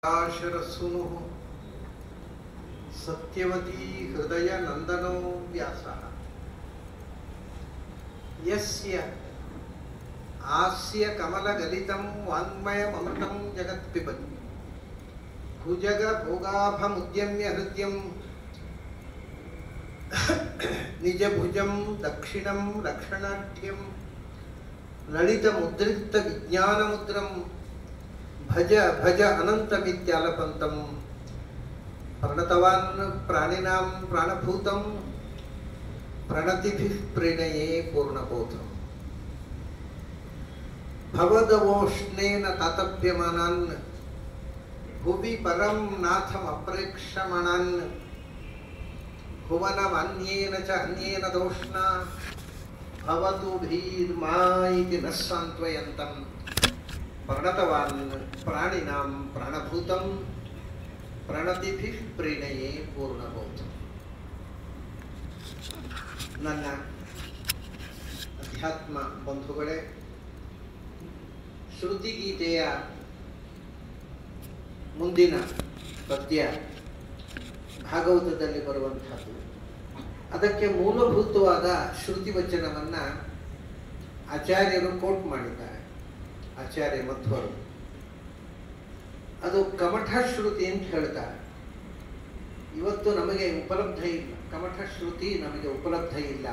शरसूनुः सत्यवती हृदय नंदनो व्यासः यस्य आस्य कमलगलितं वाङ्मयममृतं जगत्पिबति भुजग भोगाभमुद्यम्य हृद्यं निजभुजं दक्षिणं लक्षणाढ्यं ललितमुद्रिक्तविज्ञानमुद्रं भज भज अनन्तमित्यालपन्तं प्रणतवान् प्राणिनां प्राणभूतं प्रणतिभिः प्रणये पूर्णबोधम् भवदवोष्णेन तातप्यमानान् भुवि परं नाथमप्रेक्षमाणान् भुवनमन्येन च अन्येन दोष्णा भवतु भीर्मा इति न सान्त्वयन्तं प्रणतवान् प्राणिनां प्राणभूतं प्रणतिभिः प्रणये पूर्णबोधम्. ನನ್ನ ಅಧ್ಯಾತ್ಮ ಬಂಧುಗಳೇ, ಶ್ರುತಿಗೀತೆಯ ಮುಂದಿನ ಪದ್ಯ ಭಾಗವತದಲ್ಲಿ ಬರುವಂತಹದ್ದು. ಅದಕ್ಕೆ ಮೂಲಭೂತವಾದ ಶ್ರುತಿ ವಚನವನ್ನು ಆಚಾರ್ಯರು ಕೋಟ್ ಮಾಡಿದ್ದಾರೆ, ಆಚಾರ್ಯ ಮಧ್ವರು. ಅದು ಕಮಠ ಶ್ರುತಿ ಅಂತ ಹೇಳ್ತಾರೆ. ಇವತ್ತು ನಮಗೆ ಉಪಲಬ್ಧ ಇಲ್ಲ, ಕಮಠ ಶ್ರುತಿ ನಮಗೆ ಉಪಲಬ್ಧ ಇಲ್ಲ.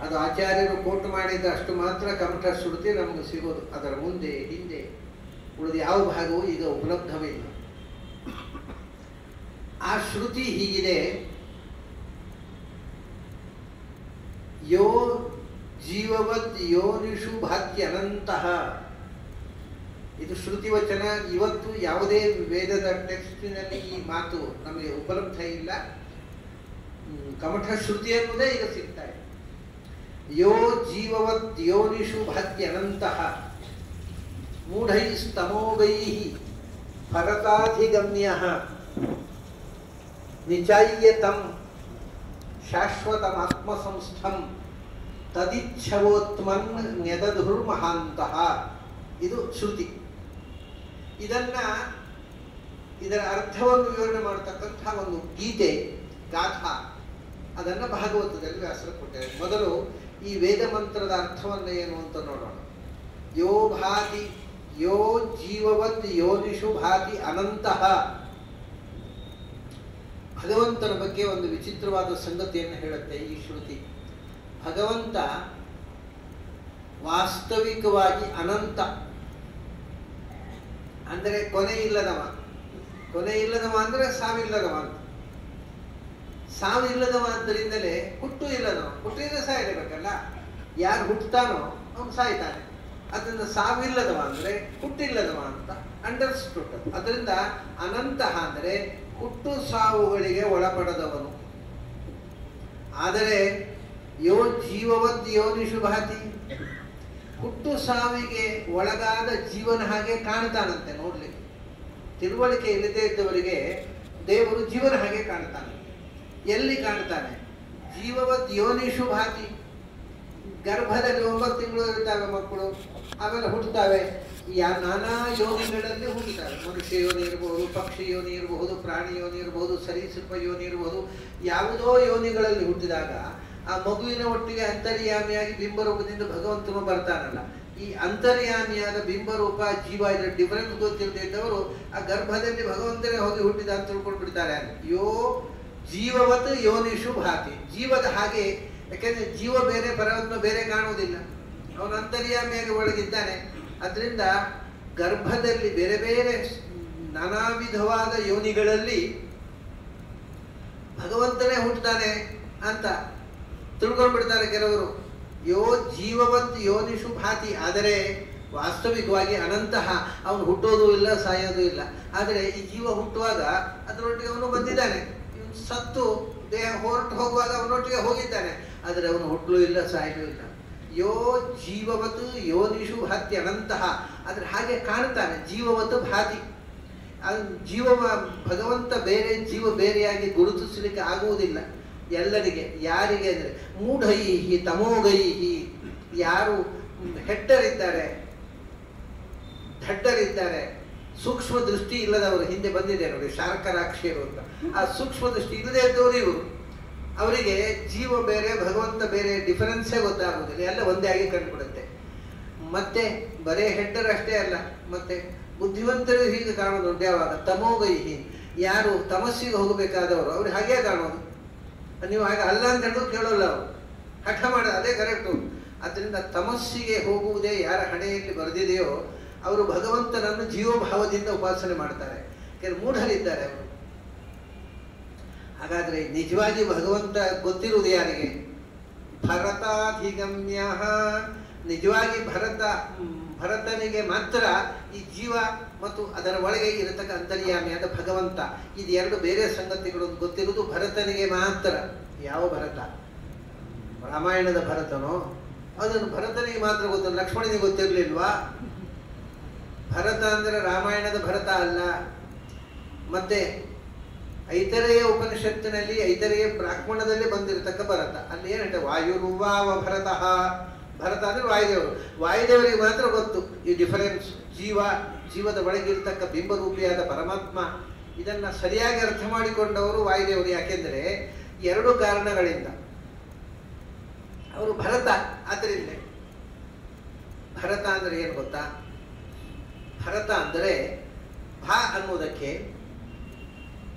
ಅದು ಆಚಾರ್ಯರು ಕೋಟ್ ಮಾಡಿದ ಅಷ್ಟು ಮಾತ್ರ ಕಮಠ ಶ್ರುತಿ ನಮಗೆ ಸಿಗೋದು. ಅದರ ಮುಂದೆ ಹಿಂದೆ ಉಳಿದ ಯಾವ ಭಾಗವೂ ಈಗ ಉಪಲಬ್ಧವಿಲ್ಲ. ಆ ಶ್ರುತಿ ಹೀಗಿದೆ: ಯೋ ಜೀವವದ್ ಯೋನಿಷು ಭಾತ್ಯನಂತಹ. ಇದು ಶ್ರುತಿ ವಚನ. ಇವತ್ತು ಯಾವುದೇ ವೇದದ ಟೆಕ್ಸ್ಟಿನಲ್ಲಿ ಈ ಮಾತು ನಮಗೆ ಉಪಲಬ್ಧ ಇಲ್ಲ. ಕಮಠ ಶ್ರುತಿ ಅನ್ನೋದೇ ಈಗ ಸಿಗ್ತಾ ಇದೆ. ಯೋ ಜೀವವದ್ ಯೋನಿಷು ಭಾತ್ಯನಂತಹ ಮೂಢೈಸ್ತಮೋಗೈಃ ಭರತಾಧಿಗಮ್ಯಃ ನಿಚಾಯ್ಯತಂ ಶಾಶ್ವತಮಾತ್ಮಸಂಸ್ಥಂ ತದಿಚ್ಛವೋತ್ಮನ್ ನ್ಯದಧುರ್ಮಹಾಂತಃ. ಇದು ಶ್ರುತಿ. ಇದರ ಅರ್ಥವನ್ನು ವಿವರಣೆ ಮಾಡತಕ್ಕಂಥ ಒಂದು ಗೀತೆ, ಗಾಥಾ, ಅದನ್ನು ಭಾಗವತದಲ್ಲಿ ವ್ಯಾಸರು ಕೊಟ್ಟಿದ್ದಾರೆ. ಮೊದಲು ಈ ವೇದ ಮಂತ್ರದ ಅರ್ಥವನ್ನು ಏನು ಅಂತ ನೋಡೋಣ. ಯೋ ಭಾತಿ ಯೋ ಜೀವವತ್ ಯೋನಿಷು ಭಾತಿ ಅನಂತಃ. ಭಗವಂತನ ಬಗ್ಗೆ ಒಂದು ವಿಚಿತ್ರವಾದ ಸಂಗತಿಯನ್ನು ಹೇಳುತ್ತೆ ಈ ಶ್ರುತಿ. ಭಗವಂತ ವಾಸ್ತವಿಕವಾಗಿ ಅನಂತ, ಅಂದರೆ ಕೊನೆ ಇಲ್ಲದವ. ಕೊನೆ ಇಲ್ಲದವ ಅಂದರೆ ಸಾವಿಲ್ಲದವ ಅಂತ. ಸಾವಿಲ್ಲದವ ಆದ್ದರಿಂದಲೇ ಹುಟ್ಟು ಇಲ್ಲದವ. ಹುಟ್ಟಿದ್ರೆ ಸಾಯಲೇಬೇಕಲ್ಲ. ಯಾರು ಹುಟ್ಟುತ್ತಾನೋ ಅವನು ಸಾಯ್ತಾನೆ. ಅದರಿಂದ ಸಾವಿಲ್ಲದವ ಅಂದರೆ ಹುಟ್ಟಿಲ್ಲದವ ಅಂತ ಅಂಡರ್ಸ್ಟುಡ್. ಅದರಿಂದ ಅನಂತಹ ಅಂದರೆ ಹುಟ್ಟು ಸಾವುಗಳಿಗೆ ಒಳಪಡದವನು. ಆದರೆ ಯೋ ಜೀವವದ್ ಯೋನಿಷು ಭಾತಿ, ಹುಟ್ಟು ಸಾವಿಗೆ ಒಳಗಾದ ಜೀವನ ಹಾಗೆ ಕಾಣ್ತಾನಂತೆ ನೋಡ್ಲಿಕ್ಕೆ. ತಿಳುವಳಿಕೆ ಇಲ್ಲದೆ ಇದ್ದವರಿಗೆ ದೇವರು ಜೀವನ ಹಾಗೆ ಕಾಣ್ತಾನೆ. ಎಲ್ಲಿ ಕಾಣ್ತಾನೆ? ಜೀವವದ್ ಯೋನಿಷು ಭಾತಿ. ಗರ್ಭದಲ್ಲಿ 9 ತಿಂಗಳು ಇರ್ತಾವೆ ಮಕ್ಕಳು, ಆಮೇಲೆ ಹುಟ್ಟುತ್ತವೆ. ನಾನಾ ಯೋನಿಗಳಲ್ಲಿ ಹುಟ್ಟುತ್ತವೆ. ಮನುಷ್ಯ ಯೋನಿ ಇರಬಹುದು, ಪಕ್ಷಿ ಯೋನಿ ಇರಬಹುದು, ಪ್ರಾಣಿ ಯೋನಿ ಇರಬಹುದು, ಸರೀಸೃಪ ಯೋನಿ ಇರಬಹುದು. ಯಾವುದೋ ಯೋನಿಗಳಲ್ಲಿ ಹುಟ್ಟಿದಾಗ ಆ ಮಗುವಿನ ಒಟ್ಟಿಗೆ ಅಂತರ್ಯಾಮಿಯಾಗಿ ಬಿಂಬರೂಪದಿಂದ ಭಗವಂತನು ಬರ್ತಾನಲ್ಲ. ಈ ಅಂತರ್ಯಾಮಿಯಾದ ಬಿಂಬರೂಪ ಜೀವ ಇದರ ಡಿಫರೆನ್ಸ್ ಗೊತ್ತಿಲ್ಲದೆ ಇದ್ದವರು ಆ ಗರ್ಭದಲ್ಲಿ ಭಗವಂತನೇ ಹೋಗಿ ಹುಟ್ಟಿದ ಅಂತ ತಿಳ್ಕೊಂಡು ಬಿಡ್ತಾರೆ. ಯೋ ಜೀವವತ್ ಯೋನಿಷು ಭಾತಿ. ಜೀವದ ಹಾಗೆ, ಯಾಕೆಂದ್ರೆ ಜೀವ ಬೇರೆ, ಪರಮಾತ್ಮ ಬೇರೆ ಕಾಣುವುದಿಲ್ಲ. ಅವನು ಅಂತರ್ಯಾಮಿಯಾಗಿ ಒಳಗಿದ್ದಾನೆ. ಅದರಿಂದ ಗರ್ಭದಲ್ಲಿ ಬೇರೆ ಬೇರೆ ನಾನಾ ವಿಧವಾದ ಯೋನಿಗಳಲ್ಲಿ ಭಗವಂತನೇ ಹುಟ್ಟುತ್ತಾನೆ ಅಂತ ತಿಳ್ಕೊಂಡ್ಬಿಡ್ತಾರೆ ಕೆಲವರು. ಯೋ ಜೀವವತ್ ಯೋನಿಷು ಭಾತಿ. ಆದರೆ ವಾಸ್ತವಿಕವಾಗಿ ಅನಂತಹ. ಅವನು ಹುಟ್ಟೋದು ಇಲ್ಲ, ಸಾಯೋದು ಇಲ್ಲ. ಆದರೆ ಈ ಜೀವ ಹುಟ್ಟುವಾಗ ಅದರೊಟ್ಟಿಗೆ ಅವನು ಬಂದಿದ್ದಾನೆ. ಸತ್ತು ದೇಹ ಹೊರಟು ಹೋಗುವಾಗ ಅವನೊಟ್ಟಿಗೆ ಹೋಗಿದ್ದಾನೆ. ಆದರೆ ಅವನು ಹುಟ್ಟಲೂ ಇಲ್ಲ, ಸಾಯಲೂ ಇಲ್ಲ. ಯೋ ಜೀವವತ್ ಯೋನಿಷು ಭಾತಿ ಅನಂತಹ. ಆದರೆ ಹಾಗೆ ಕಾಣ್ತಾನೆ. ಜೀವವತ್ ಭಾತಿ. ಜೀವ ಭಗವಂತ ಬೇರೆ, ಜೀವ ಬೇರೆಯಾಗಿ ಗುರುತಿಸಲಿಕ್ಕೆ ಆಗುವುದಿಲ್ಲ ಎಲ್ಲರಿಗೆ. ಯಾರಿಗೆ ಅಂದರೆ ಮೂಢೈಹಿ ತಮೋಗೈಹಿ. ಯಾರು ಹೆಟ್ಟರಿದ್ದಾರೆ, ದಡ್ಡರಿದ್ದಾರೆ, ಸೂಕ್ಷ್ಮ ದೃಷ್ಟಿ ಇಲ್ಲದವರು ಹಿಂದೆ ಬಂದಿದೆ ನೋಡಿ, ಶಾರ್ಕರಾಕ್ಷಿಯರು ಅಂತ. ಆ ಸೂಕ್ಷ್ಮ ದೃಷ್ಟಿ ಇಲ್ಲದೆ ಇದ್ದವರು ಇವರು. ಅವರಿಗೆ ಜೀವ ಬೇರೆ ಭಗವಂತ ಬೇರೆ ಡಿಫರೆನ್ಸೇ ಗೊತ್ತಾಗುವುದಿಲ್ಲ, ಎಲ್ಲ ಒಂದೇ ಆಗಿ ಕಂಡುಬಿಡುತ್ತೆ. ಮತ್ತೆ ಬರೇ ಹೆಡ್ಡರ್ ಅಷ್ಟೇ ಅಲ್ಲ, ಮತ್ತೆ ಬುದ್ಧಿವಂತರು ಹೀಗೆ ಕಾಣೋದು ಯಾವಾಗ ತಮೋಗೈಹಿ, ಯಾರು ತಮಸ್ಸಿಗೆ ಹೋಗಬೇಕಾದವರು ಅವ್ರು ಹಾಗೇ ಕಾಣೋದು. ನೀವು ಹಾಗೆ ಅಲ್ಲ ಅಂತ ಹೇಳಿದ್ರು ಕೇಳೋಲ್ಲ, ಅವರು ಹಠ ಮಾಡೋದು ಅದೇ ಕರೆಕ್ಟು. ಅದರಿಂದ ತಮಸ್ಸಿಗೆ ಹೋಗುವುದೇ ಯಾರ ಹಣೆಯಲ್ಲಿ ಬರೆದಿದೆಯೋ ಅವರು ಭಗವಂತನನ್ನು ಜೀವಭಾವದಿಂದ ಉಪಾಸನೆ ಮಾಡ್ತಾರೆ. ಕೆಲವು ಮೂಢರಿದ್ದಾರೆ ಅವರು. ಹಾಗಾದ್ರೆ ನಿಜವಾಗಿ ಭಗವಂತ ಗೊತ್ತಿರುವುದು ಯಾರಿಗೆ? ಭರತಾಧಿಗಮ್ಯ. ನಿಜವಾಗಿ ಭರತನಿಗೆ ಮಾತ್ರ ಈ ಜೀವ ಮತ್ತು ಅದರ ಒಳಗೆ ಇರತಕ್ಕ ಅಂತರ್ಯಾಮಿಯಾದ ಭಗವಂತ, ಇದು ಎರಡು ಬೇರೆ ಸಂಗತಿಗಳು ಗೊತ್ತಿರುವುದು ಭರತನಿಗೆ ಮಾತ್ರ. ಯಾವ ಭರತ? ರಾಮಾಯಣದ ಭರತನೋ? ಅದನ್ನು ಭರತನಿಗೆ ಮಾತ್ರ ಗೊತ್ತು, ಲಕ್ಷ್ಮಣನಿಗೆ ಗೊತ್ತಿರಲಿಲ್ವಾ? ಭರತ ಅಂದರೆ ರಾಮಾಯಣದ ಭರತ ಅಲ್ಲ. ಮತ್ತೆ ಐತರೇಯ ಉಪನಿಷತ್ತಿನಲ್ಲಿ ಐತರೇಯ ಬ್ರಾಹ್ಮಣದಲ್ಲಿ ಬಂದಿರತಕ್ಕ ಭರತ. ಅಲ್ಲಿ ಏನಂటే ವಾಯುರುವಾವ ಭರತಃ. ಭರತ ಅಂದರೆ ವಾಯುದೇವರು. ವಾಯುದೇವರಿಗೆ ಮಾತ್ರ ಗೊತ್ತು ಈ ಡಿಫರೆನ್ಸ್. ಜೀವದ ಒಳಗಿರ್ತಕ್ಕ ಬಿಂಬರೂಪಿಯಾದ ಪರಮಾತ್ಮ, ಇದನ್ನು ಸರಿಯಾಗಿ ಅರ್ಥ ಮಾಡಿಕೊಂಡವರು ವಾಯುದೇವರು. ಯಾಕೆಂದರೆ ಎರಡು ಕಾರಣಗಳಿಂದ ಅವರು ಭರತ. ಆದ್ದರಿಂದ ಭರತ ಅಂದರೆ ಏನು ಗೊತ್ತಾ? ಭರತ ಅಂದರೆ ಭ ಅನ್ನುವುದಕ್ಕೆ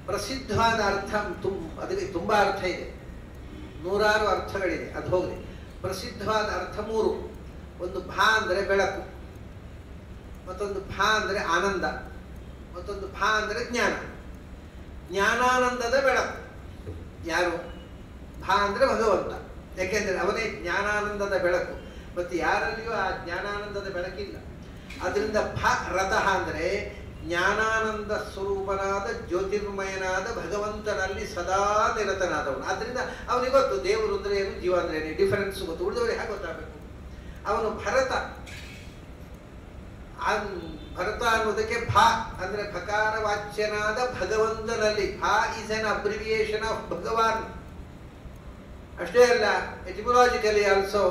ಪ್ರಸಿದ್ಧವಾದ ಅರ್ಥ, ಅದಕ್ಕೆ ತುಂಬ ಅರ್ಥ ಇದೆ, ನೂರಾರು ಅರ್ಥಗಳಿದೆ, ಅದು ಹೋಗಲಿ. ಪ್ರಸಿದ್ಧವಾದ ಅರ್ಥ ಮೂರು. ಒಂದು ಭ ಅಂದರೆ ಬೆಳಕು, ಮತ್ತೊಂದು ಭ ಅಂದರೆ ಆನಂದ, ಮತ್ತೊಂದು ಭ ಅಂದರೆ ಜ್ಞಾನ. ಜ್ಞಾನಾನಂದದ ಬೆಳಕು ಯಾರು? ಭ ಅಂದರೆ ಭಗವಂತ. ಯಾಕೆಂದರೆ ಅವನೇ ಜ್ಞಾನಾನಂದದ ಬೆಳಕು. ಮತ್ತು ಯಾರಲ್ಲಿಯೂ ಆ ಜ್ಞಾನಾನಂದದ ಬೆಳಕಿಲ್ಲ. ಅದರಿಂದ ಭ ರಥಃ ಅಂದರೆ ಜ್ಞಾನಾನಂದ ಸ್ವರೂಪನಾದ ಜ್ಯೋತಿರ್ಮಯನಾದ ಭಗವಂತನಲ್ಲಿ ಸದಾ ನಿರತನಾದವನು. ಆದ್ದರಿಂದ ಅವನಿಗೆ ಗೊತ್ತು ದೇವರು ಅಂದರೆ ಏನು, ಜೀವ ಅಂದರೆ ಏನು, ಡಿಫರೆನ್ಸ್ ಗೊತ್ತು. ಉಳಿದವರಿಗೆ ಹೇಗೆ ಗೊತ್ತಾಗಬೇಕು? ಅವನು ಭರತ. ಭರತ ಅನ್ನೋದಕ್ಕೆ ಭ ಅಂದರೆ ಭಕಾರ ವಾಚ್ಯನಾದ ಭಗವಂತನಲ್ಲಿ. ಭ ಈಸ್ ಎನ್ ಅಬ್ರಿವಿಯೇಷನ್ ಆಫ್ ಭಗವಾನ್. ಅಷ್ಟೇ ಅಲ್ಲ, ಎಟಿಮೊಲಾಜಿಕಲಿ ಆಲ್ಸೋ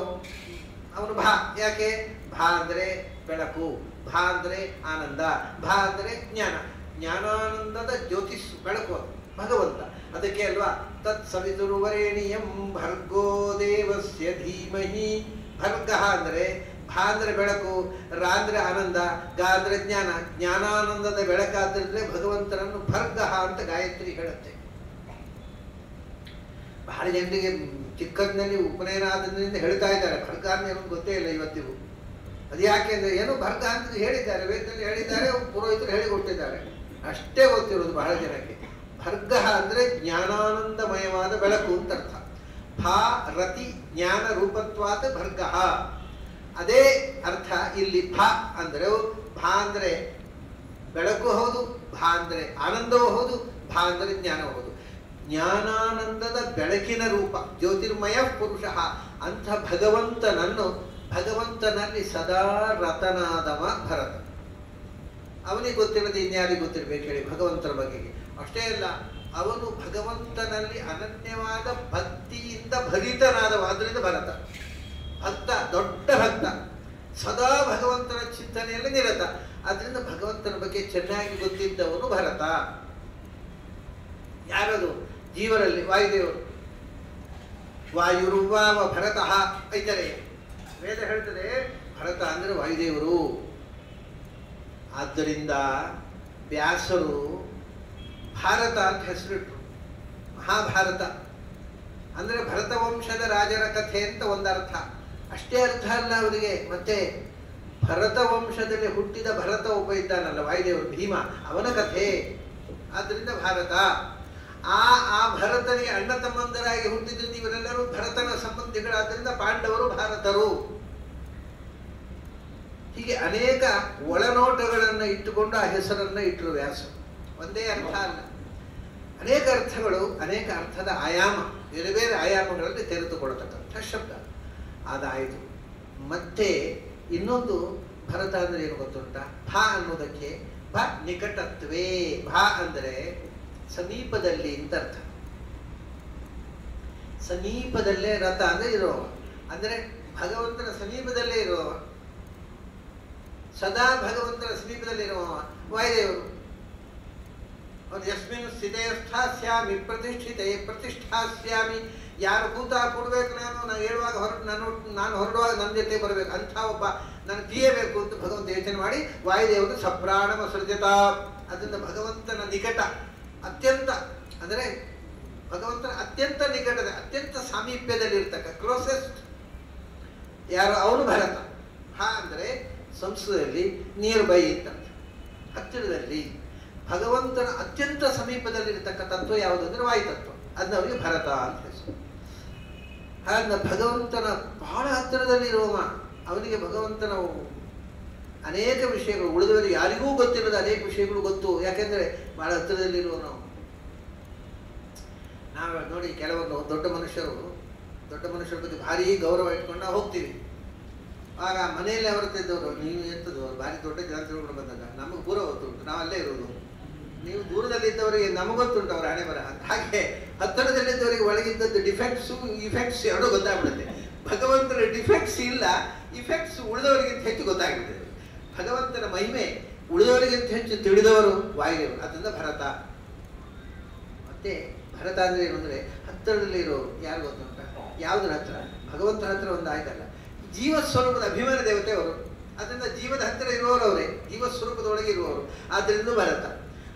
ಅವನು ಭ. ಯಾಕೆ? ಭ ಅಂದರೆ ಬೆಳಕು, ಭ ಅಂದರೆ ಆನಂದ, ಭ ಅಂದರೆ ಜ್ಞಾನ. ಜ್ಞಾನಾನಂದದ ಜ್ಯೋತಿಷ್ ಬೆಳಕು ಭಗವಂತ. ಅದಕ್ಕೆ ಅಲ್ವಾ ತತ್ ಸವಿತುರ್ವರೇಣಿಯಂ ಭರ್ಗೋ ದೇವಸ್ಯ ಧೀಮಹಿ. ಭರ್ಗ ಅಂದರೆ ಭ ಅಂದರೆ ಬೆಳಕು, ರ ಅಂದರೆ ಆನಂದ, ಗ ಅಂದರೆ ಜ್ಞಾನ. ಜ್ಞಾನಾನಂದದ ಬೆಳಕಾದ್ರೆ ಭಗವಂತನನ್ನು ಭರ್ಗ ಅಂತ ಗಾಯತ್ರಿ ಹೇಳುತ್ತೆ. ಬಹಳ ಜನರಿಗೆ ಚಿಕ್ಕಂದಿನಲ್ಲಿ ಉಪನಯನ ಆದ್ರಿಂದ ಹೇಳ್ತಾ ಇದ್ದಾರೆ ಭರ್ಗ ಅಂತ ಏನೋ ಗೊತ್ತೇ ಇಲ್ಲ ಇವತ್ತಿಗೂ. ಅದು ಯಾಕೆ ಅಂದರೆ ಏನೋ ಭರ್ಗ ಅಂತ ಹೇಳಿದ್ದಾರೆ, ವೇದದಲ್ಲಿ ಹೇಳಿದ್ದಾರೆ, ಪುರೋಹಿತರು ಹೇಳಿಕೊಟ್ಟಿದ್ದಾರೆ, ಅಷ್ಟೇ ಗೊತ್ತಿರೋದು ಬಹಳ ಜನಕ್ಕೆ. ಭರ್ಗ ಅಂದರೆ ಜ್ಞಾನಾನಂದಮಯವಾದ ಬೆಳಕು ಅಂತ ಅರ್ಥ. ಭ ರತಿ ಜ್ಞಾನ ರೂಪತ್ವಾದ ಭರ್ಗ. ಅದೇ ಅರ್ಥ ಇಲ್ಲಿ ಭ ಅಂದರೆ. ಭ ಅಂದರೆ ಬೆಳಕು ಹೌದು, ಭ ಅಂದರೆ ಆನಂದವೂ ಹೌದು, ಭ ಅಂದರೆ ಜ್ಞಾನವೂ ಹೌದು. ಜ್ಞಾನಾನಂದದ ಬೆಳಕಿನ ರೂಪ ಜ್ಯೋತಿರ್ಮಯ ಪುರುಷ ಅಂಥ ಭಗವಂತನಲ್ಲಿ ಸದಾ ರತನಾದವ ಭರತ. ಅವನಿಗೆ ಗೊತ್ತಿರೋದು ಇನ್ಯಾರಿಗೆ ಗೊತ್ತಿರಬೇಕು ಹೇಳಿ ಭಗವಂತನ ಬಗೆಗೆ? ಅಷ್ಟೇ ಅಲ್ಲ, ಅವನು ಭಗವಂತನಲ್ಲಿ ಅನನ್ಯವಾದ ಭಕ್ತಿಯಿಂದ ಭರಿತನಾದವ. ಆದ್ದರಿಂದ ಭರತ ಭಕ್ತ, ದೊಡ್ಡ ಭಕ್ತ, ಸದಾ ಭಗವಂತನ ಚಿಂತನೆಯಲ್ಲಿ ನಿರತ. ಆದ್ದರಿಂದ ಭಗವಂತನ ಬಗ್ಗೆ ಚೆನ್ನಾಗಿ ಗೊತ್ತಿದ್ದವನು ಭರತ. ಯಾರದು? ಜೀವರಲ್ಲಿ ವಾಯುದೇವರು. ವಾಯುರುವಾವ ಭರತಃ ಐತರೆ. ವೇದ ಹೇಳ್ತದೆ ಭರತ ಅಂದರೆ ವಾಯುದೇವರು. ಆದ್ದರಿಂದ ವ್ಯಾಸರು ಭಾರತ ಅಂತ ಹೆಸರಿಟ್ರು. ಮಹಾಭಾರತ ಅಂದರೆ ಭರತ ವಂಶದ ರಾಜರ ಕಥೆ ಅಂತ ಒಂದರ್ಥ. ಅಷ್ಟೇ ಅರ್ಥ ಅಲ್ಲ ಅವರಿಗೆ. ಮತ್ತೆ ಭರತ ವಂಶದಲ್ಲಿ ಹುಟ್ಟಿದ ಭರತ ಒಬ್ಬ ಇದ್ದಾನಲ್ಲ ವಾಯುದೇವರು, ಭೀಮ, ಅವನ ಕಥೆ. ಆದ್ದರಿಂದ ಭಾರತ. ಆ ಭರತನಿಗೆ ಅಣ್ಣ ತಮ್ಮಂದರಾಗಿ ಹುಟ್ಟಿದ್ರಿಂದ ಇವರೆಲ್ಲರೂ ಭರತನ ಸಂಬಂಧಿಗಳಾದ್ದರಿಂದ ಪಾಂಡವರು ಭಾರತರು. ಹೀಗೆ ಅನೇಕ ಒಳನೋಟಗಳನ್ನು ಇಟ್ಟುಕೊಂಡು ಆ ಹೆಸರನ್ನು ಇಟ್ಟರು ವ್ಯಾಸ. ಒಂದೇ ಅರ್ಥ ಅಲ್ಲ, ಅನೇಕ ಅರ್ಥಗಳು, ಅನೇಕ ಅರ್ಥದ ಆಯಾಮ, ಬೇರೆ ಬೇರೆ ಆಯಾಮಗಳಲ್ಲಿ ತೆರೆದುಕೊಳ್ಳತಕ್ಕಂಥ ಶಬ್ದ ಅದಾಯಿತು. ಮತ್ತೆ ಇನ್ನೊಂದು ಭರತ ಅಂದರೆ ಏನು ಗೊತ್ತುಂಟ? ಭ ಅನ್ನೋದಕ್ಕೆ ಭ ನಿಕಟತ್ವೇ. ಭ ಅಂದರೆ ಸಮೀಪದಲ್ಲಿ ಅಂತ ಅರ್ಥ. ಸಮೀಪದಲ್ಲೇ ರಥ ಅಂದರೆ ಇರುವವ, ಅಂದರೆ ಭಗವಂತನ ಸಮೀಪದಲ್ಲೇ ಇರುವವ, ಸದಾ ಭಗವಂತನ ಸಮೀಪದಲ್ಲಿ ಇರುವವ. ವಾಯುದೇವರು. ಅವನು ಯಸ್ಮಿನ್ ಸ್ಥಿತೇ ಸ್ಥಾಸ್ಯಾಮಿ ಪ್ರತಿಷ್ಠಿತೆ ಪ್ರತಿಷ್ಠಾಸ್ಯಾಮಿ. ಯಾರು ಕೂತ ಕೊಡ್ಬೇಕು, ನಾನು ಹೇಳುವಾಗ ನಾನು ಹೊರಡುವಾಗ ನನ್ನ ಜೊತೆ ಬರಬೇಕು, ಅಂಥ ಒಬ್ಬ ನನಗೆ ತೀಯಬೇಕು ಅಂತ ಭಗವಂತ ಯೋಚನೆ ಮಾಡಿ ವಾಯುದೇವರು ಸಪ್ರಾಣಮ ಸೃಜತ. ಅದರಿಂದ ಭಗವಂತನ ನಿಕಟ ಅತ್ಯಂತ, ಅಂದರೆ ಭಗವಂತನ ಅತ್ಯಂತ ನಿಕಟದ ಅತ್ಯಂತ ಸಾಮೀಪ್ಯದಲ್ಲಿರ್ತಕ್ಕ ಕ್ಲೋಸೆಸ್ಟ್ ಯಾರು, ಅವನು ಭರತ. ಅಂದರೆ ಸಂಸ್ಕೃತದಲ್ಲಿ ನಿಯರ್ ಬೈ ಅಂತ, ಹತ್ತಿರದಲ್ಲಿ ಭಗವಂತನ ಅತ್ಯಂತ ಸಮೀಪದಲ್ಲಿರ್ತಕ್ಕ ತತ್ವ ಯಾವುದು ಅಂದರೆ ವಾಯುತತ್ವ. ಅದನ್ನ ಅವರಿಗೆ ಭರತ ಅಂತ ಹೆಸರು. ಹಾಗೆ ಭಗವಂತನ ಬಹಳ ಹತ್ತಿರದಲ್ಲಿರುವ ಅವನಿಗೆ ಭಗವಂತನ ಅನೇಕ ವಿಷಯಗಳು ಉಳಿದವರಿಗೆ ಯಾರಿಗೂ ಗೊತ್ತಿಲ್ಲದ ಅನೇಕ ವಿಷಯಗಳು ಗೊತ್ತು. ಯಾಕೆಂದ್ರೆ ಬಹಳ ಹತ್ತಿರದಲ್ಲಿರುವ ನಾವು ನೋಡಿ, ಕೆಲವರು ದೊಡ್ಡ ಮನುಷ್ಯರ ಬಗ್ಗೆ ಭಾರಿ ಗೌರವ ಇಟ್ಕೊಂಡು ನಾವು ಹೋಗ್ತೀವಿ. ಆಗ ಮನೆಯಲ್ಲಿ ಅವರತ್ತಿದ್ದವರು, ನೀವು ಎಂಥದ್ದು ಭಾರಿ ದೊಡ್ಡ ಜನ ತಿಳ್ಕೊಂಡು ಬಂದಾಗ ನಮಗೆ ಪೂರ ಗೊತ್ತುಂಟು, ನಾವು ಅಲ್ಲೇ ಇರೋದು. ನೀವು ದೂರದಲ್ಲಿದ್ದವರಿಗೆ ನಮಗೊತ್ತುಂಟು ಅವರ ಹಣೆ ಬರಹ. ಹಾಗೆ ಹತ್ತಿರದಲ್ಲಿದ್ದವರಿಗೆ ಒಳಗಿದ್ದದ್ದು ಡಿಫೆಕ್ಟ್ಸು ಇಫೆಕ್ಟ್ಸ್ ಎರಡೂ ಗೊತ್ತಾಗ್ಬಿಡುತ್ತೆ. ಭಗವಂತನ ಡಿಫೆಕ್ಟ್ಸ್ ಇಲ್ಲ, ಇಫೆಕ್ಟ್ಸ್ ಉಳಿದವರಿಗಿಂತ ಹೆಚ್ಚು ಗೊತ್ತಾಗ್ಬಿಡುತ್ತೆ. ಭಗವಂತನ ಮಹಿಮೆ ಉಳಿದವರಿಗಿಂತ ಹೆಚ್ಚು ತಿಳಿದವರು ವಾಯುದೇವರು. ಅದರಿಂದ ಭರತ. ಮತ್ತೆ ಭರತ ಅಂದ್ರೆ ಏನು ಅಂದರೆ ಹತ್ತಿರದಲ್ಲಿ ಇರೋರು. ಯಾರು ಗೊತ್ತುಂಟ? ಯಾವುದ್ರ ಹತ್ರ? ಭಗವಂತನ ಹತ್ರ ಒಂದು ಆಯ್ತಲ್ಲ, ಜೀವ ಸ್ವರೂಪದ ಅಭಿಮಾನ ದೇವತೆ ಅವರು. ಅದರಿಂದ ಜೀವದ ಹತ್ತಿರ ಇರುವವರು ಅವರೇ, ಜೀವ ಸ್ವರೂಪದೊಳಗೆ ಇರುವವರು. ಆದ್ದರಿಂದ ಭರತ.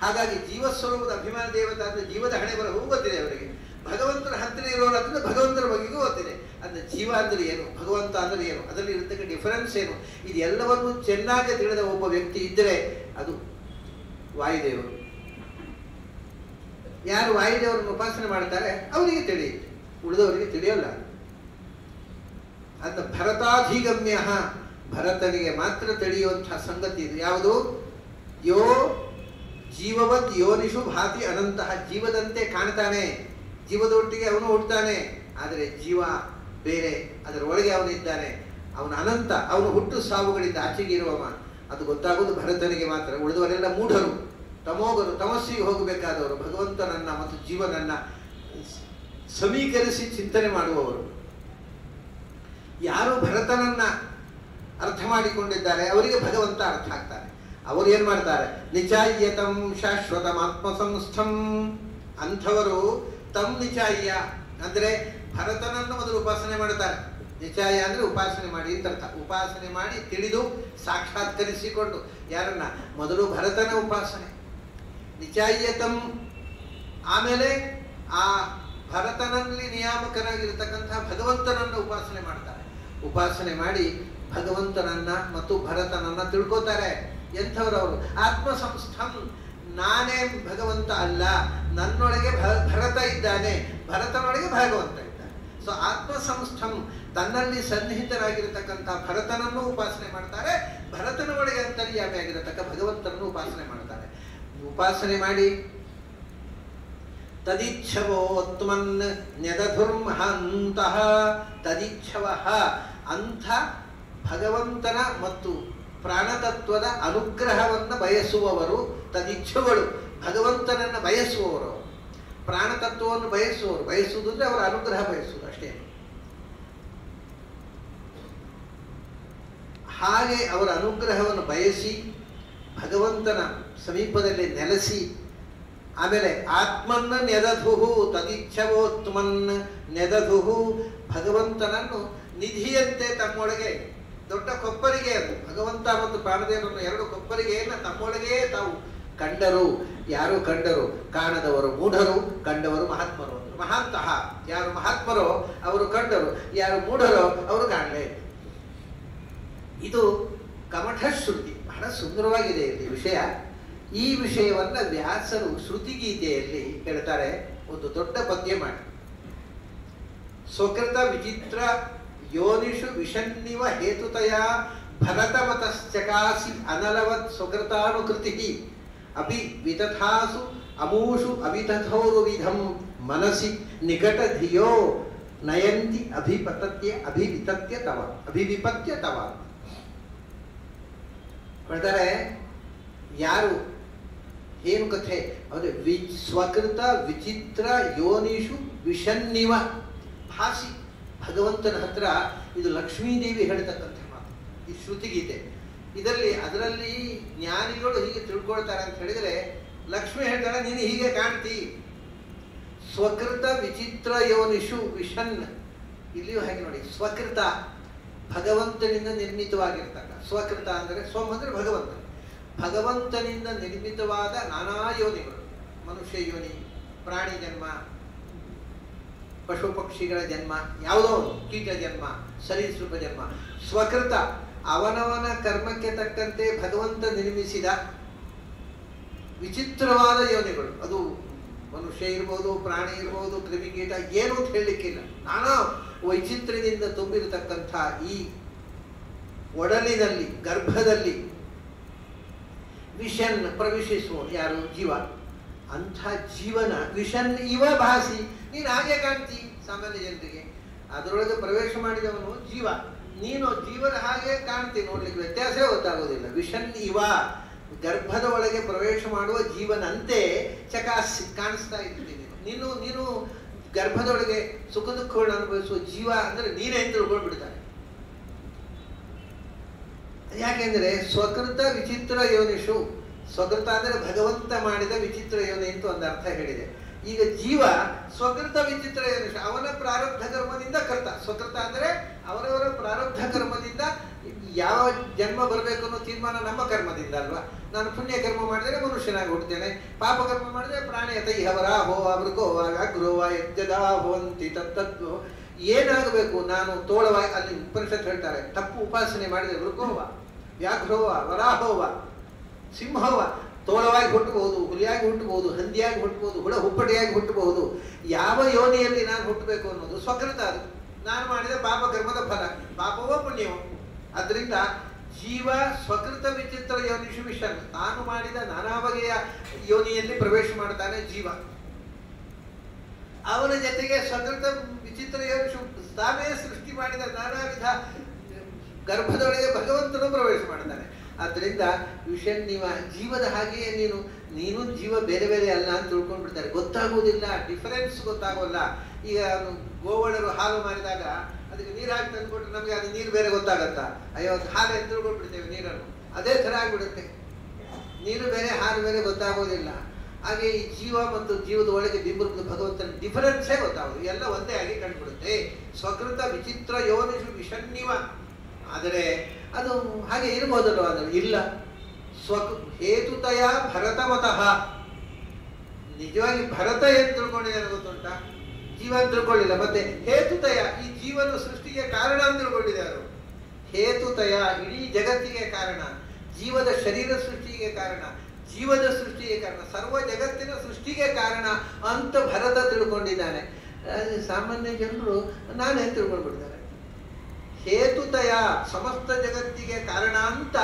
ಹಾಗಾಗಿ ಜೀವಸ್ವರೂಪದ ಅಭಿಮಾನ ದೇವತೆ ಅಂದರೆ ಜೀವದ ಹಣೆ ಬರಹೂ ಗೊತ್ತಿದೆ ಅವರಿಗೆ. ಭಗವಂತನ ಹತ್ತಿರ ಇರೋರು ಅದರಿಂದ ಭಗವಂತನ ಬಗೆಗೂ ಗೊತ್ತಿದೆ. ಅಂದರೆ ಜೀವ ಅಂದರೆ ಏನು, ಭಗವಂತ ಅಂದರೆ ಏನು, ಅದರಲ್ಲಿ ಇರತಕ್ಕ ಡಿಫರೆನ್ಸ್ ಏನು, ಇದೆಲ್ಲವನ್ನು ಚೆನ್ನಾಗಿ ತಿಳಿದ ಒಬ್ಬ ವ್ಯಕ್ತಿ ಇದ್ದರೆ ಅದು ವಾಯುದೇವರು. ಯಾರು ವಾಯುದೇವರನ್ನು ಉಪಾಸನೆ ಮಾಡ್ತಾರೆ ಅವರಿಗೆ ತಿಳಿಯುತ್ತೆ, ಉಳಿದವರಿಗೆ ತಿಳಿಯಲ್ಲ. ಅಂತ ಭರತಾಧಿಗಮ್ಯ, ಭರತನಿಗೆ ಮಾತ್ರ ತಿಳಿಯುವಂತಹ ಸಂಗತಿ ಇದು. ಯಾವುದು? ಯೋ ಜೀವವದ್ ಯೋನಿಷು ಭಾತಿ ಅನಂತಹ. ಜೀವದಂತೆ ಕಾಣ್ತಾನೆ, ಜೀವದೊಟ್ಟಿಗೆ ಅವನು ಹುಟ್ಟುತ್ತಾನೆ, ಆದರೆ ಜೀವ ಬೇರೆ, ಅದರ ಒಳಗೆ ಅವನಿದ್ದಾನೆ. ಅವನು ಅನಂತ, ಅವನು ಹುಟ್ಟು ಸಾವುಗಳಿಂದ ಆಚೆಗೆ ಇರುವವ. ಅದು ಗೊತ್ತಾಗೋದು ಭರತನಿಗೆ ಮಾತ್ರ. ಉಳಿದವರೆಲ್ಲ ಮೂಢರು, ತಮೋಗರು, ತಮಸ್ಸಿಗೆ ಹೋಗಬೇಕಾದವರು. ಭಗವಂತನನ್ನ ಮತ್ತು ಜೀವನನ್ನ ಸಮೀಕರಿಸಿ ಚಿಂತನೆ ಮಾಡುವವರು. ಯಾರು ಭರತನನ್ನ ಅರ್ಥ ಮಾಡಿಕೊಂಡಿದ್ದಾರೆ ಅವರಿಗೆ ಭಗವಂತ ಅರ್ಥ ಆಗ್ತಾನೆ. ಅವರು ಏನ್ ಮಾಡ್ತಾರೆ? ನಿಚಾಯ್ಯತಂ ಶಾಶ್ವತಂ ಆತ್ಮಸಂಸ್ಥಂ. ಅಂಥವರು ತಮ್ ನಿಚಾಯ್ಯ ಅಂದ್ರೆ ಭರತನನ್ನು ಮೊದಲು ಉಪಾಸನೆ ಮಾಡ್ತಾರೆ. ನಿಚಾಯ ಅಂದ್ರೆ ಉಪಾಸನೆ ಮಾಡಿ ಅಂತ ಅರ್ಥ. ಉಪಾಸನೆ ಮಾಡಿ ತಿಳಿದು ಸಾಕ್ಷಾತ್ಕರಿಸಿಕೊಂಡು ಯಾರನ್ನ? ಮೊದಲು ಭರತನ ಉಪಾಸನೆ ನಿಚಾಯ್ಯತಂ. ಆಮೇಲೆ ಆ ಭರತನಲ್ಲಿ ನಿಯಾಮಕನಾಗಿರ್ತಕ್ಕಂತಹ ಭಗವಂತನನ್ನು ಉಪಾಸನೆ ಮಾಡ್ತಾರೆ. ಉಪಾಸನೆ ಮಾಡಿ ಭಗವಂತನನ್ನ ಮತ್ತು ಭರತನನ್ನ ತಿಳ್ಕೋತಾರೆ. ಎಂಥವ್ರವರು? ಆತ್ಮಸಂಸ್ಥಂ. ನಾನೇ ಭಗವಂತ ಅಲ್ಲ, ನನ್ನೊಳಗೆ ಭರತ ಇದ್ದಾನೆ, ಭರತನೊಳಗೆ ಭಗವಂತ ಇದ್ದಾನೆ. ಸೊ ಆತ್ಮಸಂಸ್ಥಂ, ತನ್ನಲ್ಲಿ ಸನ್ನಿಹಿತರಾಗಿರತಕ್ಕಂಥ ಭರತನನ್ನು ಉಪಾಸನೆ ಮಾಡ್ತಾರೆ. ಭರತನ ಒಳಗೆ ಅಂತರ್ಯಾಮಿ ಆಗಿರತಕ್ಕ ಭಗವಂತನನ್ನು ಉಪಾಸನೆ ಮಾಡ್ತಾರೆ. ಉಪಾಸನೆ ಮಾಡಿ ತದಿಚ್ಛವೋತ್ಮನ್ ನ್ಯದಧುರ್ಮಹಂತಹ. ತದಿಚ್ಛವ ಅಂಥ ಭಗವಂತನ ಮತ್ತು ಪ್ರಾಣತತ್ವದ ಅನುಗ್ರಹವನ್ನು ಬಯಸುವವರು ತದಿಚ್ಛುಗಳು. ಭಗವಂತನನ್ನು ಬಯಸುವವರು, ಪ್ರಾಣತತ್ವವನ್ನು ಬಯಸುವವರು. ಬಯಸುವುದು ಅಂದರೆ ಅವರ ಅನುಗ್ರಹ ಬಯಸುವುದು ಅಷ್ಟೇ. ಹಾಗೆ ಅವರ ಅನುಗ್ರಹವನ್ನು ಬಯಸಿ ಭಗವಂತನ ಸಮೀಪದಲ್ಲಿ ನೆಲೆಸಿ, ಆಮೇಲೆ ಆತ್ಮನ್ನ ನೆದಧುಹು ತದಿಚ್ಛವೋತ್ಮನ್ ನೆದಧುಹು. ಭಗವಂತನನ್ನು ನಿಧಿಯಂತೆ ತಮ್ಮೊಳಗೆ, ದೊಡ್ಡ ಕೊಪ್ಪರಿಗೆ, ಅದು ಭಗವಂತ ಮತ್ತು ಪ್ರಾಣದೇವರನ್ನು ಎರಡು ಕೊಪ್ಪರಿಗೆಯನ್ನು ತಮ್ಮೊಳಗೇ ತಾವು ಕಂಡರು. ಯಾರು ಕಂಡರು? ಕಾಣದವರು ಮೂಢರು, ಕಂಡವರು ಮಹಾತ್ಮರು. ಮಹಾಂತಹ ಯಾರು ಮಹಾತ್ಮರೋ ಅವರು ಕಂಡರು, ಯಾರು ಮೂಢರೋ ಅವರು ಕಾಣಲೇ. ಇದು ಕಮಠ ಶ್ರುತಿ. ಬಹಳ ಸುಂದರವಾಗಿದೆ ಇಲ್ಲಿ ವಿಷಯ. ಈ ವಿಷಯವನ್ನ ವ್ಯಾಸರು ಶ್ರುತಿಗೀತೆಯಲ್ಲಿ ಹೇಳ್ತಾರೆ. ಒಂದು ದೊಡ್ಡ ಪದ್ಯ ಮಾಡಿ. ಸ್ವಕೃತ ವಿಚಿತ್ರ ಯೋನಿಷು ವಿಷನ್ನಿವ ಹೇತುತಯ ಭರತಮತಶ್ಚಕಾಸಿ ಅನಲವತ್ ಸ್ವಕೃತಾನುಕೃತಿ ಅಪಿ ವಿತಥಾಸು ಅಮೂಷು ಅವಿತಥೌರುವಿಧಂ ಮನಸಿ ನಿಕಟ ಧಿಯೋ ನಯಂತಿ ಅಭಿವಿಪತ್ಯ ತವ. ಹೇಳ್ತಾರೆ ಯಾರು ಏನು ಕಥೆ ಅಂದ್ರೆ ಸ್ವಕೃತ ವಿಚಿತ್ರ ಯೋನಿಷು ವಿಷನ್ನಿವ ಭಾಸಿ. ಭಗವಂತನ ಹತ್ರ ಇದು ಲಕ್ಷ್ಮೀದೇವಿ ಹೇಳ್ತಕ್ಕಂಥ ಮಾತು. ಈ ಶ್ರುತಿಗೀತೆ ಅದರಲ್ಲಿ ಜ್ಞಾನಿಗಳು ಹೀಗೆ ತಿಳ್ಕೊಳ್ತಾರೆ ಅಂತ ಹೇಳಿದರೆ, ಲಕ್ಷ್ಮಿ ಹೇಳ್ತಾಳೆ ನೀನು ಹೀಗೆ ಕಾಣ್ತಿ. ಸ್ವಕೃತ ವಿಚಿತ್ರ ಯೋನಿಷು ವಿಷನ್. ಇಲ್ಲಿಯೂ ಹಾಗೆ ನೋಡಿ, ಸ್ವಕೃತ ಭಗವಂತನಿಂದ ನಿರ್ಮಿತವಾಗಿರ್ತಕ್ಕ. ಸ್ವಕೃತ ಅಂದರೆ ಸ್ವಂ ಅಂದರೆ ಭಗವಂತ. ಭಗವಂತನಿಂದ ನಿರ್ಮಿತವಾದ ನಾನಾ ಯೋನಿಗಳು, ಮನುಷ್ಯ ಯೋನಿ, ಪ್ರಾಣಿ ಜನ್ಮ, ಪಶು ಪಕ್ಷಿಗಳ ಜನ್ಮ, ಯಾವುದೋ ಒಂದು ಕೀಟ ಜನ್ಮ, ಸರೀಸೃಪ ಜನ್ಮ. ಸ್ವಕೃತ ಅವನವನ ಕರ್ಮಕ್ಕೆ ತಕ್ಕಂತೆ ಭಗವಂತ ನಿರ್ಮಿಸಿದ ವಿಚಿತ್ರವಾದ ಯೋನಿಗಳು. ಅದು ಮನುಷ್ಯ ಇರ್ಬೋದು, ಪ್ರಾಣಿ ಇರ್ಬೋದು, ಕ್ರಿಮಿಕೀಟ, ಏನು ಅಂತ ಹೇಳಲಿಕ್ಕಿಲ್ಲ. ನಾನಾ ವೈಚಿತ್ರ್ಯದಿಂದ ತುಂಬಿರತಕ್ಕಂಥ ಈ ಒಡಲಿನಲ್ಲಿ, ಗರ್ಭದಲ್ಲಿ ವಿಷನ್ ಪ್ರವೇಶಿಸುವ ಯಾರು? ಜೀವ. ಅಂಥ ಜೀವನ ವಿಷನ್ ಇವ ಭಾಸಿ, ನೀನು ಹಾಗೆ ಕಾಣ್ತಿ ಸಾಮಾನ್ಯ ಜನರಿಗೆ. ಅದರೊಳಗೆ ಪ್ರವೇಶ ಮಾಡಿದವನು ಜೀವ, ನೀನು ಜೀವನ ಹಾಗೆ ಕಾಣ್ತಿ, ನೋಡ್ಲಿಕ್ಕೆ ವ್ಯತ್ಯಾಸವೇ ಗೊತ್ತಾಗೋದಿಲ್ಲ. ವಿಷನ್ ಇವ, ಗರ್ಭದ ಒಳಗೆ ಪ್ರವೇಶ ಮಾಡುವ ಜೀವನಂತೆ ಚಕಾಸಿ ಕಾಣಿಸ್ತಾ ಇದ್ದೀನಿ ನೀನು ಗರ್ಭದೊಳಗೆ ಸುಖ ದುಃಖಗಳನ್ನು ಅನುಭವಿಸುವ ಜೀವ ಅಂದರೆ ನೀನೇ ಅಂತ ತಿಳ್ಕೊಂಡ್ಬಿಡ್ತಾರೆ. ಯಾಕೆಂದ್ರೆ ಸ್ವಕೃತ ವಿಚಿತ್ರ ಯೋನಿಷು, ಸ್ವಕೃತ ಅಂದರೆ ಭಗವಂತ ಮಾಡಿದ ವಿಚಿತ್ರ ಯೋನಿ ಅಂತ ಒಂದು ಅರ್ಥ ಹೇಳಿದೆ. ಈಗ ಜೀವ ಸ್ವಕೃತ ವಿಚಿತ್ರ ಯೋನಿಷು, ಅವನ ಪ್ರಾರಬ್ಧ ಕರ್ಮದಿಂದ ಕರ್ತ. ಸ್ವಕೃತ ಅಂದರೆ ಅವರವರ ಪ್ರಾರಬ್ಧ ಕರ್ಮದಿಂದ ಯಾವ ಜನ್ಮ ಬರಬೇಕು ಅನ್ನೋ ತೀರ್ಮಾನ ನಮ್ಮ ಕರ್ಮದಿಂದ ಅಲ್ವಾ. ನಾನು ಪುಣ್ಯ ಕರ್ಮ ಮಾಡಿದರೆ ಮನುಷ್ಯನಾಗಿ ಹುಡ್ತೇನೆ, ಪಾಪ ಕರ್ಮ ಮಾಡಿದರೆ ಪ್ರಾಣಿ ತೈಹವರ ಹೋ ಅವೃಕೋವ ವ್ಯಾಘ್ರೋವ ಯಜ್ಜದಾ ಭವಂತಿ ತತ್ತದ್ವು. ಏನಾಗಬೇಕು? ನಾನು ತೋಳವಾಗಿ, ಅಲ್ಲಿ ಉಪನಿಷತ್ ಹೇಳ್ತಾರೆ, ತಪ್ಪು ಉಪಾಸನೆ ಮಾಡಿದರೆ ವೃಕೋವ ವ್ಯಾಘ್ರೋವ ವರಾಹೋವ ಸಿಂಹವ, ತೋಳವಾಗಿ ಹುಟ್ಟಬಹುದು, ಹುಲಿಯಾಗಿ ಹುಟ್ಟಬಹುದು, ಹಂದಿಯಾಗಿ ಹುಟ್ಟಬಹುದು, ಹುಳ ಹುಪ್ಪಟಿಯಾಗಿ ಹುಟ್ಟಬಹುದು. ಯಾವ ಯೋನಿಯಲ್ಲಿ ನಾನು ಹುಟ್ಟಬೇಕು ಅನ್ನೋದು ಸ್ವಕೃತ. ಅದು ನಾನು ಮಾಡಿದ ಪಾಪ ಕರ್ಮದ ಫಲ, ಪಾಪವೋ ಪುಣ್ಯವೋ. ಅದರಿಂದ ಜೀವ ಸ್ವಕೃತ ವಿಚಿತ್ರ ಯೋನಿಷು ವಿಷನ್, ತಾನು ಮಾಡಿದ ನಾನಾ ಬಗೆಯ ಯೋನಿಯಲ್ಲಿ ಪ್ರವೇಶ ಮಾಡ್ತಾನೆ ಜೀವ. ಅವನ ಜೊತೆಗೆ ಸ್ವಕೃತ ವಿಚಿತ್ರ ಯೋನಿಷು, ತಾನೇ ಸೃಷ್ಟಿ ಮಾಡಿದ ನಾನಾ ವಿಧ ಗರ್ಭದೊಳಗೆ ಭಗವಂತನು ಪ್ರವೇಶ ಮಾಡ್ತಾನೆ. ಆದ್ದರಿಂದ ವಿಷನ್ ನೀವ, ಜೀವದ ಹಾಗೆಯೇ ನೀನು ಜೀವ ಬೇರೆ ಬೇರೆ ಅಲ್ಲ ಅಂತ ತಿಳ್ಕೊಂಡ್ಬಿಡ್ತಾರೆ. ಗೊತ್ತಾಗೋದಿಲ್ಲ, ಡಿಫರೆನ್ಸ್ ಗೊತ್ತಾಗೋಲ್ಲ. ಈಗ ಗೋವಳರು ಹಾಲು ಮಾರಿದಾಗ ಅದಕ್ಕೆ ನೀರು ಹಾಕಿ ತಂದ್ಕೊಟ್ರೆ ನಮಗೆ ಅದು ನೀರು ಬೇರೆ ಗೊತ್ತಾಗತ್ತಾ? ಅಯ್ಯೋ ಅದು ಹಾಲು ಅಂತ ತಿಳ್ಕೊಂಡ್ಬಿಡ್ತೇವೆ ನೀರನ್ನು. ಅದೇ ಥರ ಆಗಿಬಿಡುತ್ತೆ, ನೀರು ಬೇರೆ ಹಾಲು ಬೇರೆ ಗೊತ್ತಾಗೋದಿಲ್ಲ. ಹಾಗೆ ಈ ಜೀವ ಮತ್ತು ಜೀವದ ಒಳಗೆ ಬಿಂಬದ ಭಗವಂತನ ಡಿಫರೆನ್ಸೇ ಗೊತ್ತಾಗೋದು, ಎಲ್ಲ ಒಂದೇ ಆಗಿ ಕಂಡುಬಿಡುತ್ತೆ. ಸ್ವಕೃತ ವಿಚಿತ್ರ ಯೋನಿಷು ವಿಷನ್ನಿವ. ಆದರೆ ಅದು ಹಾಗೆ ಇರ್ಬೋದಲ್ವ? ಅದು ಇಲ್ಲ. ಹೇತುತಯ ಭರತಮತಃ, ನಿಜವಾಗಿ ಭರತ ಏನು ತಿಳ್ಕೊಂಡಿದ್ದಾರೆ ಗೊತ್ತುಂಟ? ಜೀವ ಅಂತ ತಿಳ್ಕೊಳ್ಳಿಲ್ಲ. ಮತ್ತೆ ಹೇತುತಯ, ಈ ಜೀವನ ಸೃಷ್ಟಿಗೆ ಕಾರಣ ಅಂತ ತಿಳ್ಕೊಂಡಿದ್ದಾರೆ. ಹೇತುತಯ ಇಡೀ ಜಗತ್ತಿಗೆ ಕಾರಣ, ಜೀವದ ಶರೀರ ಸೃಷ್ಟಿಗೆ ಕಾರಣ, ಜೀವದ ಸೃಷ್ಟಿಗೆ ಕಾರಣ, ಸರ್ವ ಜಗತ್ತಿನ ಸೃಷ್ಟಿಗೆ ಕಾರಣ ಅಂತ ಭರತ ತಿಳ್ಕೊಂಡಿದ್ದಾನೆ. ಸಾಮಾನ್ಯ ಜನರು ನಾನೇ ತಿಳ್ಕೊಂಡ್ಬಿಡ್ತಾರೆ. ಹೇತುತಯ ಸಮಸ್ತ ಜಗತ್ತಿಗೆ ಕಾರಣ ಅಂತ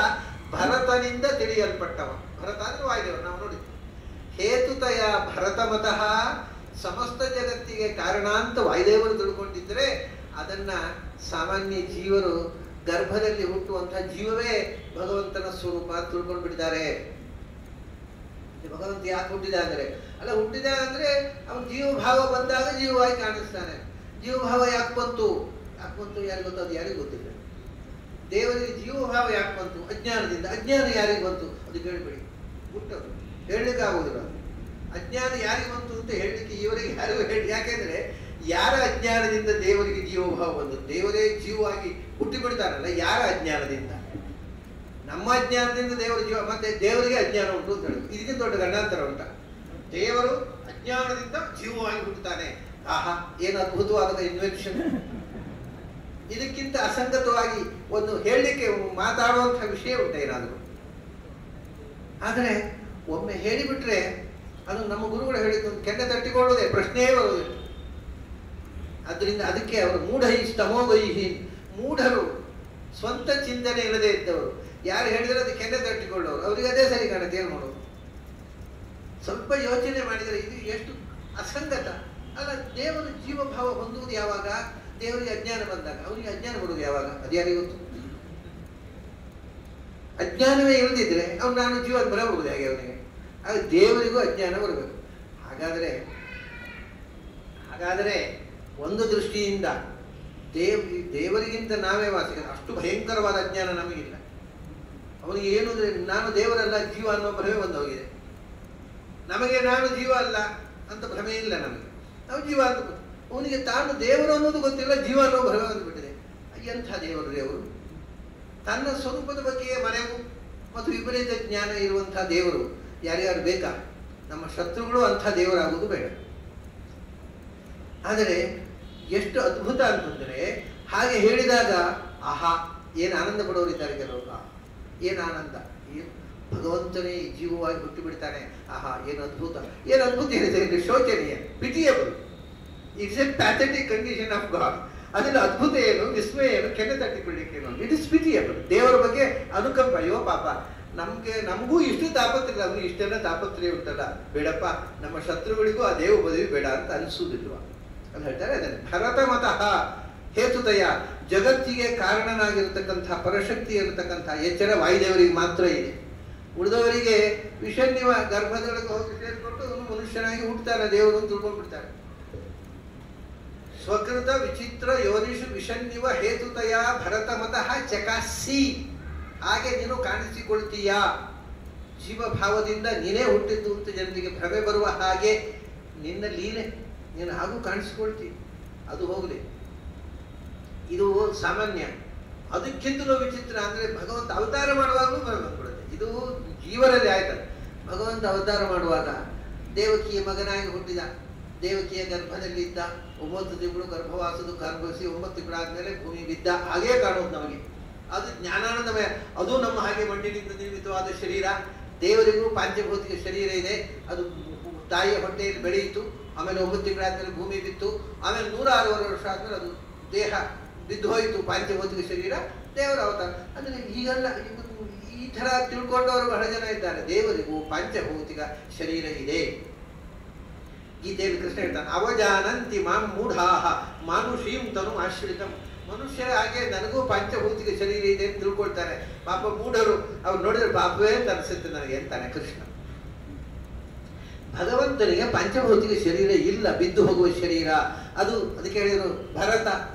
ಭರತನಿಂದ ತಿಳಿಯಲ್ಪಟ್ಟವ. ಭರತ ಅಂದ್ರೆ ವಾಯುದೇವ, ನಾವು ನೋಡಿದ್ವಿ. ಹೇತುತಯ ಭರತಮತಃ, ಸಮಸ್ತ ಜಗತ್ತಿಗೆ ಕಾರಣ ಅಂತ ವಾಯುದೇವರು ತಿಳ್ಕೊಂಡಿದ್ರೆ ಅದನ್ನ ಸಾಮಾನ್ಯ ಜೀವರು ಗರ್ಭದಲ್ಲಿ ಹುಟ್ಟುವಂತಹ ಜೀವವೇ ಭಗವಂತನ ಸ್ವರೂಪ ತಿಳ್ಕೊಂಡು ಬಿಟ್ಟಿದ್ದಾರೆ. ಭಗವಂತ ಯಾಕೆ ಹುಟ್ಟಿದ ಅಂದ್ರೆ, ಅಲ್ಲ ಹುಟ್ಟಿದ ಅಂದ್ರೆ ಅವನು ಜೀವಭಾವ ಬಂದಾಗ ಜೀವವಾಗಿ ಕಾಣಿಸ್ತಾನೆ. ಜೀವಭಾವ ಯಾಕೆ ಬಂತು ಯಾರಿಗೆ ಗೊತ್ತು? ಅದು ಯಾರಿಗೂ ಗೊತ್ತಿಲ್ಲ. ದೇವರಿಗೆ ಜೀವಭಾವ ಯಾಕೆ ಬಂತು? ಅಜ್ಞಾನದಿಂದ. ಅಜ್ಞಾನ ಯಾರಿಗೆ ಬಂತು? ಅದು ಕೇಳಬೇಡಿ, ಹುಟ್ಟದು ಹೇಳಲಿಕ್ಕೆ ಆಗೋದಿಲ್ಲ. ಅಜ್ಞಾನ ಯಾರಿಗೆ ಬಂತು ಅಂತ ಹೇಳಲಿಕ್ಕೆ ಇವರಿಗೆ ಯಾರಿಗೂ ಹೇಳಿ. ಯಾಕೆಂದ್ರೆ ಯಾರ ಅಜ್ಞಾನದಿಂದ ದೇವರಿಗೆ ಜೀವಭಾವ ಬಂತು? ದೇವರೇ ಜೀವವಾಗಿ ಹುಟ್ಟಿಬಿಡ್ತಾರಲ್ಲ, ಯಾರ ಅಜ್ಞಾನದಿಂದ? ನಮ್ಮ ಅಜ್ಞಾನದಿಂದ ದೇವರ ಜೀವ, ಮತ್ತೆ ದೇವರಿಗೆ ಅಜ್ಞಾನ ಉಂಟು ಅಂತ ಹೇಳುದು. ಇದಕ್ಕಿಂತ ದೊಡ್ಡ ಗಂಡಾಂತರ ಉಂಟ? ದೇವರು ಅಜ್ಞಾನದಿಂದ ಜೀವವಾಗಿ ಹುಟ್ಟುತ್ತಾನೆ. ಆಹಾ, ಏನು ಅದ್ಭುತವಾದ ಇನ್ವೆನ್ಷನ್! ಇದಕ್ಕಿಂತ ಅಸಂಗತವಾಗಿ ಒಂದು ಹೇಳಲಿಕ್ಕೆ ಮಾತಾಡುವಂತಹ ವಿಷಯ ಉಂಟ ಏನಾದರೂ? ಆದರೆ ಒಮ್ಮೆ ಹೇಳಿಬಿಟ್ರೆ ಅದು ನಮ್ಮ ಗುರುಗಳು ಹೇಳಿದ್ದು ಕೆಂಡ ತಟ್ಟಿಕೊಳ್ಳುವುದೇ, ಪ್ರಶ್ನೆಯೇ ಬರುವುದಿಲ್ಲ. ಅದರಿಂದ ಅದಕ್ಕೆ ಅವರು ಮೂಢೈಸ್ತಮೋಗೈಹಿ, ಮೂಢರು, ಸ್ವಂತ ಚಿಂತನೆ ಇಲ್ಲದೆ ಇದ್ದವರು. ಯಾರು ಹೇಳಿದರೆ ಅದು ಕೆಂಡ ತಟ್ಟಿಕೊಳ್ಳೋರು, ಅವರಿಗೆ ಅದೇ ಸರಿ ಕಾಣುತ್ತೆ. ಏನು ಮಾಡೋದು? ಸ್ವಲ್ಪ ಯೋಚನೆ ಮಾಡಿದರೆ ಇದು ಎಷ್ಟು ಅಸಂಗತ ಅಲ್ಲ. ದೇವರು ಜೀವಭಾವ ಹೊಂದುವುದು ಯಾವಾಗ? ದೇವರಿಗೆ ಅಜ್ಞಾನ ಬಂದಾಗ. ಅವರಿಗೆ ಅಜ್ಞಾನ ಬರುವುದು ಯಾವಾಗ? ಅದು ಯಾರಿಗೆ ಗೊತ್ತು? ಅಜ್ಞಾನವೇ ಇಲ್ಲದಿದ್ರೆ ಅವ್ನು ನಾನು ಜೀವ ಬರಬಹುದು ಹೇಗೆ ಅವನಿಗೆ? ಆಗ ದೇವರಿಗೂ ಅಜ್ಞಾನ ಬರಬೇಕು. ಹಾಗಾದರೆ ಒಂದು ದೃಷ್ಟಿಯಿಂದ ದೇವರಿಗಿಂತ ನಾವೇ ವಾಸಿಕ, ಅಷ್ಟು ಭಯಂಕರವಾದ ಅಜ್ಞಾನ ನಮಗಿಲ್ಲ. ಅವನಿಗೆ ಏನು ಅಂದರೆ ನಾನು ದೇವರಲ್ಲ ಜೀವ ಅನ್ನೋ ಭ್ರಮೆ ಬಂದು ಹೋಗಿದೆ. ನಮಗೆ ನಾನು ಜೀವ ಅಲ್ಲ ಅಂತ ಭ್ರಮೆ ಇಲ್ಲ ನಮಗೆ, ನಾವು ಜೀವ ಅಂತ ಅವನಿಗೆ ತಾನು ದೇವರು ಅನ್ನೋದು ಗೊತ್ತಿಲ್ಲ, ಜೀವ ಅನ್ನೋ ಭ್ರಮೆ ಬಂದುಬಿಟ್ಟಿದೆ. ಎಂಥ ದೇವರು? ತನ್ನ ಸ್ವರೂಪದ ಬಗ್ಗೆ ಮರೆವು ಮತ್ತು ವಿಪರೀತ ಜ್ಞಾನ ಇರುವಂಥ ದೇವರು ಯಾರ್ಯಾರು ಬೇಕಾ? ನಮ್ಮ ಶತ್ರುಗಳು ಅಂಥ ದೇವರಾಗುವುದು ಬೇಡ. ಆದರೆ ಎಷ್ಟು ಅದ್ಭುತ ಅಂತಂದರೆ, ಹಾಗೆ ಹೇಳಿದಾಗ ಆಹಾ ಏನು ಆನಂದ ಪಡೋರಿದ್ದಾರೆ ಕೆಲವರು. ಏನು ಆನಂದ, ಏನು ಭಗವಂತನೇ ಜೀವವಾಗಿ ಹುಟ್ಟು ಬಿಡ್ತಾನೆ, ಆಹಾ ಏನು ಅದ್ಭುತ, ಏನು ಅದ್ಭುತ ಏನಿದೆ, ಶೋಚನೀಯ, pitiable. It's A pathetic condition of god. ಅದನ್ನು ಅದ್ಭುತ ಏನು, ವಿಸ್ಮಯ ಏನು, ಕೆನೆ ತಟ್ಟಿ ಬಿಡಲಿಕ್ಕೇನು, ಇಟ್ ಇಸ್ ಪಿಟಿಯಬಲ್. ದೇವರ ಬಗ್ಗೆ ಅನುಕಂಪ. ಅಯ್ಯೋ ಪಾಪ, ನಮಗೂ ಇಷ್ಟು ತಾಪತ್ರೆ, ಅವನು ಇಷ್ಟೆಲ್ಲ ತಾಪತ್ರೆ ಉಂಟಲ್ಲ, ಬೇಡಪ್ಪ ನಮ್ಮ ಶತ್ರುಗಳಿಗೂ ಆ ದೇವ ಪದವಿ ಬೇಡ ಅಂತ ಅನಿಸುವುದಿಲ್ವ ಅಂತ ಹೇಳ್ತಾರೆ. ಅದನ್ನು ಭರತ ಮತಃ ಹೇತುತಯ, ಜಗತ್ತಿಗೆ ಕಾರಣನಾಗಿರತಕ್ಕಂಥ ಪರಶಕ್ತಿ ಇರತಕ್ಕಂಥ ಎಚ್ಚರ ವಾಯುದೇವರಿಗೆ ಮಾತ್ರ ಇದೆ. ಉಳಿದವರಿಗೆ ವಿಷನ್ನಿವ ಗರ್ಭದೊಳಗೆ ಹೋಗಿ ಸೇರಿಕೊಂಡು ಅವನು ಮನುಷ್ಯನಾಗಿ ಹುಟ್ಟುತ್ತಾನೆ, ದೇವರು ಅಂತ ತಿಳ್ಕೊಂಡ್ಬಿಡ್ತಾರೆ. ಸ್ವಕೃತ ವಿಚಿತ್ರ ಯೋನಿಷು ವಿಷನ್ನಿವ ಹೇತುತಯ ಭರತ ಮತಃ ಚಕಾಸಿ, ಹಾಗೆ ನೀನು ಕಾಣಿಸಿಕೊಳ್ತೀಯಾ, ಜೀವಭಾವದಿಂದ ನೀನೇ ಹುಟ್ಟಿದ್ದು ಅಂತ ಜನರಿಗೆ ಭ್ರಮೆ ಬರುವ ಹಾಗೆ ನಿನ್ನ ಲೀಲೆ, ನೀನು ಹಾಗೂ ಕಾಣಿಸಿಕೊಳ್ತೀವಿ. ಅದು ಹೋಗಲಿ, ಇದು ಸಾಮಾನ್ಯ. ಅದಕ್ಕಿಂತಲೂ ವಿಚಿತ್ರ ಅಂದರೆ ಭಗವಂತ ಅವತಾರ ಮಾಡುವಾಗಲೂ ಭ್ರಮೆ ಬಂದ್ಬಿಡುತ್ತೆ. ಇದು ಜೀವನಲ್ಲಿ ಆಯ್ತದೆ. ಭಗವಂತ ಅವತಾರ ಮಾಡುವಾಗ ದೇವಕಿಯ ಮಗನಾಗಿ ಹುಟ್ಟಿದ, ದೇವಕಿಯ ಗರ್ಭದಲ್ಲಿದ್ದ, 9 ತಿಂಗಳು ಗರ್ಭವಾಸದು ಗರ್ಭವಿಸಿ 9 ತಿಂಗಳಾದ್ಮೇಲೆ ಭೂಮಿ ಬಿದ್ದ, ಹಾಗೇ ಕಾಣೋದು ನಮಗೆ. ಅದು ಜ್ಞಾನಾನಂದಮಯ. ಅದು ನಮ್ಮ ಹಾಗೆ ಮಣ್ಣಿನಿಂದ ನಿರ್ಮಿತವಾದ ಶರೀರ. ದೇವರಿಗೂ ಪಾಂಚಭೌತಿಕ ಶರೀರ ಇದೆ. ಅದು ತಾಯಿಯ ಹೊಟ್ಟೆಯಲ್ಲಿ ಬೆಳೆಯಿತು, ಆಮೇಲೆ 9 ತಿಂಗಳಾದ್ಮೇಲೆ ಭೂಮಿ ಬಿತ್ತು, ಆಮೇಲೆ 106 ವರ್ಷ ಆದ್ಮೇಲೆ ಅದು ದೇಹ ಬಿದ್ದು ಹೋಯಿತು, ಪಾಂಚಭೌತಿಕ ಶರೀರ. ದೇವರ ಅವತಾರ ಅಂದರೆ ಈಗೆಲ್ಲ ಈ ಥರ ತಿಳ್ಕೊಂಡವರು ಬಹಳ ಜನ ಇದ್ದಾರೆ. ದೇವರಿಗೂ ಪಾಂಚಭೌತಿಕ ಶರೀರ ಇದೆ. ಗೀತೆಯಲ್ಲಿ ಕೃಷ್ಣ ಹೇಳ್ತಾನೆ, ಅವಜಾನಂತಿ ಮಾಂ ಮೂಢಾಹ ಮಾನುಷೀಂ ತನು ಆಶ್ರಿತಂ. ಮನುಷ್ಯರ ಹಾಗೆ ನನಗೂ ಪಂಚಭೌತಿಕ ಶರೀರ ಇದೆ ಅಂತ ತಿಳ್ಕೊಳ್ತಾರೆ. ಪಾಪ ಮೂಢರು, ಅವ್ರು ನೋಡಿದ್ರೆ ಪಾಪವೇ ಅಂತ ಅನಿಸುತ್ತೆ ನನಗೆ ಅಂತಾನೆ ಕೃಷ್ಣ. ಭಗವಂತನಿಗೆ ಪಂಚಭೌತಿಕ ಶರೀರ ಇಲ್ಲ, ಬಿದ್ದು ಹೋಗುವ ಶರೀರ. ಅದಕ್ಕೆ ಹೇಳಿದರು ಭರತ,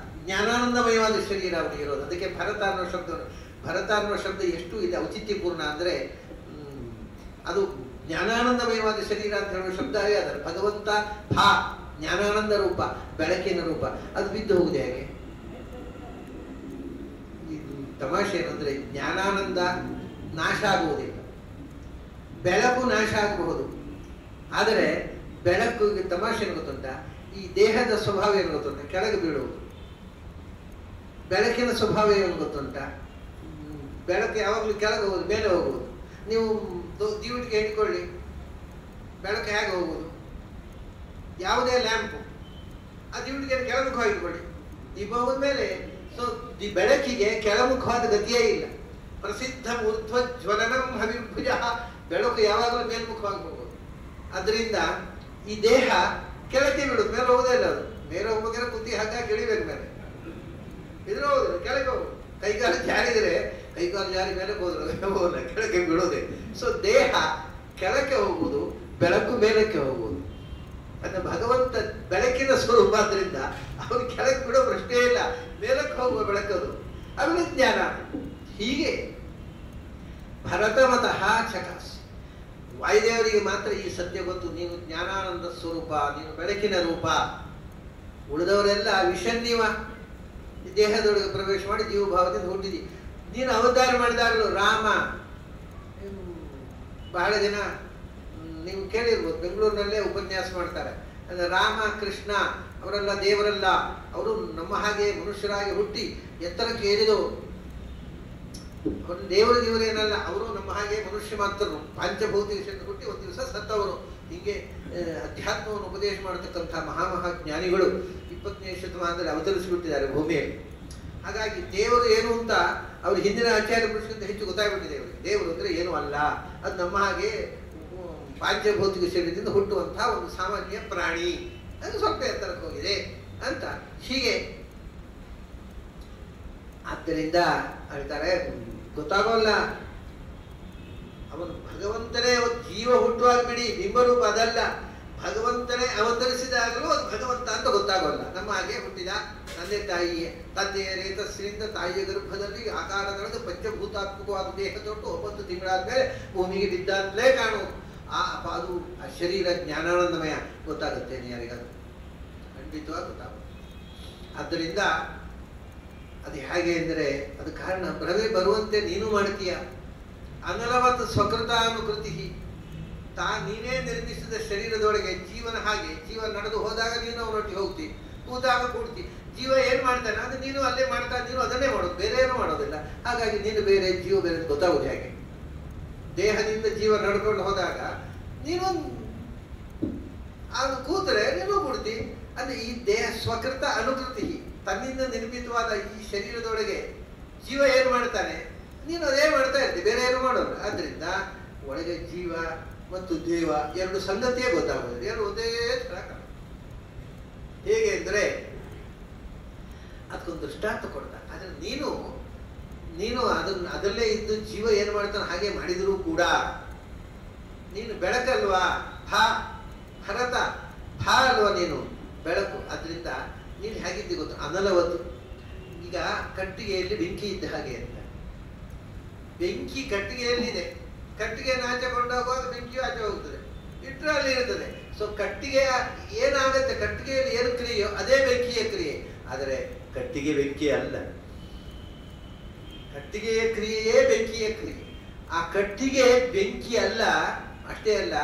ಜ್ಞಾನಾನಂದಮಯವಾದ ಶರೀರ ಅವನಿಗೆ ಇರೋದು. ಅದಕ್ಕೆ ಭರತ ಅನ್ನೋ ಶಬ್ದ, ಭರತ ಅನ್ನೋ ಶಬ್ದ ಎಷ್ಟು ಇದೆ ಔಚಿತ್ಯಪೂರ್ಣ ಅಂದರೆ, ಅದು ಜ್ಞಾನಾನಂದಮಯವಾದ ಶರೀರ ಅಂತ ಹೇಳುವ ಶಬ್ದವೇ ಅದರ. ಭಗವಂತ ಭಾ ಜ್ಞಾನಾನಂದ ರೂಪ, ಬೆಳಕಿನ ರೂಪ. ಅದು ಬಿದ್ದು ಹೋಗುದು ಹೇಗೆ? ತಮಾಷೆ ಏನಂದ್ರೆ, ಜ್ಞಾನಾನಂದ ನಾಶ ಆಗುವುದಿಲ್ಲ, ಬೆಳಕು ನಾಶ ಆಗಬಹುದು. ಆದರೆ ಬೆಳಕು, ತಮಾಷೆ ಏನು ಗೊತ್ತುಂಟ, ಈ ದೇಹದ ಸ್ವಭಾವ ಏನು ಗೊತ್ತುಂಟ, ಕೆಳಗೆ ಬೀಳುವುದು. ಬೆಳಕಿನ ಸ್ವಭಾವ ಏನು ಗೊತ್ತುಂಟ, ಬೆಳಕು ಯಾವಾಗಲೂ ಕೆಳಗೆ ಹೋಗುದು, ಮೇಲೆ ಹೋಗುವುದು. ನೀವು ದೀವಟಿಗೆ ಹಿಡ್ಕೊಳ್ಳಿ, ಬೆಳಕು ಹೇಗೆ ಹೋಗುವುದು? ಯಾವುದೇ ಲ್ಯಾಂಪು ಆ ದೀವಟಿಗೆ ಕೆಳಮುಖವಾಗಿ ಇಟ್ಕೊಳ್ಳಿ, ದೀಪ ಹೋದ ಮೇಲೆ. ಸೊ ಬೆಳಕಿಗೆ ಕೆಳಮುಖವಾದ ಗತಿಯೇ ಇಲ್ಲ. ಪ್ರಸಿದ್ಧ ಊರ್ಧ್ವಜ್ವಲನಂ ಹವಿರ್ಭುಜ, ಬೆಳಕು ಯಾವಾಗಲೂ ಮೇಲ್ಮುಖವಾಗಿ ಹೋಗೋದು. ಅದರಿಂದ ಈ ದೇಹ ಕೆಳಕ್ಕೆ ಬಿಡುದು, ಮೇಲೆ ಹೋಗೋದೇ ಇಲ್ಲ. ಅದು ಮೇಲೆ ಹೋಗ್ಬೇಕಾದ್ರೆ ಕುತ್ತಿ ಹಾಕಿ ಇಳಿಬೇಕು, ಮೇಲೆ ಇದ್ರೆ ಹೋಗುದು, ಕೆಳಗೆ ಹೋಗುದು. ಕೈಗಾಲು ಜಾರಿದರೆ ಕೈಗಾಲು ಜಾರಿ ಮೇಲೆ ಹೋದ್ರೆ ಕೆಳಗೆ ಬಿಡೋದೆ. ಸೊ ದೇಹ ಕೆಳಕ್ಕೆ ಹೋಗುವುದು, ಬೆಳಕು ಮೇಲಕ್ಕೆ ಹೋಗುವುದು. ಅಂದರೆ ಭಗವಂತ ಬೆಳಕಿನ ಸ್ವರೂಪ ಆದ್ರಿಂದ ಅವನು ಕೆಳಕ್ಕೆ ಬಿಡೋ ಪ್ರಶ್ನೆ ಇಲ್ಲ, ಮೇಲಕ್ಕೆ ಹೋಗುವ ಬೆಳಕದು. ಅವನ ಜ್ಞಾನ. ಹೀಗೆ ಭರತ ಮತಃ ಚಕಾಸ್. ವಾಯುದೇವರಿಗೆ ಮಾತ್ರ ಈ ಸತ್ಯ ಗೊತ್ತು, ನೀನು ಜ್ಞಾನಾನಂದ ಸ್ವರೂಪ, ನೀನು ಬೆಳಕಿನ ರೂಪ. ಉಳಿದವರೆಲ್ಲ ವಿಷನ್ನಿವ ದೇಹದೊಳಗೆ ಪ್ರವೇಶ ಮಾಡಿ ಜೀವಭಾವದಿಂದ ಹುಟ್ಟಿದಿ. ನೀನು ಅವತಾರ ಮಾಡಿದಾಗಲೂ ರಾಮ, ಬಹಳ ಜನ ನೀವು ಕೇಳಿರ್ಬೋದು, ಬೆಂಗಳೂರಿನಲ್ಲೇ ಉಪನ್ಯಾಸ ಮಾಡ್ತಾರೆ. ಅಂದರೆ ರಾಮ ಕೃಷ್ಣ ಅವರೆಲ್ಲ ದೇವರಲ್ಲ, ಅವರು ನಮ್ಮ ಹಾಗೆ ಮನುಷ್ಯರಾಗಿ ಹುಟ್ಟಿ ಎತ್ತರಕ್ಕೆ ಏರಿದವರು. ಅವರು ದೇವರೇನಲ್ಲ, ಅವರು ನಮ್ಮ ಹಾಗೆ ಮನುಷ್ಯ ಮಾತ್ರರು, ಪಂಚಭೌತಿಕ ಶರೀರ ಹುಟ್ಟಿ ಒಂದು ದಿವಸ ಸತ್ತವರು. ಹೀಗೆ ಅಧ್ಯಾತ್ಮವನ್ನು ಉಪದೇಶ ಮಾಡತಕ್ಕಂಥ ಮಹಾಜ್ಞಾನಿಗಳು 20ನೇ ಶತಮಾನದಲ್ಲಿ ಅವತರಿಸಿಬಿಟ್ಟಿದ್ದಾರೆ ಭೂಮಿಯಲ್ಲಿ. ಹಾಗಾಗಿ ದೇವರು ಏನು ಅಂತ ಅವರು ಹಿಂದಿನ ಆಚಾರ್ಯ ಪುರುಷಕ್ಕಿಂತ ಹೆಚ್ಚು ಗೊತ್ತಾಗ್ಬಿಟ್ಟಿದೆ ಅವರಿಗೆ. ದೇವರು ಅಂದರೆ ಏನೂ ಅಲ್ಲ, ಅದು ನಮ್ಮ ಹಾಗೆ ಪಾಂಚಭೌತಿಕ ಶರೀರದಿಂದ ಹುಟ್ಟುವಂತಹ ಒಂದು ಸಾಮಾನ್ಯ ಪ್ರಾಣಿ, ಅದು ಸ್ವಲ್ಪ ಎತ್ತರಕ್ಕೆ ಹೋಗಿದೆ ಅಂತ. ಹೀಗೆ ಆದ್ದರಿಂದ ಹೇಳ್ತಾರೆ, ಗೊತ್ತಾಗೋಲ್ಲ ಅವನು ಭಗವಂತನೇ. ಜೀವ ಹುಟ್ಟುವಾಗ ಬಿಡಿ, ಬಿಂಬರೂಪ ಅದಲ್ಲ, ಭಗವಂತನೇ ಅವತರಿಸಿದಾಗಲೂ ಅದು ಭಗವಂತ ಅಂತ ಗೊತ್ತಾಗೋಲ್ಲ. ನಮ್ಮ ಹಾಗೆ ಹುಟ್ಟಿದ ತಂದೆಯ ರೇತಸ್ಸಿನಿಂದ ತಾಯಿಯ ಗರ್ಭದಲ್ಲಿ ಆಕಾರದೊಳಗೆ ಪಂಚಭೂತಾತ್ಮಕವಾದ ದೇಹ ತೊಟ್ಟು 9 ತಿಂಗಳಾದ ಮೇಲೆ ಭೂಮಿಗೆ ಬಿದ್ದಾಗಲೇ ಕಾಣುವುದು. ಅದು ಆ ಶರೀರ ಜ್ಞಾನಾನಂದಮಯ. ಗೊತ್ತಾಗುತ್ತೇನೆ ಯಾರಿಗಾದ್ರು? ಖಂಡಿತವಾಗಿ ಗೊತ್ತಾಗುತ್ತೆ. ಆದ್ದರಿಂದ ಅದು ಹೇಗೆ ಅಂದರೆ ಅದು ಕಾರಣ ಭ್ರಮೆ ಬರುವಂತೆ ನೀನು ಮಾಡ್ತೀಯ. ಅನಲವತ್ ಸ್ವಕೃತಾನುಕೃತಿ. ನೀನೇ ನಿರ್ಮಿಸಿದ ಶರೀರದೊಳಗೆ ಜೀವನ ಹಾಗೆ. ಜೀವ ನಡೆದು ಹೋದಾಗ ನೀನು ಅವನೊಟ್ಟಿಗೆ ಹೋಗ್ತಿ, ಕೂತಾಗ ಕೂಡ್ತಿ. ಜೀವ ಏನು ಮಾಡ್ತಾನೆ ಅದು ನೀನು ಅಲ್ಲೇ ಮಾಡ್ತಾ, ನೀನು ಅದನ್ನೇ ಮಾಡೋದು, ಬೇರೆ ಏನೂ ಮಾಡೋದಿಲ್ಲ. ಹಾಗಾಗಿ ನೀನು ಬೇರೆ, ಜೀವ ಬೇರೆ ಗೊತ್ತಾಗೋದು ಹೇಗೆ? ದೇಹದಿಂದ ಜೀವ ನಡ್ಕೊಂಡು ಹೋದಾಗ ನೀನು ಅದು ಕೂತರೆ ನೀನು ಕೂಡ್ತಿ. ಅಂದರೆ ಈ ದೇಹ ಸ್ವಕೃತ ಅನುಕೃತಿ, ತನ್ನಿಂದ ನಿರ್ಮಿತವಾದ ಈ ಶರೀರದೊಳಗೆ ಜೀವ ಏನು ಮಾಡ್ತಾನೆ ನೀನು ಅದೇ ಮಾಡ್ತಾ ಇರ್ತಿ, ಬೇರೆ ಏನು ಮಾಡೋದು. ಆದ್ದರಿಂದ ಒಳಗೆ ಜೀವ ಮತ್ತು ದೇವ ಎರಡು ಸಂಗತಿಯೇ ಗೊತ್ತಾಗೋದು, ಎರಡು ಒಂದೇ ಥರ. ಹೇಗೆ ಅಂದರೆ ಅದಕ್ಕೊಂದು ದೃಷ್ಟಾಂತ ಕೊಡ್ತಾನೆ. ಆದರೆ ನೀನು ಅದರಲ್ಲೇ ಇದ್ದು ಜೀವ ಏನು ಮಾಡ್ತಾನೆ ಹಾಗೆ ಮಾಡಿದರೂ ಕೂಡ ನೀನು ಬೆಳಕಲ್ವಾ? ಭರತ ಅಲ್ವಾ ನೀನು ಬೆಳಕು. ಅದರಿಂದ ನೀನು ಹೇಗಿದ್ದಿ ಗೊತ್ತು? ಅನಲವತ್ತು. ಈಗ ಕಟ್ಟಿಗೆಯಲ್ಲಿ ಬೆಂಕಿ ಇದ್ದ ಹಾಗೆ ಅಂತ. ಬೆಂಕಿ ಕಟ್ಟಿಗೆಯಲ್ಲಿದೆ, ಕಟ್ಟಿಗೆಯನ್ನು ಆಚೆ ಕೊಂಡೋಗುವಾಗ ಬೆಂಕಿಯು ಆಚೆ ಹೋಗ್ತದೆ, ಇಟ್ಟರೆ ಅಲ್ಲಿ ಇರ್ತದೆ. ಸೊ ಕಟ್ಟಿಗೆ ಏನಾಗುತ್ತೆ, ಕಟ್ಟಿಗೆಯಲ್ಲಿ ಏನು ಕ್ರಿಯೆಯೋ ಅದೇ ಬೆಂಕಿಯ ಕ್ರಿಯೆ. ಆದರೆ ಕಟ್ಟಿಗೆ ಬೆಂಕಿ ಅಲ್ಲ, ಕಟ್ಟಿಗೆಯ ಕ್ರಿಯೆಯೇ ಬೆಂಕಿಯ ಕ್ರಿಯೆ. ಆ ಕಟ್ಟಿಗೆ ಬೆಂಕಿ ಅಲ್ಲ, ಅಷ್ಟೇ ಅಲ್ಲ,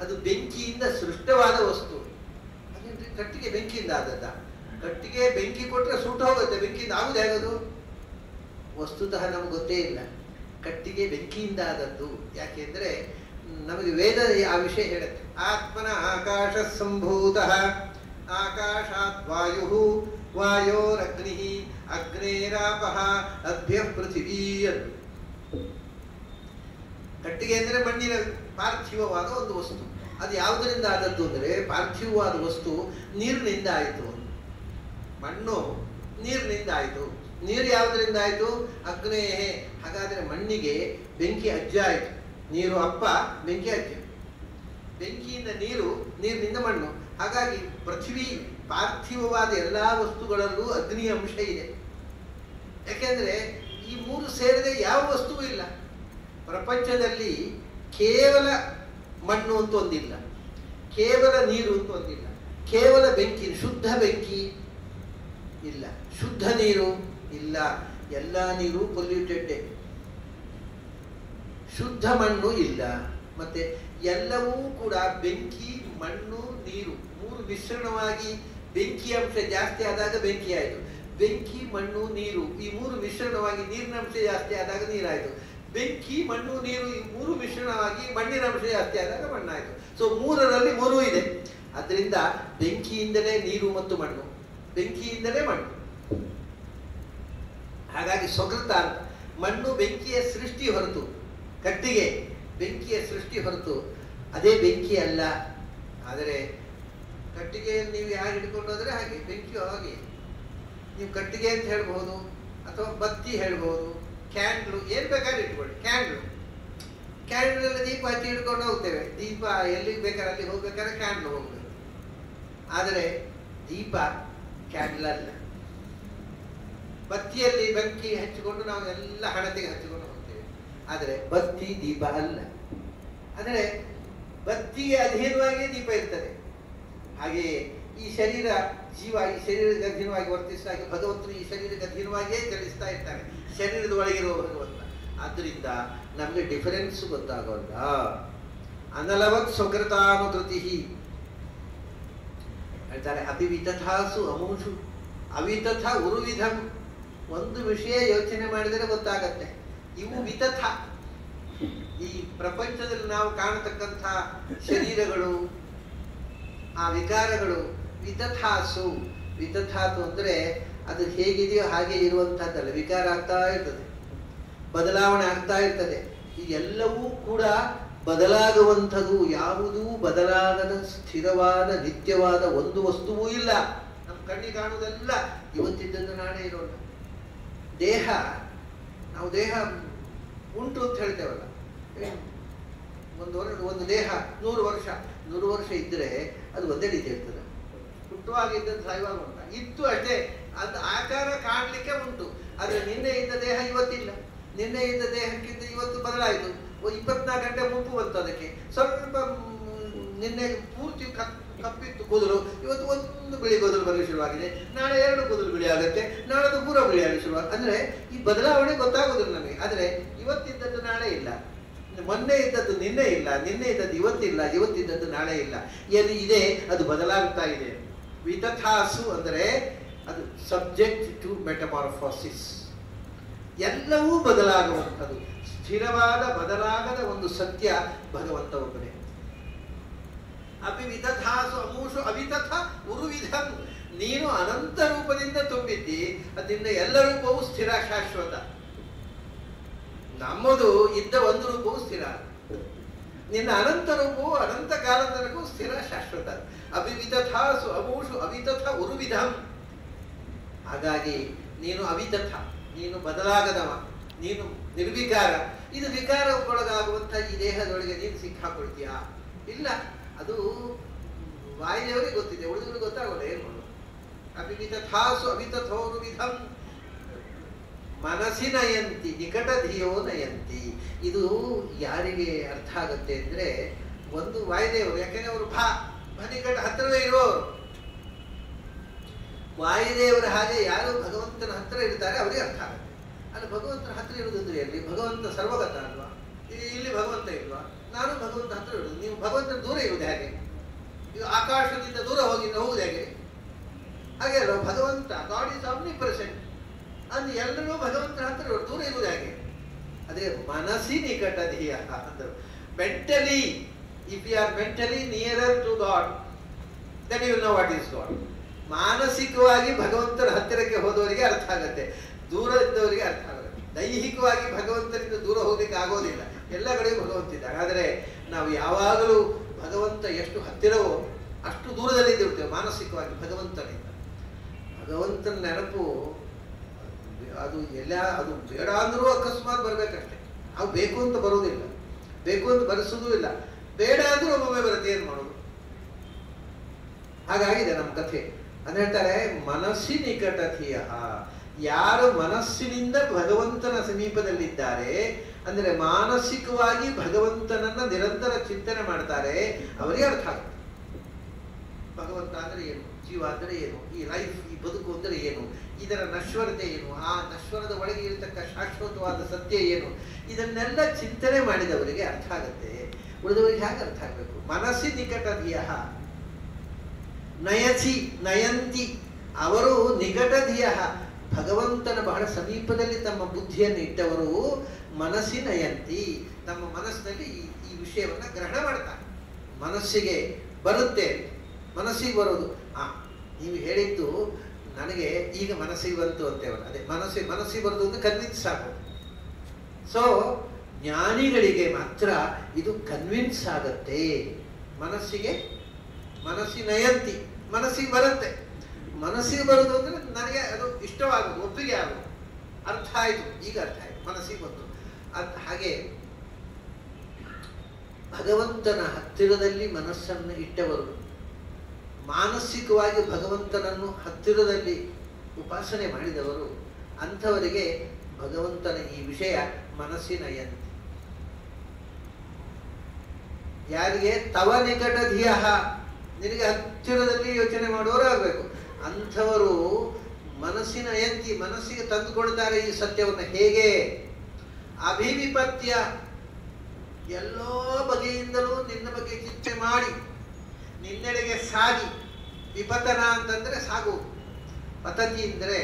ಅದು ಬೆಂಕಿಯಿಂದ ಸೃಷ್ಟವಾದ ವಸ್ತು. ಅದೇನ್ರಿ ಕಟ್ಟಿಗೆ ಬೆಂಕಿಯಿಂದ ಆದದ್ದ? ಕಟ್ಟಿಗೆ ಬೆಂಕಿ ಕೊಟ್ಟರೆ ಸುಟ್ಟು ಹೋಗುತ್ತೆ, ಬೆಂಕಿಯಿಂದ ಆಗುದು ಹೇಗದು? ವಸ್ತುತಃ ನಮ್ಗೆ ಗೊತ್ತೇ ಇಲ್ಲ ಕಟ್ಟಿಗೆ ಬೆಂಕಿಯಿಂದ ಆದದ್ದು. ಯಾಕೆಂದ್ರೆ ನಮಗೆ ವೇದ ಆ ವಿಷಯ ಹೇಳುತ್ತೆ. ಆತ್ಮನ ಆಕಾಶ ಸಂಭೂತ, ಆಕಾಶಾತ್ ವಾಯು, ವಾಯೋರಗ್ನಿ, ಅಗ್ನೇರಾಪಃ, ಅಭ್ಯ ಪೃಥಿವೀ. ಕಟ್ಟಿಗೆ ಅಂದರೆ ಮಣ್ಣಿನ ಪಾರ್ಥಿವವಾದ ಒಂದು ವಸ್ತು. ಅದು ಯಾವುದರಿಂದ ಆದದ್ದು ಅಂದರೆ, ಪಾರ್ಥಿವವಾದ ವಸ್ತು ನೀರಿನಿಂದ ಆಯಿತು. ಮಣ್ಣು ನೀರಿನಿಂದ ಆಯಿತು. ನೀರು ಯಾವುದರಿಂದ ಆಯಿತು? ಅಗ್ನೇಹೇ. ಹಾಗಾದರೆ ಮಣ್ಣಿಗೆ ಬೆಂಕಿ ಅಜ್ಜ ಆಯಿತು. ನೀರು ಅಪ್ಪ, ಬೆಂಕಿ ಅಜ್ಜ. ಬೆಂಕಿಯಿಂದ ನೀರು, ನೀರಿನಿಂದ ಮಣ್ಣು. ಹಾಗಾಗಿ ಪೃಥ್ವಿ ಪಾರ್ಥಿವವಾದ ಎಲ್ಲ ವಸ್ತುಗಳಲ್ಲೂ ಅಗ್ನಿ ಅಂಶ ಇದೆ. ಯಾಕೆಂದರೆ ಈ ಮೂರು ಸೇರಿದೆ ಯಾವ ವಸ್ತುವೂ ಇಲ್ಲ ಪ್ರಪಂಚದಲ್ಲಿ. ಕೇವಲ ಮಣ್ಣು ಅಂತ ಒಂದಿಲ್ಲ, ಕೇವಲ ನೀರು ಅಂತ ಒಂದಿಲ್ಲ, ಕೇವಲ ಬೆಂಕಿ, ಶುದ್ಧ ಬೆಂಕಿ ಇಲ್ಲ, ಶುದ್ಧ ನೀರು ಇಲ್ಲ. ಎಲ್ಲ ನೀರು ಪೊಲ್ಯೂಟೆಡ್. ಶುದ್ಧ ಮಣ್ಣು ಇಲ್ಲ. ಮತ್ತೆ ಎಲ್ಲವೂ ಕೂಡ ಬೆಂಕಿ, ಮಣ್ಣು, ನೀರು ಮೂರು ಮಿಶ್ರಣವಾಗಿ ಬೆಂಕಿ ಅಂಶ ಜಾಸ್ತಿ ಆದಾಗ ಬೆಂಕಿ ಆಯಿತು. ಬೆಂಕಿ, ಮಣ್ಣು, ನೀರು ಈ ಮೂರು ಮಿಶ್ರಣವಾಗಿ ನೀರಿನ ಅಂಶ ಜಾಸ್ತಿ ಆದಾಗ ನೀರಾಯಿತು. ಬೆಂಕಿ, ಮಣ್ಣು, ನೀರು ಈ ಮೂರು ಮಿಶ್ರಣವಾಗಿ ಮಣ್ಣಿನ ಅಂಶ ಜಾಸ್ತಿ ಆದಾಗ ಮಣ್ಣಾಯಿತು. ಸೊ ಮೂರರಲ್ಲಿ ಮೂರು ಇದೆ. ಅದರಿಂದ ಬೆಂಕಿಯಿಂದಲೇ ನೀರು ಮತ್ತು ಮಣ್ಣು, ಬೆಂಕಿಯಿಂದಲೇ ಮಣ್ಣು. ಹಾಗಾಗಿ ಸ್ವಕೃತ ಅಂತ. ಮಣ್ಣು ಬೆಂಕಿಯ ಸೃಷ್ಟಿ ಹೊರತು, ಕಟ್ಟಿಗೆ ಬೆಂಕಿಯ ಸೃಷ್ಟಿ ಹೊರತು ಅದೇ ಬೆಂಕಿ ಅಲ್ಲ. ಆದರೆ ಕಟ್ಟಿಗೆಯನ್ನು ನೀವು ಯಾರು ಹಿಡ್ಕೊಂಡು ಹೋದರೆ ಹಾಗೆ ಬೆಂಕಿಯು ಹಾಗೆ. ನೀವು ಕಟ್ಟಿಗೆ ಅಂತ ಹೇಳ್ಬಹುದು, ಅಥವಾ ಬತ್ತಿ ಹೇಳ್ಬಹುದು, ಕ್ಯಾಂಡ್ಲು, ಏನು ಬೇಕಾದ್ರೆ ಇಟ್ಕೊಳ್ಳಿ. ಕ್ಯಾಂಡ್ಲಲ್ಲಿ ದೀಪ ಹಚ್ಚಿ ಹಿಡ್ಕೊಂಡು ಹೋಗ್ತೇವೆ. ದೀಪ ಎಲ್ಲಿಗೆ ಬೇಕಾದ್ರೆ ಅಲ್ಲಿ ಹೋಗ್ಬೇಕಾದ್ರೆ ಕ್ಯಾಂಡ್ಲು ಹೋಗ್ಬೇಕು. ಆದರೆ ದೀಪ ಕ್ಯಾಂಡ್ಲ್ ಅಲ್ಲ. ಬತ್ತಿಯಲ್ಲಿ ಬೆಂಕಿ ಹಚ್ಚಿಕೊಂಡು ನಾವು ಎಲ್ಲ ಹಣತೆಗೆ ಹಚ್ಚಿಕೊಂಡು ಹೋಗ್ತೇವೆ. ಆದರೆ ಬತ್ತಿ ದೀಪ ಅಲ್ಲ. ಅಂದರೆ ಬತ್ತಿಗೆ ಅಧೀನವಾಗಿಯೇ ದೀಪ ಇರ್ತದೆ. ಹಾಗೆಯೇ ಈ ಶರೀರ, ಜೀವ ಈ ಶರೀರಕ್ಕೆ ಅಧೀನವಾಗಿ ವರ್ತಿಸಿದಾಗ ಭಗವಂತನು ಈ ಶರೀರಕ್ಕೆ ಅಧೀನವಾಗಿಯೇ ಚಲಿಸ್ತಾ ಇರ್ತಾನೆ, ಶರೀರದ ಒಳಗಿರುವ ಭಗವಂತ. ಆದ್ದರಿಂದ ನಮಗೆ ಡಿಫರೆನ್ಸ್ ಗೊತ್ತಾಗೋಲ್ಲ. ಅನಲವತ್ ಸ್ವಕೃತಾನುಕೃತಿ ಹೇಳ್ತಾರೆ. ಅಭಿವಿತಥಾಸು ಅಮೂಷು ಅವಿತಥ ಉರುವಿಧಂ. ಒಂದು ವಿಷಯ ಯೋಚನೆ ಮಾಡಿದರೆ ಗೊತ್ತಾಗತ್ತೆ. ಇವು ವಿತಥ, ಈ ಪ್ರಪಂಚದಲ್ಲಿ ನಾವು ಕಾಣತಕ್ಕಂಥ ಶರೀರಗಳು, ಆ ವಿಕಾರಗಳು ವಿತಥಾಸು. ವಿತಥಾತು ಅಂದರೆ ಅದು ಹೇಗಿದೆಯೋ ಹಾಗೆ ಇರುವಂತಹದ್ದಲ್ಲ. ವಿಕಾರ ಆಗ್ತಾ ಇರ್ತದೆ, ಬದಲಾವಣೆ ಆಗ್ತಾ ಇರ್ತದೆ. ಈ ಎಲ್ಲವೂ ಕೂಡ ಬದಲಾಗುವಂಥದ್ದು. ಯಾವುದೂ ಬದಲಾಗದ ಸ್ಥಿರವಾದ ನಿತ್ಯವಾದ ಒಂದು ವಸ್ತುವೂ ಇಲ್ಲ. ನಮ್ಮ ಕಣ್ಣಿಗೆ ಕಾಣುವುದೆಲ್ಲ ಇವತ್ತಿದ್ದದ್ದು ನಾಳೆ ಇರೋಲ್ಲ. ದೇಹ, ನಾವು ದೇಹ ಉಂಟು ಅಂತ ಹೇಳ್ತೇವಲ್ಲ, ಒಂದು ದೇಹ 100 ವರ್ಷ ಇದ್ದರೆ ಅದು ಒಂದೇ ರೀತಿ ಇರ್ತದೆ. ಹುಟ್ಟುವಾಗ ಇದ್ದದ್ದು ಸಾಯುವಾಗ ಉಂಟ ಇತ್ತು ಅಷ್ಟೇ. ಅದು ಆಕಾರ ಕಾಣಲಿಕ್ಕೆ ಉಂಟು. ಆದರೆ ನಿನ್ನೆ ಇದ್ದ ದೇಹ ಇವತ್ತಿಲ್ಲ. ನಿನ್ನೆ ಇದ್ದ ದೇಹಕ್ಕಿಂತ ಇವತ್ತು ಬದಲಾಯಿತು. 24 ಗಂಟೆ ಮುಪ್ಪು ಬಂತು ಅದಕ್ಕೆ. ಸ್ವಲ್ಪ ನಿನ್ನೆ ಪೂರ್ತಿ ಕಪ್ಪಿತ್ತು ಕೂದಲು, ಇವತ್ತು ಒಂದು ಬಿಳಿ ಕೂದಲು ಬರಲು ಶುರುವಾಗಿದೆ. ನಾಳೆ 2 ಕೂದಲು ಬಿಳಿ ಆಗುತ್ತೆ, ನಾಳೆದು ಪೂರ ಬಿಳಿ ಆಗಲು ಶುರುವಾಗುತ್ತೆ. ಅಂದರೆ ಈ ಬದಲಾವಣೆ ಗೊತ್ತಾಗೋದಿಲ್ಲ ನಮಗೆ. ಆದರೆ ಇವತ್ತಿದ್ದದ್ದು ನಾಳೆ ಇಲ್ಲ, ಮೊನ್ನೆ ಇದ್ದದ್ದು ನಿನ್ನೆ ಇಲ್ಲ, ನಿನ್ನೆ ಇದ್ದದ್ದು ಇವತ್ತಿಲ್ಲ, ಇವತ್ತಿದ್ದದ್ದು ನಾಳೆ ಇಲ್ಲ. ಎಲ್ಲಿ ಇದೆ ಅದು ಬದಲಾಗ್ತಾ ಇದೆ. ವಿತಥಾಸು ಅಂದರೆ ಅದು ಸಬ್ಜೆಕ್ಟ್ ಟು ಮೆಟಮಾರ್ಫೋಸಿಸ್. ಎಲ್ಲವೂ ಬದಲಾಗುವಂಥದ್ದು. ಸ್ಥಿರವಾದ ಬದಲಾಗದ ಒಂದು ಸತ್ಯ ಭಗವಂತ ಒಬ್ಬನೇ. ಅಪಿವಿತಥಾಸು ಅಮೂಷು ಅವಿತಥ ಉರುವಿಧಂ. ನೀನು ಅನಂತ ರೂಪದಿಂದ ತುಂಬಿದ್ದಿ, ಅದರಿಂದ ಎಲ್ಲ ರೂಪವೂ ಸ್ಥಿರ ಶಾಶ್ವತ. ನಮ್ಮದು ಇದ್ದ ಒಂದು ರೂಪವು ಸ್ಥಿರ, ನಿನ್ನ ಅನಂತ ರೂಪವು ಅನಂತ ಕಾಲ ತನಕೂ ಸ್ಥಿರ ಶಾಶ್ವತ. ಅಪಿವಿತಥಾಸು ಅಮೂಷು ಅವಿತಥ ಉರುವಿಧಂ. ಹಾಗಾಗಿ ನೀನು ಅವಿತಥ, ನೀನು ಬದಲಾಗದವ, ನೀನು ನಿರ್ವಿಕಾರ. ಇದು ವಿಕಾರಕ್ಕೊಳಗಾಗುವಂಥ ಈ ದೇಹದೊಳಗೆ ನೀನು ಸಿಕ್ಕಾಕೊಳ್ತೀಯಾ? ಇಲ್ಲ, ಅದು ವಾಯುದೇವರಿಗೆ ಗೊತ್ತಿದೆ, ಉಳಿದವರಿಗೆ ಗೊತ್ತಾಗೋಲ್ಲ. ಏನು ಮಾಡೋದು? ಅಪಿವಿತಥಾಸು ಅವಿತಥೋರು ವಿಧಂ ಮನಸ್ಸಿ ನಯಂತಿ ನಿಕಟ ಧಿಯೋ ನಯಂತಿ. ಇದು ಯಾರಿಗೆ ಅರ್ಥ ಆಗುತ್ತೆ ಅಂದರೆ, ಒಂದು ವಾಯುದೇವರು, ಯಾಕೆಂದ್ರೆ ಅವರು ನಿಕಟ ಹತ್ತಿರವೇ ಇರುವವರು. ವಾಯುದೇವರ ಹಾಗೆ ಯಾರು ಭಗವಂತನ ಹತ್ತಿರ ಇರ್ತಾರೆ ಅವರಿಗೆ ಅರ್ಥ ಆಗುತ್ತೆ. ಅಲ್ಲಿ ಭಗವಂತನ ಹತ್ತಿರ ಇರುವುದಂದ್ರೆ ಎಲ್ಲಿ? ಭಗವಂತ ಸರ್ವಗತ ಅಲ್ವಾ? ಇಲ್ಲಿ ಭಗವಂತ ಇಲ್ವಾ? ನಾನು ಭಗವಂತ ಹತ್ತಿರ ಇರುವುದು, ನೀವು ಭಗವಂತನ ದೂರ ಇರುವುದು ಹೇಗೆ? ಇದು ಆಕಾಶದಿಂದ ದೂರ ಹೋಗುವುದು ಹೇಗೆ? ಹಾಗೆ ಅಲ್ವ? ಭಗವಂತ ಗಾಡ್ ಈಸ್ ಆಮ್ನಿಪ್ರೆಸೆಂಟ್. ಅದು ಎಲ್ಲರೂ ಭಗವಂತನ ಹತ್ತಿರ ದೂರ ಇರುವುದು ಹೇಗೆ? ಅದೇ ಮನಸ್ಸಿ ನಿಕಟ ಧಿಯ ಅಂದರು. Mentally, if you are mentally nearer to God, then you will know what is God. ಮಾನಸಿಕವಾಗಿ ಭಗವಂತನ ಹತ್ತಿರಕ್ಕೆ ಹೋದವರಿಗೆ ಅರ್ಥ ಆಗುತ್ತೆ, ದೂರ ಇದ್ದವರಿಗೆ ಅರ್ಥ ಆಗುತ್ತೆ. ದೈಹಿಕವಾಗಿ ಭಗವಂತನಿಂದ ದೂರ ಹೋಗ್ಲಿಕ್ಕೆ ಆಗೋದಿಲ್ಲ, ಎಲ್ಲ ಕಡೆಗೂ ಭಗವಂತ ಇದ್ದಾರೆ. ಆದರೆ ನಾವು ಯಾವಾಗಲೂ ಭಗವಂತ ಎಷ್ಟು ಹತ್ತಿರವೋ ಅಷ್ಟು ದೂರದಲ್ಲಿ ಇದ್ದಿರ್ತೇವೆ ಮಾನಸಿಕವಾಗಿ ಭಗವಂತನಿಂದ. ಭಗವಂತನ ನೆನಪು ಅದು ಅದು ಬೇಡ ಅಂದರೂ ಅಕಸ್ಮಾತ್ ಬರಬೇಕಷ್ಟೆ. ಅವು ಬೇಕು ಅಂತ ಬರುವುದಿಲ್ಲ, ಬೇಕು ಅಂತ ಬರೆಸೋದೂ ಇಲ್ಲ. ಬೇಡ ಅಂದ್ರೂ ಒಮ್ಮೊಮ್ಮೆ ಬರುತ್ತೆ, ಏನು ಮಾಡೋದು? ಹಾಗಾಗಿದೆ ನಮ್ಮ ಕಥೆ. ಅಂತ ಹೇಳ್ತಾರೆ ಮನಸ್ಸಿ ನಿಕಟಧಿಯ. ಯಾರು ಮನಸ್ಸಿನಿಂದ ಭಗವಂತನ ಸಮೀಪದಲ್ಲಿದ್ದಾರೆ, ಅಂದರೆ ಮಾನಸಿಕವಾಗಿ ಭಗವಂತನನ್ನ ನಿರಂತರ ಚಿಂತನೆ ಮಾಡ್ತಾರೆ, ಅವರಿಗೆ ಅರ್ಥ ಆಗುತ್ತೆ ಭಗವಂತ ಅಂದರೆ ಏನು, ಜೀವ ಅಂದರೆ ಏನು, ಈ ಲೈಫ್, ಈ ಬದುಕು ಅಂದರೆ ಏನು, ಇದರ ನಶ್ವರತೆ ಏನು, ಆ ನಶ್ವರದ ಒಳಗೆ ಇರತಕ್ಕ ಶಾಶ್ವತವಾದ ಸತ್ಯ ಏನು, ಇದನ್ನೆಲ್ಲ ಚಿಂತನೆ ಮಾಡಿದವರಿಗೆ ಅರ್ಥ ಆಗುತ್ತೆ. ಉಳಿದವರಿಗೆ ಹೇಗೆ ಅರ್ಥ ಆಗಬೇಕು? ಮನಸ್ಸಿ ನಿಕಟಧಿಯ ನಯಸಿ ನಯಂತಿ. ಅವರು ನಿಕಟಧಿಯ, ಭಗವಂತನ ಬಹಳ ಸಮೀಪದಲ್ಲಿ ತಮ್ಮ ಬುದ್ಧಿಯನ್ನು ಇಟ್ಟವರು. ಮನಸ್ಸಿ ನಯಂತಿ, ತಮ್ಮ ಮನಸ್ಸಿನಲ್ಲಿ ಈ ವಿಷಯವನ್ನು ಗ್ರಹಣ ಮಾಡ್ತಾರೆ. ಮನಸ್ಸಿಗೆ ಬರುತ್ತೆ, ಮನಸ್ಸಿಗೆ ಬರೋದು. ನೀವು ಹೇಳಿದ್ದು ನನಗೆ ಈಗ ಮನಸ್ಸಿಗೆ ಬಂತು ಅಂತೇವಲ್ಲ, ಅದೇ ಮನಸ್ಸಿಗೆ ಬರೋದು ಅಂತ ಕನ್ವಿನ್ಸ್ ಆಗೋದು. ಸೊ ಜ್ಞಾನಿಗಳಿಗೆ ಮಾತ್ರ ಇದು ಕನ್ವಿನ್ಸ್ ಆಗತ್ತೆ. ಮನಸ್ಸಿ ನಯಂತಿ, ಮನಸ್ಸಿಗೆ ಬರುತ್ತೆ. ಮನಸ್ಸಿಗೆ ಬರೋದು ಅಂದರೆ ನನಗೆ ಅದು ಇಷ್ಟವಾಗೋದು, ಒಪ್ಪಿಗೆ ಆಗೋದು. ಅರ್ಥ ಆಯಿತು, ಈಗ ಅರ್ಥ ಆಯಿತು, ಮನಸ್ಸಿಗೆ ಬಂತು ಅಂತ. ಹಾಗೆ ಭಗವಂತನ ಹತ್ತಿರದಲ್ಲಿ ಮನಸ್ಸನ್ನು ಇಟ್ಟವರು, ಮಾನಸಿಕವಾಗಿ ಭಗವಂತನನ್ನು ಹತ್ತಿರದಲ್ಲಿ ಉಪಾಸನೆ ಮಾಡಿದವರು, ಅಂಥವರಿಗೆ ಭಗವಂತನ ಈ ವಿಷಯ ಮನಸ್ಸಿನ ಯಂತಿ. ಯಾರಿಗೆ ತವ ನಿಕಟಧಿಯ, ನಿನಗೆ ಹತ್ತಿರದಲ್ಲಿ ಯೋಚನೆ ಮಾಡುವವರು ಆಗಬೇಕು. ಅಂಥವರು ಮನಸ್ಸಿನ ಯಂತಿ, ಮನಸ್ಸಿಗೆ ತಂದುಕೊಳ್ತಾರೆ ಈ ಸತ್ಯವನ್ನು. ಹೇಗೆ? ಅಭಿವಿಪತ್ಯ, ಎಲ್ಲೋ ಬಗೆಯಿಂದಲೂ ನಿನ್ನ ಬಗ್ಗೆ ಚಿಂತೆ ಮಾಡಿ ನಿನ್ನೆಡೆಗೆ ಸಾಗಿ. ವಿಪತನ ಅಂತಂದ್ರೆ ಸಾಗುವುದು. ಪತತಿ ಅಂದರೆ,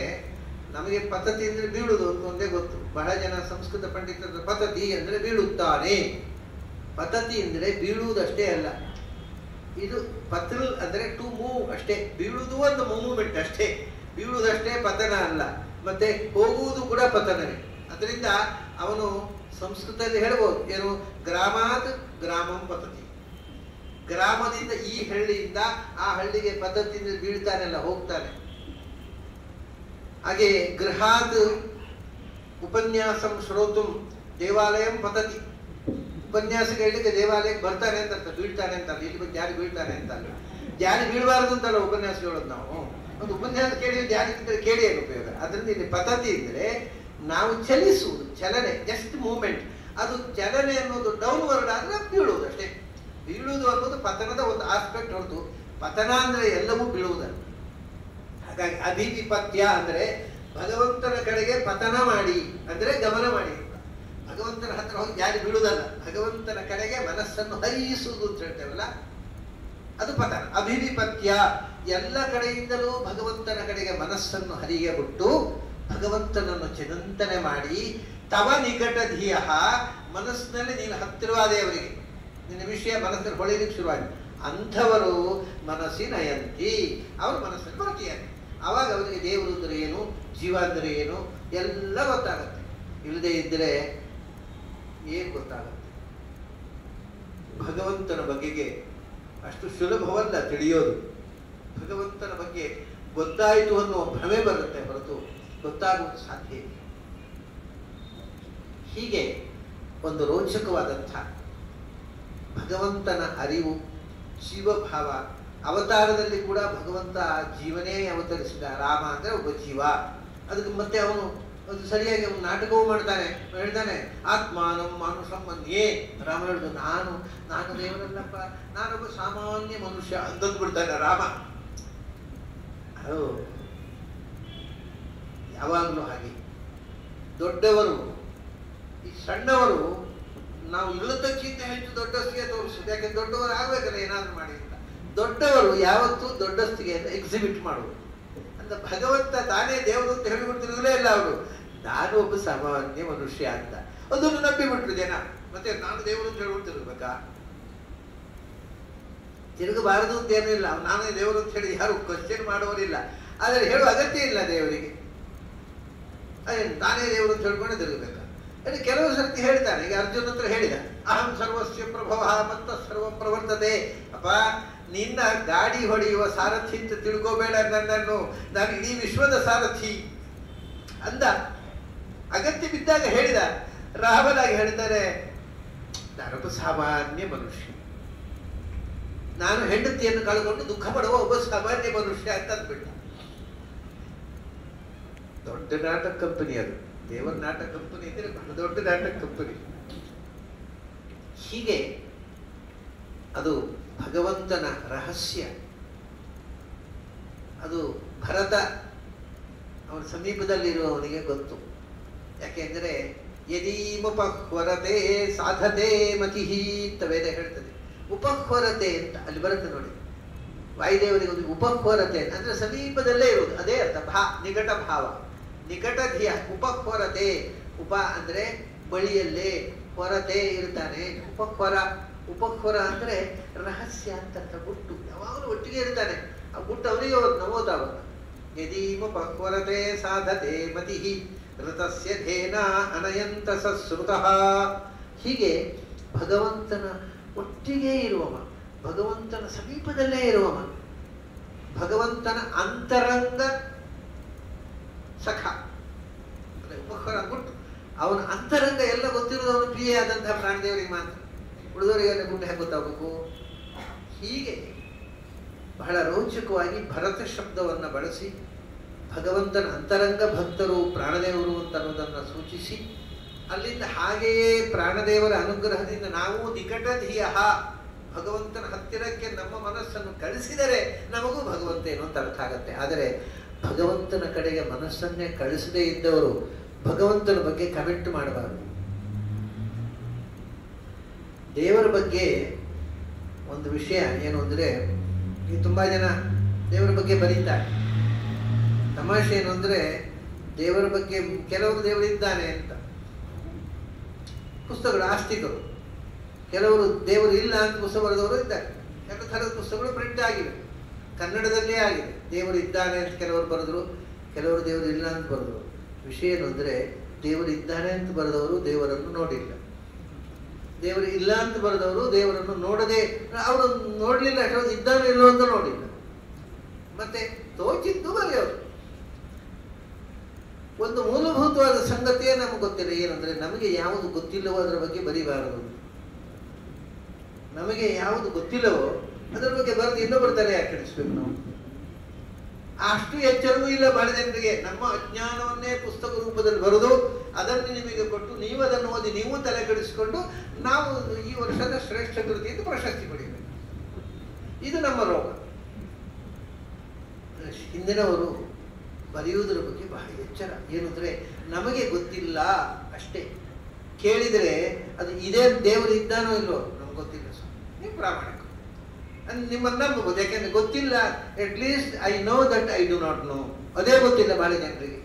ನಮಗೆ ಪತತಿ ಅಂದರೆ ಬೀಳುವುದು ಅಂತ ಒಂದೇ ಗೊತ್ತು. ಬಹಳ ಜನ ಸಂಸ್ಕೃತ ಪಂಡಿತರ ಪತತಿ ಅಂದರೆ ಬೀಳುತ್ತಾನೆ. ಪತತಿ ಅಂದರೆ ಬೀಳುವುದಷ್ಟೇ ಅಲ್ಲ, ಇದು ಪತಲ್ ಅಂದರೆ ಟು ಮೂವ್ ಅಷ್ಟೇ. ಬೀಳುವುದು ಒಂದು ಮೂವ್ಮೆಂಟ್ ಅಷ್ಟೇ, ಬೀಳುವುದಷ್ಟೇ ಪತನ ಅಲ್ಲ. ಮತ್ತೆ ಹೋಗುವುದು ಕೂಡ ಪತನವೇ. ಅದರಿಂದ ಅವನು ಸಂಸ್ಕೃತದಲ್ಲಿ ಹೇಳ್ಬೋದು, ಏನು, ಗ್ರಾಮಾತ್ ಗ್ರಾಮಂ ಪತತಿ. ಗ್ರಾಮದಿಂದ ಈ ಹಳ್ಳಿಯಿಂದ ಆ ಹಳ್ಳಿಗೆ ಪದ್ಧತಿಯಿಂದ ಬೀಳ್ತಾನೆಲ್ಲ, ಹೋಗ್ತಾನೆ. ಹಾಗೆ ಗೃಹಾತ್ ಉಪನ್ಯಾಸಂ ಶ್ರೋತುಂ ದೇವಾಲಯಂ ಪತತಿ. ಉಪನ್ಯಾಸ ಕೇಳಲಿಕ್ಕೆ ದೇವಾಲಯಕ್ಕೆ ಬರ್ತಾನೆ ಅಂತ ಅರ್ಥ, ಬೀಳ್ತಾನೆ ಅಂತ. ಇಲ್ಲಿ ಬಂದು ಯಾರು ಬೀಳ್ತಾನೆ ಅಂತಲ್ಲ. ಜಾರಿ ಬೀಳಬಾರದು ಅಂತಲ್ಲ ಉಪನ್ಯಾಸ ಹೇಳೋದು ನಾವು. ಒಂದು ಉಪನ್ಯಾಸ ಕೇಳಿ ಜಾರಿ ಬಿದ್ದರೆ ಕೇಳಿ ಏನು ಉಪಯೋಗ? ಅದರಿಂದ ಇಲ್ಲಿ ಪದ್ಧತಿ ಇದ್ದರೆ ನಾವು ಚಲಿಸುವುದು, ಚಲನೆ, ಜಸ್ಟ್ ಮೂವ್ಮೆಂಟ್. ಅದು ಚಲನೆ ಅನ್ನೋದು ಡೌನ್ವರ್ಡ್ ಆದರೆ ಬೀಳುವುದು ಅಷ್ಟೇ. ಬೀಳುವುದು ಅನ್ನೋದು ಪತನದ ಒಂದು ಆಸ್ಪೆಕ್ಟ್ ಹೊರತು ಪತನ ಅಂದರೆ ಎಲ್ಲವೂ ಬೀಳುವುದಲ್ಲ. ಹಾಗಾಗಿ ಅಭಿವಿಪತ್ಯ ಅಂದರೆ ಭಗವಂತನ ಕಡೆಗೆ ಪತನ ಮಾಡಿ ಅಂದರೆ ಗಮನ ಮಾಡಿ. ಭಗವಂತನ ಹತ್ರ ಹೋಗಿ ಜಾರಿ ಬೀಳುವುದಲ್ಲ, ಭಗವಂತನ ಕಡೆಗೆ ಮನಸ್ಸನ್ನು ಹರಿಸುವುದು ಅಂತ ಹೇಳ್ತೇವಲ್ಲ, ಅದು ಪತನ. ಅಭಿವಿಪತ್ಯ ಎಲ್ಲ ಕಡೆಯಿಂದಲೂ ಭಗವಂತನ ಕಡೆಗೆ ಮನಸ್ಸನ್ನು ಹರಿಗೆ ಬಿಟ್ಟು ಭಗವಂತನನ್ನು ಚಿಂತನೆ ಮಾಡಿ ತವ ನಿಕಟ ಧೀಯ, ಮನಸ್ಸಿನಲ್ಲಿ ನೀನು ಹತ್ತಿರವಾದವರಿಗೆ ನಿನ್ನ ವಿಷಯ ಮನಸ್ಸಲ್ಲಿ ಹೊಳೆಯಲಿಕ್ಕೆ ಶುರುವಾಗಿ ಅಂಥವರು ಮನಸ್ಸಿನ ಯಂತಿ, ಅವರು ಮನಸ್ಸಲ್ಲಿ ಬರ್ತೀಯಾರೆ. ಆವಾಗ ಅವರಿಗೆ ದೇವರು ಅಂದರೆ ಏನು, ಜೀವ ಅಂದರೆ ಏನು ಎಲ್ಲ ಗೊತ್ತಾಗುತ್ತೆ. ಇಲ್ಲದೆ ಇದ್ದರೆ ಏನು ಗೊತ್ತಾಗುತ್ತೆ? ಭಗವಂತನ ಬಗೆಗೆ ಅಷ್ಟು ಸುಲಭವಲ್ಲ ತಿಳಿಯೋದು. ಭಗವಂತನ ಬಗ್ಗೆ ಗೊತ್ತಾಯಿತು ಅನ್ನುವ ಭ್ರಮೆ ಬರುತ್ತೆ ಹೊರತು ಗೊತ್ತಾಗುವುದು ಸಾಧ್ಯ ಇಲ್ಲ. ಹೀಗೆ ಒಂದು ರೋಚಕವಾದಂಥ ಭಗವಂತನ ಅರಿವು, ಜೀವಭಾವ. ಅವತಾರದಲ್ಲಿ ಕೂಡ ಭಗವಂತ ಜೀವನೇ ಅವತರಿಸಿದ. ರಾಮ ಅಂದರೆ ಒಬ್ಬ ಜೀವ. ಅದಕ್ಕೆ ಮತ್ತೆ ಅವನು ಒಂದು ಸರಿಯಾಗಿ ಅವನು ನಾಟಕವೂ ಮಾಡ್ತಾನೆ. ಹೇಳ್ತಾನೆ ಆತ್ಮಾನಂ ಮಾನುಷಂ ಮನ್ಯೇ. ರಾಮ ಹೇಳಿದ್ರು ನಾನು ದೇವರಲ್ಲಪ್ಪ, ನಾನೊಬ್ಬ ಸಾಮಾನ್ಯ ಮನುಷ್ಯ ಅಂತಂದು ಬಿಡ್ತಾನೆ ರಾಮ. ಅದು ಯಾವಾಗಲೂ ಹಾಗೆ. ದೊಡ್ಡವರು ಈ ಸಣ್ಣವರು ನಾವು ಇಲ್ಲದಕ್ಕಿಂತ ಹೆಚ್ಚು ದೊಡ್ಡಸ್ತಿಗೆ ತೋರಿಸೋದು. ಯಾಕೆ ದೊಡ್ಡವರು ಆಗ್ಬೇಕಲ್ಲ ಏನಾದ್ರು ಮಾಡಿ ಅಂತ. ದೊಡ್ಡವರು ಯಾವತ್ತೂ ದೊಡ್ಡಸ್ತಿಗೆ ಎಕ್ಸಿಬಿಟ್ ಮಾಡುವುದು. ಅಂತ ಭಗವಂತ ತಾನೇ ದೇವರು ಅಂತ ಹೇಳಿಬಿಡ್ತಿರೋದೇ ಇಲ್ಲ ಅವರು. ನಾನು ಒಬ್ಬ ಸಾಮಾನ್ಯ ಮನುಷ್ಯ ಅಂತ ಅದನ್ನು ನಂಬಿಬಿಟ್ರು ಜನ. ಮತ್ತೆ ನಾನು ದೇವರು ಅಂತ ಹೇಳ್ಬಿಡ್ತಿರ್ಬೇಕಾ? ತಿರುಗಬಾರದು ಅಂತ ಏನೂ ಇಲ್ಲ. ನಾನೇ ದೇವರು ಅಂತ ಹೇಳಿ ಯಾರು ಕ್ವಶನ್ ಮಾಡುವರಿಲ್ಲ. ಆದರೆ ಹೇಳುವ ಅಗತ್ಯ ಇಲ್ಲ ದೇವರಿಗೆ. ತಾನೇ ದೇವರು ಅಂತ ಹೇಳ್ಕೊಂಡೆ ತಿರುಗಬೇಕಾ? ಅಲ್ಲಿ ಕೆಲವು ಸರ್ತಿ ಹೇಳ್ತಾನೆ. ಈಗ ಅರ್ಜುನ ಹತ್ರ ಹೇಳಿದ, ಅಹಂ ಸರ್ವಸ್ಯ ಪ್ರಭವ ಮತ್ತ ಸರ್ವ ಪ್ರವರ್ತತೆ. ಅಪ್ಪ, ನಿನ್ನ ಗಾಡಿ ಹೊಡೆಯುವ ಸಾರಥಿ ಅಂತ ತಿಳ್ಕೋಬೇಡ ನನ್ನನ್ನು, ನಾನು ಇಡೀ ವಿಶ್ವದ ಸಾರಥಿ ಅಂದ. ಅಗತ್ಯ ಬಿದ್ದಾಗ ಹೇಳಿದ. ರಾಮನಾಗಿ ಹೇಳ್ತಾರೆ, ನಾನೊಬ್ಬ ಸಾಮಾನ್ಯ ಮನುಷ್ಯ, ನಾನು ಹೆಂಡತಿಯನ್ನು ಕಳ್ಕೊಂಡು ದುಃಖ ಪಡುವ ಒಬ್ಬ ಸಾಮಾನ್ಯ ಮನುಷ್ಯ ಅಂತ ಅಂದ್ಬಿಟ್ಟ. ದೊಡ್ಡ ನಾಟಕ ಕಂಪನಿ ಅದು. ದೇವರ ನಾಟಕ ಕಂಪನಿ ಇದ್ರೆ ಬಹಳ ದೊಡ್ಡ ನಾಟಕ ಕಂಪನಿ. ಹೀಗೆ ಅದು ಭಗವಂತನ ರಹಸ್ಯ. ಅದು ಭರತ ಅವನ ಸಮೀಪದಲ್ಲಿರುವವನಿಗೆ ಗೊತ್ತು. ಯಾಕೆಂದರೆ ಯದೀಮುಪಹ್ವರತೆ ಸಾಧತೆ ಮತಿಹಿ ಅಂತ ವೇದ ಹೇಳ್ತದೆ. ಉಪಹ್ವರತೆ ಅಂತ ಅಲ್ಲಿ ಬರುತ್ತೆ ನೋಡಿ. ವಾಯುದೇವರಿಗೆ ಒಂದು ಉಪಹ್ವರತೆ ಅಂದ್ರೆ ಸಮೀಪದಲ್ಲೇ ಇರುವುದು, ಅದೇ ಅರ್ಥ. ನಿಕಟ ಭಾವ, ನಿಕಟ ಧಿಯ. ಉಪಹ್ವರತೆ, ಉಪ ಅಂದ್ರೆ ಬಳಿಯಲ್ಲೇ, ಹೊರತೆ ಇರ್ತಾನೆ. ಉಪಹ್ವರ ಅಂದ್ರೆ ರಹಸ್ಯ ಅಂತ ಗುಟ್ಟು. ಯಾವಾಗಲೂ ಒಟ್ಟಿಗೆ ಇರ್ತಾನೆ. ಆ ಗುಟ್ಟು ಅವನಿಗೆ ನವೋತಾವತ್ತ. ಯದೀಮುಪಹ್ವರತೆ ಸಾಧತೆ ಮತಿಹಿ ಋತಸ್ಯ ಧೇನ ಅನಯಂತ ಸಶ್ರುತಃ. ಹೀಗೆ ಭಗವಂತನ ಒಟ್ಟಿಗೆ ಇರುವವ, ಭಗವಂತನ ಸಮೀಪದಲ್ಲೇ ಇರುವವ, ಭಗವಂತನ ಅಂತರಂಗ ಸಖ. ಉಪಹ್ವರ ಗುಟ್ಟು. ಅವನ ಅಂತರಂಗ ಎಲ್ಲ ಗೊತ್ತಿರೋದು ಅವನು ಪ್ರಿಯ ಆದಂತಹ ಪ್ರಾಣದೇವರಿಗೆ ಮಾತ್ರ. ಉಳಿದವರಿಗೆಲ್ಲ ಗುಟ್ಟು ಹೇಗೆ ಗೊತ್ತಾಗಬೇಕು? ಹೀಗೆ ಬಹಳ ರೋಚಕವಾಗಿ ಭರತ ಶಬ್ದವನ್ನು ಬಳಸಿ ಭಗವಂತನ ಅಂತರಂಗ ಭಕ್ತರು ಪ್ರಾಣದೇವರು ಅಂತ ಅನ್ನೋದನ್ನು ಸೂಚಿಸಿ, ಅಲ್ಲಿಂದ ಹಾಗೆಯೇ ಪ್ರಾಣದೇವರ ಅನುಗ್ರಹದಿಂದ ನಾವು ನಿಕಟಧೀಯ, ಭಗವಂತನ ಹತ್ತಿರಕ್ಕೆ ನಮ್ಮ ಮನಸ್ಸನ್ನು ಕಳಿಸಿದರೆ ನಮಗೂ ಭಗವಂತ ಏನು ಅಂತ ಅರ್ಥ ಆಗತ್ತೆ. ಆದರೆ ಭಗವಂತನ ಕಡೆಗೆ ಮನಸ್ಸನ್ನೇ ಕಳಿಸದೇ ಇದ್ದವರು ಭಗವಂತನ ಬಗ್ಗೆ ಕಮೆಂಟ್ ಮಾಡಬಾರದು. ದೇವರ ಬಗ್ಗೆ ಒಂದು ವಿಷಯ ಏನು ಅಂದರೆ, ಈಗ ತುಂಬ ಜನ ದೇವರ ಬಗ್ಗೆ ಬರೀತಾರೆ. ತಮಾಷೆ ಏನು ಅಂದರೆ, ದೇವರ ಬಗ್ಗೆ ಕೆಲವರು ದೇವರಿದ್ದಾನೆ ಅಂತ ಪುಸ್ತಕಗಳು, ಆಸ್ತಿಕರು. ಕೆಲವರು ದೇವರು ಇಲ್ಲ ಅಂತ ಪುಸ್ತಕ ಬರೆದವರು ಇದ್ದಾರೆ. ಎಲ್ಲ ಥರದ ಪುಸ್ತಕಗಳು ಪ್ರಿಂಟ್ ಆಗಿವೆ, ಕನ್ನಡದಲ್ಲೇ ಆಗಿದೆ. ದೇವರು ಇದ್ದಾನೆ ಅಂತ ಕೆಲವರು ಬರೆದ್ರು, ಕೆಲವರು ದೇವರು ಇಲ್ಲ ಅಂತ ಬರೆದ್ರು. ವಿಷಯ ಏನು ಅಂದರೆ, ದೇವರು ಇದ್ದಾನೆ ಅಂತ ಬರೆದವರು ದೇವರನ್ನು ನೋಡಿಲ್ಲ, ದೇವರು ಇಲ್ಲ ಅಂತ ಬರೆದವರು ದೇವರನ್ನು ನೋಡದೆ, ಅವರು ನೋಡಲಿಲ್ಲ, ಅಷ್ಟೊಂದು ಇದ್ದಾನೆ ಇಲ್ಲೋ ಅಂತ ನೋಡಿಲ್ಲ. ಮತ್ತೆ ತೋಚಿದ್ದು ಬರೆಯೋರು. ಒಂದು ಮೂಲಭೂತವಾದ ಸಂಗತಿಯೇ ನಮಗೆ ಗೊತ್ತಿಲ್ಲ. ಏನಂದರೆ, ನಮಗೆ ಯಾವುದು ಗೊತ್ತಿಲ್ಲವೋ ಅದರ ಬಗ್ಗೆ ಬರೀಬಾರದು. ನಮಗೆ ಯಾವುದು ಗೊತ್ತಿಲ್ಲವೋ ಅದರ ಬಗ್ಗೆ ಬರೆದು ಇನ್ನೊಬ್ಬರ ತಲೆ ಯಾಕೆ ಕೆಡಿಸ್ಬೇಕು ನಾವು? ಅಷ್ಟು ಎಚ್ಚರವೂ ಇಲ್ಲ ಬಹಳ ಜನರಿಗೆ. ನಮ್ಮ ಅಜ್ಞಾನವನ್ನೇ ಪುಸ್ತಕ ರೂಪದಲ್ಲಿ ಬರೆದು ಅದನ್ನು ನಿಮಗೆ ಕೊಟ್ಟು ನೀವು ಅದನ್ನು ಓದಿ ನೀವು ತಲೆ ಕೆಡಿಸಿಕೊಂಡು ನಾವು ಈ ವರ್ಷದ ಶ್ರೇಷ್ಠ ಕೃತಿ ಎಂದು ಪ್ರಶಸ್ತಿ ಪಡೆಯಬೇಕು. ಇದು ನಮ್ಮ ರೋಗ. ಹಿಂದಿನವರು ಬರೆಯುವುದರ ಬಗ್ಗೆ ಬಹಳ ಎಚ್ಚರ. ಏನು ಅಂದರೆ ನಮಗೆ ಗೊತ್ತಿಲ್ಲ ಅಷ್ಟೇ. ಕೇಳಿದರೆ ಅದು ಇದೇ ದೇವರು ಇದ್ದಾನೋ ಇಲ್ಲೋ ನಮ್ಗೆ ಗೊತ್ತಿಲ್ಲ ಸರ್, ನೀವು ಪ್ರಾಮಾಣಿಕ ನಿಮ್ಮನ್ನು ನಂಬಬಹುದು. ಯಾಕೆಂದ್ರೆ ಗೊತ್ತಿಲ್ಲ. At least I know that I do not know. ಅದೇ ಗೊತ್ತಿಲ್ಲ ಬಹಳ ಜನರಿಗೆ.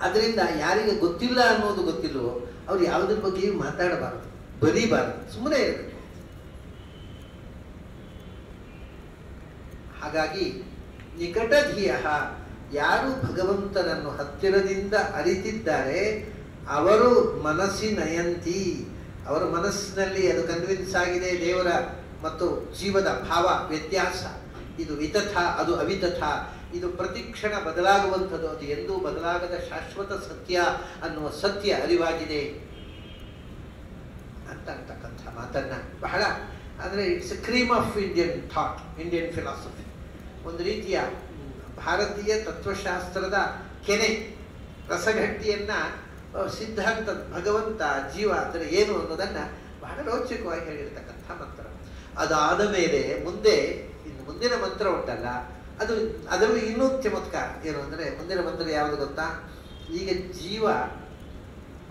ಅದರಿಂದ ಯಾರಿಗೆ ಗೊತ್ತಿಲ್ಲ ಅನ್ನೋದು ಗೊತ್ತಿಲ್ಲವೋ ಅವ್ರು ಯಾವುದ್ರ ಬಗ್ಗೆಯೂ ಮಾತಾಡಬಾರದು, ಬರೀಬಾರದು, ಸುಮ್ಮನೆ ಇರಬೇಕು. ಹಾಗಾಗಿ ನಿಕಟಧಿಯ ಯಾರು ಭಗವಂತನನ್ನು ಹತ್ತಿರದಿಂದ ಅರಿತಿದ್ದಾರೆ ಅವರು ಮನಸ್ಸಿನಯಂತಿ, ಅವರ ಮನಸ್ಸಿನಲ್ಲಿ ಅದು ಕನ್ವಿನ್ಸ್ ಆಗಿದೆ ದೇವರ ಮತ್ತು ಜೀವದ ಭಾವ ವ್ಯತ್ಯಾಸ. ಇದು ವಿತಥ, ಅದು ಅವಿತಥ, ಇದು ಪ್ರತಿಕ್ಷಣ ಬದಲಾಗುವಂಥದ್ದು, ಅದು ಎಂದೂ ಬದಲಾಗದ ಶಾಶ್ವತ ಸತ್ಯ ಅನ್ನುವ ಸತ್ಯ ಅರಿವಾಗಿದೆ ಅಂತಕ್ಕಂಥ ಮಾತನ್ನ ಬಹಳ ಅಂದರೆ it's A cream of Indian thought, Indian philosophy. ಒಂದು ರೀತಿಯ ಭಾರತೀಯ ತತ್ವಶಾಸ್ತ್ರದ ಕೆನೆ ರಸಗಟ್ಟಿಯನ್ನ ಸಿದ್ಧಾಂತ ಭಗವಂತ ಜೀವ ಅಂದರೆ ಏನು ಅನ್ನೋದನ್ನು ಬಹಳ ರೋಚಕವಾಗಿ ಹೇಳಿರ್ತಕ್ಕಂಥ ಮಂತ್ರ. ಅದಾದ ಮೇಲೆ ಮುಂದಿನ ಮಂತ್ರ ಉಂಟಲ್ಲ, ಅದರಲ್ಲಿ ಇನ್ನೂ ಚಮತ್ಕಾರ ಏನು ಅಂದರೆ ಮುಂದಿನ ಮಂತ್ರ ಯಾವುದು ಗೊತ್ತಾ? ಈಗ ಜೀವ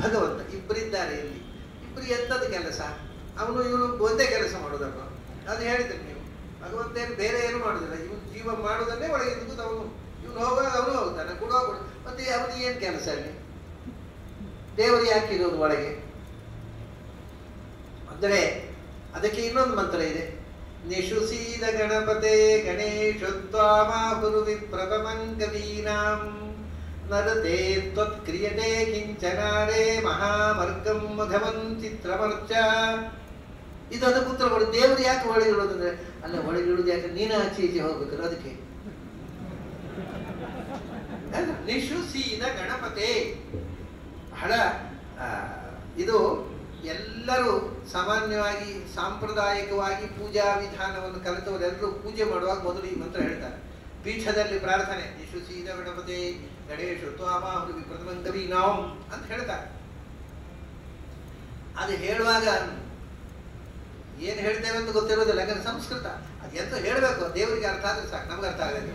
ಭಗವಂತ ಇಬ್ಬರಿದ್ದಾರೆ. ಇಲ್ಲಿ ಇಬ್ಬರು ಎಂಥದ್ದು ಕೆಲಸ? ಅವನು ಇವನು ಒಂದೇ ಕೆಲಸ ಮಾಡೋದನ್ನು ಅದು ಹೇಳಿದ್ರೆ ನೀವು. ಭಗವಂತ ಏನು ಬೇರೆ ಏನು ಮಾಡೋದಿಲ್ಲ, ಇವನು ಜೀವ ಮಾಡೋದನ್ನೇ ಒಳಗೆ ಇದ್ದು ಅವನು ಇವನು ಹೋಗುವಾಗ ಅವನು ಹೋಗ್ತಾನೆ, ಕೂಡ ಹೋಗ್ಬಿಡು. ಮತ್ತೆ ಅವನಿಗೆ ಏನು ಕೆಲಸ ಅಲ್ಲಿ? ದೇವರು ಯಾಕೆ ಇರೋದು ಒಳಗೆ ಅಂದರೆ ಅದಕ್ಕೆ ಇನ್ನೊಂದು ಮಂತ್ರ ಇದೆ. ನಿಶುಸೀದ ಗಣಪತೆ ಗಣೇಶೋತ್ವಾಮಾಹುರು ವಿಪ್ರಭಮಂಗವೀನಾಂ ನರತೆ ತ್ವತ್ಕ್ರಿಯತೆ ಕಿಂಚನಾರೇ ಮಹಾಮರ್ಗಂ ಮಘವಂ ಚಿತ್ರಮರ್ಚ. ಇದು ಅದಕ್ಕೆ ಉತ್ತರ ಕೊಡು. ದೇವರು ಯಾಕೆ ಒಳಗಿಡೋದು ಅಂದ್ರೆ ಅಲ್ಲ, ಒಳಗಿಡುವುದು ಯಾಕೆ? ನೀನು ಆಚೆ ಈಚೆ ಹೋಗ್ಬೇಕಲ್ಲ ಅದಕ್ಕೆ. ನಿಶುಸೀದ ಗಣಪತೆ ಬಹಳ ಇದು ಎಲ್ಲರೂ ಸಾಮಾನ್ಯವಾಗಿ ಸಾಂಪ್ರದಾಯಿಕವಾಗಿ ಪೂಜಾ ವಿಧಾನವನ್ನು ಕಲಿತವರೆಲ್ಲರೂ ಪೂಜೆ ಮಾಡುವಾಗ ಮೊದಲು ಈ ಮಂತ್ರ ಹೇಳ್ತಾರೆ. ಪೀಠದಲ್ಲಿ ಪ್ರಾರ್ಥನೆ ನಿಶುಸೀದ ಗಣಪತೆ ಗಣೇಶ ತ್ವಾಮಾಹುರು ವಿಪ್ರಭಮಂಗವೀನಾಂ ಅಂತ ಹೇಳ್ತಾರೆ. ಅದು ಹೇಳುವಾಗ ಏನು ಹೇಳ್ತೇವೆ ಅಂತ ಗೊತ್ತಿರೋದಿಲ್ಲ, ಯಾಕಂದ್ರೆ ಸಂಸ್ಕೃತ ಅದು ಎಂತ ಹೇಳಬೇಕು. ದೇವರಿಗೆ ಅರ್ಥ ಆದ್ರೆ ಸಾಕು, ನಮ್ಗೆ ಅರ್ಥ ಆಗಲ್ಲ.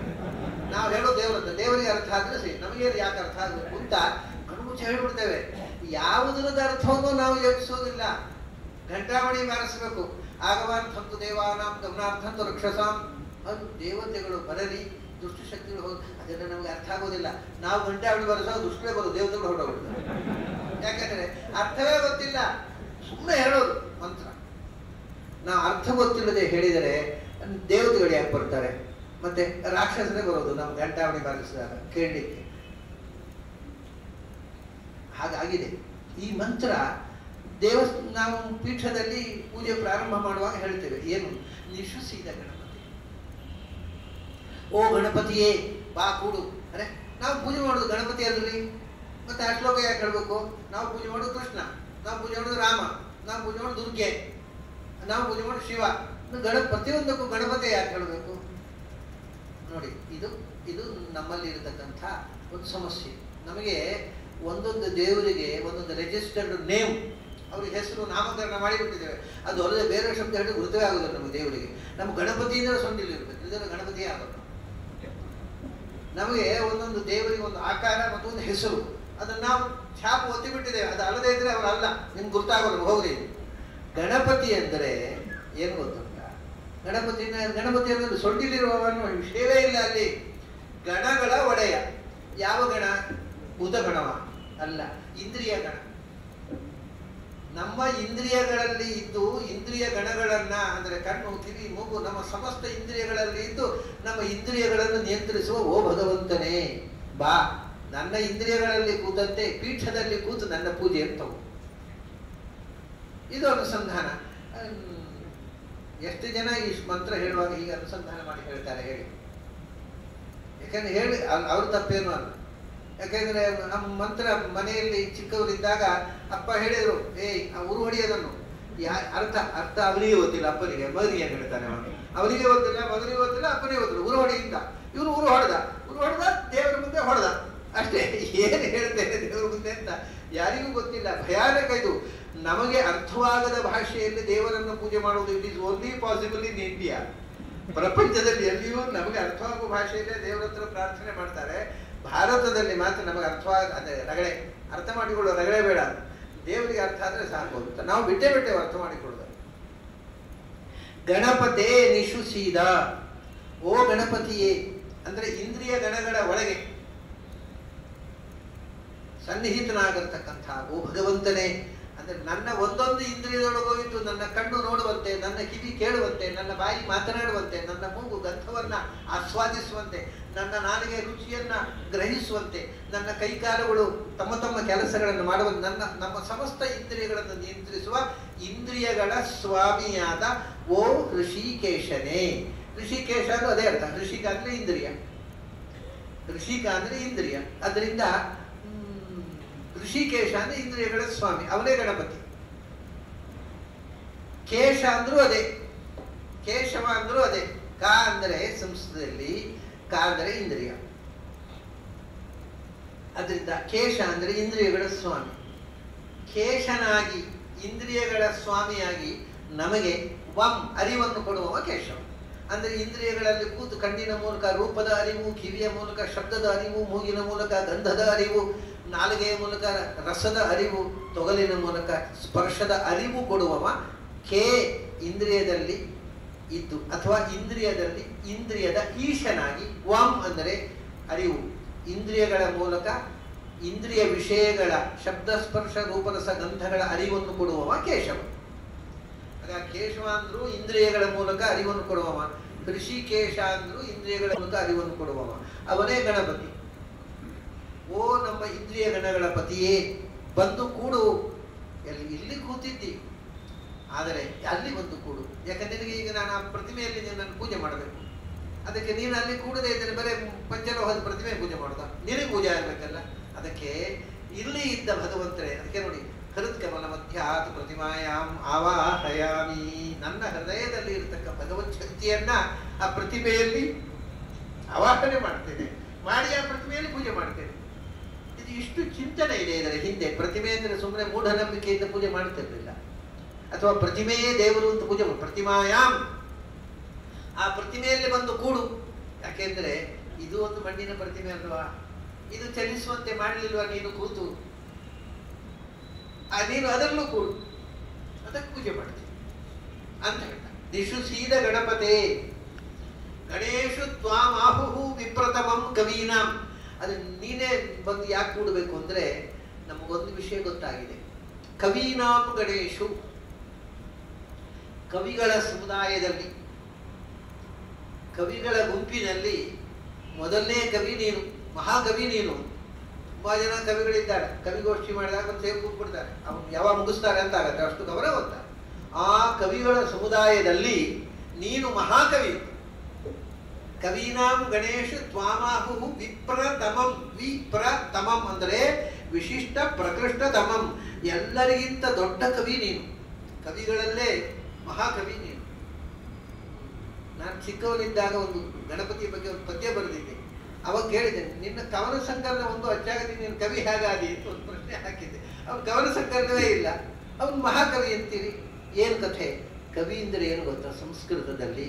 ನಾವು ಹೇಳೋ ದೇವರದ್ದು ದೇವರಿಗೆ ಅರ್ಥ ಆದ್ರೆ ಸರಿ, ನಮಗೇನು ಯಾಕೆ ಅರ್ಥ ಆಗಬೇಕು ಅಂತ ಕಣ್ಮುಚ್ಚಿ ಹೇಳ್ಬಿಡ್ತೇವೆ. ಯಾವುದರದ ಅರ್ಥವನ್ನು ನಾವು ಯೋಚಿಸೋದಿಲ್ಲ. ಘಂಟಾಮಣಿ ಬಾರಿಸಬೇಕು. ಆಗವಾರ್ಥಂತು ದೇವಾನಾಂ ಗಮನಾರ್ಥಂತು ರಕ್ಷಸಾಂ. ಅದು ದೇವತೆಗಳು ಬರಲಿ, ದುಷ್ಟಶಕ್ತಿಗಳು ಹೋಗಿ ಅದನ್ನು ನಮಗೆ ಅರ್ಥ ಆಗೋದಿಲ್ಲ. ನಾವು ಘಂಟಾಮಣಿ ಬಾರಿಸೋ ದುಷ್ಟರೇ ಬರೋದು, ದೇವತೆಗಳು ಹೊರಡೋಗ್ಬಿಡ್ತಾರೆ. ಯಾಕಂದ್ರೆ ಅರ್ಥವೇ ಗೊತ್ತಿಲ್ಲ, ಸುಮ್ಮನೆ ಹೇಳೋದು ಮಂತ್ರ. ನಾವು ಅರ್ಥ ಗೊತ್ತಿಲ್ಲದೆ ಹೇಳಿದರೆ ದೇವತೆಗಳು ಯಾಕೆ ಬರ್ತಾರೆ? ಮತ್ತೆ ರಾಕ್ಷಸರೇ ಬರೋದು ನಮ್ಮ ಘಂಟಾವಣಿ ಬಾರಿಸಿದಾಗ ಕೇಳಲಿಕ್ಕೆ. ಹಾಗಾಗಿದೆ ಈ ಮಂತ್ರ. ನಾವು ಪೀಠದಲ್ಲಿ ಪೂಜೆ ಪ್ರಾರಂಭ ಮಾಡುವಾಗ ಹೇಳ್ತೇವೆ ಏನು? ನಿಶುಸೀದ ಗಣಪತಿ, ಓ ಗಣಪತಿಯೇ ಬಾ ಕೂಡು. ಅರೆ ನಾವು ಪೂಜೆ ಮಾಡೋದು ಗಣಪತಿ ಅಲ್ರಿ, ಮತ್ತೆ ಆ ಶ್ಲೋಕ ಯಾಕೆ ಹೇಳ್ಬೇಕು? ನಾವು ಪೂಜೆ ಮಾಡೋದು ಕೃಷ್ಣ, ನಾವು ಪೂಜೆ ಮಾಡೋದು ರಾಮ, ನಾವು ಪೂಜೆ ಮಾಡೋದು ದುರ್ಗೆ, ನಾವು ಪೂಜೆ ಮಾಡೋದು ಶಿವ. ಪ್ರತಿಯೊಂದಕ್ಕೂ ಗಣಪತಿ ಯಾಕೆ ಹೇಳಬೇಕು? ನೋಡಿ, ಇದು ನಮ್ಮಲ್ಲಿ ಇರತಕ್ಕಂಥ ಒಂದು ಸಮಸ್ಯೆ. ನಮಗೆ ಒಂದೊಂದು ದೇವರಿಗೆ ಒಂದೊಂದು ರಿಜಿಸ್ಟರ್ಡ್ ನೇಮ್, ಅವ್ರಿಗೆ ಹೆಸರು ನಾಮಕರಣ ಮಾಡಿಬಿಟ್ಟಿದ್ದೇವೆ. ಅದು ಅಲ್ಲದೆ ಬೇರೆ ಶಬ್ದ ಹೇಳಿ ವೃತ್ತವೇ ಆಗೋದಿಲ್ಲ ನಮ್ಮ ದೇವರಿಗೆ. ನಮ್ಮ ಗಣಪತಿಯಿಂದ ಸೊಂಡಿಲಿ ಇರಬೇಕು, ಇದರ ಗಣಪತಿಯೇ ಆಗೋದು. ನಮಗೆ ಒಂದೊಂದು ದೇವರಿಗೆ ಒಂದು ಆಕಾರ ಮತ್ತು ಒಂದು ಹೆಸರು, ಅದನ್ನು ನಾವು ಛಾಪು ಒತ್ತಿ ಬಿಟ್ಟಿದ್ದೇವೆ. ಅದು ಅಲ್ಲದೆ ಇದ್ರೆ ಅವರಲ್ಲ, ನಿಮ್ಗೆ ಗೊತ್ತಾಗೋಲ್ಲ. ಹೋಗ್ರಿ, ಗಣಪತಿ ಅಂದರೆ ಏನು ಗೊತ್ತುಂಟ? ಗಣಪತಿ ಅನ್ನೋದು ಸೊಂಡಿಲಿರುವವನು ವಿಷಯವೇ ಇಲ್ಲ. ಅಲ್ಲಿ ಗಣಗಳ ಒಡೆಯ. ಯಾವ ಗಣ? ಭೂತ ಗಣವ ಅಲ್ಲ, ಇಂದ್ರಿಯ ಗಣ. ನಮ್ಮ ಇಂದ್ರಿಯಗಳಲ್ಲಿ ಇದ್ದು ಇಂದ್ರಿಯ ಗಣಗಳನ್ನ ಅಂದರೆ ಕಣ್ಣು, ಕಿವಿ, ಮೂಗು, ನಮ್ಮ ಸಮಸ್ತ ಇಂದ್ರಿಯಗಳಲ್ಲಿ ಇದ್ದು ನಮ್ಮ ಇಂದ್ರಿಯಗಳನ್ನು ನಿಯಂತ್ರಿಸುವ ಓ ಭಗವಂತನೇ ಬಾ, ನನ್ನ ಇಂದ್ರಿಯಗಳಲ್ಲಿ ಕೂತಂತೆ ಪೀಠದಲ್ಲಿ ಕೂತು ನನ್ನ ಪೂಜೆ ಅಂತವು. ಇದು ಅನುಸಂಧಾನ. ಎಷ್ಟು ಜನ ಈ ಮಂತ್ರ ಹೇಳುವಾಗ ಹೀಗೆ ಅನುಸಂಧಾನ ಮಾಡಿ ಹೇಳ್ತಾರೆ ಹೇಳಿ? ಯಾಕಂದ್ರೆ ಹೇಳಿ ಅವ್ರ ತಪ್ಪೇನು ಅಲ್ಲ. ಯಾಕೆಂದ್ರೆ ನಮ್ಮ ಮಂತ್ರ ಮನೆಯಲ್ಲಿ ಚಿಕ್ಕವರಿದ್ದಾಗ ಅಪ್ಪ ಹೇಳಿದ್ರು, ಆ ಉರು ಹೊಡಿಯೋದನ್ನು ಅರ್ಥ ಅರ್ಥ ಅವನಿಗೆ ಗೊತ್ತಿಲ್ಲ, ಅಪ್ಪನಿಗೆ. ಮಗನಿಗೆ ಏನು ಹೇಳ್ತಾನೆ ಅವನು? ಅವನಿಗೆ ಗೊತ್ತಿಲ್ಲ, ಮಗನಿಗೆ ಗೊತ್ತಿಲ್ಲ, ಅಪ್ಪನಿಗೆ ಗೊತ್ತಿಲ್ಲ. ಉರು ಹೊಡೆಯಿಂದ ಇವನು ಉರು ಹೊಡೆದ ದೇವರ ಮುಂದೆ ಹೊಡೆದ ಅಷ್ಟೇ. ಏನು ಹೇಳ್ತೇನೆ ದೇವರ ಮುಂದೆ ಅಂತ ಯಾರಿಗೂ ಗೊತ್ತಿಲ್ಲ. ಭಯಾನಕ ಇದು. ನಮಗೆ ಅರ್ಥವಾಗದ ಭಾಷೆಯಲ್ಲಿ ದೇವರನ್ನು ಪೂಜೆ ಮಾಡುವುದು it is only possible in India. ಪ್ರಪಂಚದಲ್ಲಿ ಎಲ್ಲಿಯೂ ನಮಗೆ ಅರ್ಥವಾಗುವ ಭಾಷೆಯಲ್ಲೇ ದೇವರ ಹತ್ರ ಪ್ರಾರ್ಥನೆ ಮಾಡ್ತಾರೆ. ಭಾರತದಲ್ಲಿ ಮಾತ್ರ ನಮಗೆ ಅದೇ ರಗಳೆ, ಅರ್ಥ ಮಾಡಿಕೊಳ್ಳೋ ರಗಳೆ ಬೇಡ, ದೇವರಿಗೆ ಅರ್ಥ ಆದರೆ ಸಾಕು ಅಂತ ನಾವು ಬಿಟ್ಟೆ ಅರ್ಥ ಮಾಡಿಕೊಳ್ಳೋದು. ಗಣಪತೆ ನಿಶುಸೀದ, ಓ ಗಣಪತಿಯೇ, ಅಂದ್ರೆ ಇಂದ್ರಿಯ ಗಣಗಳ ಒಳಗೆ ಸನ್ನಿಹಿತನಾಗಿರ್ತಕ್ಕಂಥ ಓ ಭಗವಂತನೇ, ಅಂದ್ರೆ ನನ್ನ ಒಂದೊಂದು ಇಂದ್ರಿಯದೊಳಗೋಗಿದ್ದು ನನ್ನ ಕಣ್ಣು ನೋಡುವಂತೆ, ನನ್ನ ಕಿವಿ ಕೇಳುವಂತೆ, ನನ್ನ ಬಾಯಿ ಮಾತನಾಡುವಂತೆ, ನನ್ನ ಮೂಗು ಗಂಧವನ್ನ ಆಸ್ವಾದಿಸುವಂತೆ, ನನ್ನ ನಾಲಿಗೆ ರುಚಿಯನ್ನ ಗ್ರಹಿಸುವಂತೆ, ನನ್ನ ಕೈಕಾಲುಗಳು ತಮ್ಮ ತಮ್ಮ ಕೆಲಸಗಳನ್ನು ಮಾಡುವಂತೆ, ನಮ್ಮ ಸಮಸ್ತ ಇಂದ್ರಿಯಗಳನ್ನು ನಿಯಂತ್ರಿಸುವ ಇಂದ್ರಿಯಗಳ ಸ್ವಾಮಿಯಾದ ಓ ಋಷಿಕೇಶನೇ. ಋಷಿಕೇಶ ಅದು ಅದೇ ಅರ್ಥ. ಋಷಿಕ ಅಂದ್ರೆ ಇಂದ್ರಿಯ, ಋಷಿಕ ಅಂದ್ರೆ ಇಂದ್ರಿಯ. ಅದರಿಂದ ಋಷಿಕೇಶ ಅಂದ್ರೆ ಇಂದ್ರಿಯಗಳ ಸ್ವಾಮಿ, ಅವನೇ ಗಣಪತಿ. ಕೇಶ ಅಂದ್ರೂ ಅದೇ, ಕೇಶವ ಅಂದ್ರೂ ಅದೇ. ಕ ಅಂದರೆ ಸಂಸ್ಕೃತದಲ್ಲಿ ಕ ಅಂದರೆ ಇಂದ್ರಿಯ. ಅದರಿಂದ ಕೇಶ ಅಂದ್ರೆ ಇಂದ್ರಿಯಗಳ ಸ್ವಾಮಿ. ಕೇಶನಾಗಿ ಇಂದ್ರಿಯಗಳ ಸ್ವಾಮಿಯಾಗಿ ನಮಗೆ ವಂ ಅರಿವನ್ನು ಕೊಡುವವ ಕೇಶವ. ಅಂದ್ರೆ ಇಂದ್ರಿಯಗಳಲ್ಲಿ ಕೂತು ಕಣ್ಣಿನ ಮೂಲಕ ರೂಪದ ಅರಿವು, ಕಿವಿಯ ಮೂಲಕ ಶಬ್ದದ ಅರಿವು, ಮೂಗಿನ ಮೂಲಕ ಗಂಧದ ಅರಿವು, ನಾಲಿಗೆಯ ಮೂಲಕ ರಸದ ಅರಿವು, ತೊಗಲಿನ ಮೂಲಕ ಸ್ಪರ್ಶದ ಅರಿವು ಕೊಡುವವ ಕೇ ಇಂದ್ರಿಯದಲ್ಲಿ ಇದ್ದು, ಅಥವಾ ಇಂದ್ರಿಯದಲ್ಲಿ ಇಂದ್ರಿಯದ ಈಶನಾಗಿ ವಾಮ್ ಅಂದರೆ ಅರಿವು, ಇಂದ್ರಿಯಗಳ ಮೂಲಕ ಇಂದ್ರಿಯ ವಿಷಯಗಳ ಶಬ್ದ ಸ್ಪರ್ಶ ರೂಪರಸ ಗಂಧಗಳ ಅರಿವನ್ನು ಕೊಡುವವ ಕೇಶವ. ಆಗ ಕೇಶವ ಅಂದ್ರು ಇಂದ್ರಿಯಗಳ ಮೂಲಕ ಅರಿವನ್ನು ಕೊಡುವವ, ಋಷಿಕೇಶ ಅಂದ್ರು ಇಂದ್ರಿಯಗಳ ಮೂಲಕ ಅರಿವನ್ನು ಕೊಡುವವ, ಅವನೇ ಗಣಪತಿ. ಓ ನಮ್ಮ ಇಂದ್ರಿಯ ಗಣಗಳ ಪತಿಯೇ, ಬಂದು ಕೂಡು. ಇಲ್ಲಿ ಕೂತಿದ್ದಿ, ಆದರೆ ಅಲ್ಲಿ ಬಂದು ಕೂಡು. ಯಾಕಂದ್ರೆ ನಿನಗೆ ಈಗ ನಾನು ಆ ಪ್ರತಿಮೆಯಲ್ಲಿ ನಿನ್ನನ್ನು ಪೂಜೆ ಮಾಡಬೇಕು, ಅದಕ್ಕೆ ನೀನು ಅಲ್ಲಿ ಕೂಡದೇ ಇದ್ದರೆ ಬರೀ ಪಂಚಲೋಹದ ಪ್ರತಿಮೆ ಪೂಜೆ ಮಾಡುದ, ನಿನಗೆ ಪೂಜೆ ಆಗಬೇಕಲ್ಲ. ಅದಕ್ಕೆ ಇಲ್ಲಿ ಇದ್ದ ಭಗವಂತರೇ, ಅದಕ್ಕೆ ನೋಡಿ ಹೃತ್ಕಮಲ ಮಧ್ಯಾತ್ ಪ್ರತಿಮಾಯಾಮ್ ಆವಾಹಯಾಮಿ, ನನ್ನ ಹೃದಯದಲ್ಲಿ ಇರತಕ್ಕ ಭಗವತ್ ಶಕ್ತಿಯನ್ನ ಆ ಪ್ರತಿಮೆಯಲ್ಲಿ ಆವಾಹನೆ ಮಾಡ್ತೇನೆ, ಮಾಡಿ ಆ ಪ್ರತಿಮೆಯಲ್ಲಿ ಪೂಜೆ ಮಾಡ್ತೇನೆ. ಇದು ಇಷ್ಟು ಚಿಂತನೆ ಇದೆ ಇದರ ಹಿಂದೆ. ಪ್ರತಿಮೆ ಅಂದರೆ ಸುಮ್ಮನೆ ಮೂಢನಂಬಿಕೆಯಿಂದ ಪೂಜೆ ಮಾಡ್ತಿರ್ಲಿಲ್ಲ, ಅಥವಾ ಪ್ರತಿಮೆಯೇ ದೇವರು ಅಂತ ಪೂಜೆ ಮಾಡಿ. ಪ್ರತಿಮಾಯಾಮ್, ಆ ಪ್ರತಿಮೆಯಲ್ಲಿ ಬಂದು ಕೂಡು. ಯಾಕೆಂದ್ರೆ ಇದು ಒಂದು ಮಣ್ಣಿನ ಪ್ರತಿಮೆ ಅಲ್ವಾ, ಇದು ಚಲಿಸುವಂತೆ ಮಾಡಲಿಲ್ವಾ ನೀನು ಕೂತು, ನೀನು ಅದರಲ್ಲೂ ಕೂಡು, ಅದಕ್ಕೆ ಪೂಜೆ ಮಾಡ್ತೀನಿ ಅಂತ ಹೇಳ್ತ. ನಿಶುಸೀದ ಗಣಪತೆ ಗಣೇಶು ತ್ವಾಮಾಹು ವಿಪ್ರತಮಂ ಕವೀನಾಂ. ಅದು ನೀನೇ ಬಂದು ಯಾಕೆ ಕೂಡಬೇಕು ಅಂದ್ರೆ ನಮಗೊಂದು ವಿಷಯ ಗೊತ್ತಾಗಿದೆ. ಕವೀನಾಂ ಗಣೇಶು, ಕವಿಗಳ ಸಮುದಾಯದಲ್ಲಿ, ಕವಿಗಳ ಗುಂಪಿನಲ್ಲಿ ಮೊದಲನೇ ಕವಿ ನೀನು, ಮಹಾಕವಿ ನೀನು. ತುಂಬಾ ಜನ ಕವಿಗಳಿದ್ದಾರೆ, ಕವಿಗೋಷ್ಠಿ ಮಾಡಿದಾಗ ಒಂದು ಸೇರಿ ಕೂತ್ಬಿಡ್ತಾರೆ, ಅವ್ರು ಯಾವಾಗ ಮುಗಿಸ್ತಾರೆ ಅಂತ ಆಗತ್ತೆ, ಅಷ್ಟು ಗಮನ ಗೊತ್ತಾರೆ. ಆ ಕವಿಗಳ ಸಮುದಾಯದಲ್ಲಿ ನೀನು ಮಹಾಕವಿ. ಕವೀನಾಂ ಗಣೇಶ ತ್ವಾಮಾಹು ವಿಪ್ರತಮಂ. ವಿಪ್ರತಮಂ ಅಂದರೆ ವಿಶಿಷ್ಟ ಪ್ರಕೃಷ್ಟತಮಂ, ಎಲ್ಲರಿಗಿಂತ ದೊಡ್ಡ ಕವಿ ನೀನು, ಕವಿಗಳಲ್ಲೇ ಮಹಾಕವಿ ನೀನು. ನಾನು ಚಿಕ್ಕವನಿದ್ದಾಗ ಒಂದು ಗಣಪತಿಯ ಬಗ್ಗೆ ಒಂದು ಪದ್ಯ ಬರೆದಿದ್ದೆ. ಅವಾಗ ಕೇಳಿದ್ದೇನೆ, ನಿನ್ನ ಕವನ ಸಂಕಲನ ಒಂದು ಅಚ್ಚಾಗತಿ, ನೀನು ಕವಿ ಹೇಗಾದಿ ಅಂತ ಒಂದು ಪ್ರಶ್ನೆ ಹಾಕಿದ್ದೆ. ಅವನು ಕವನ ಸಂಕಲನವೇ ಇಲ್ಲ, ಅವನು ಮಹಾಕವಿ ಅಂತೀರಿ. ಏನು ಕಥೆ? ಕವಿ ಅಂದರೆ ಏನು ಗೊತ್ತಾ? ಸಂಸ್ಕೃತದಲ್ಲಿ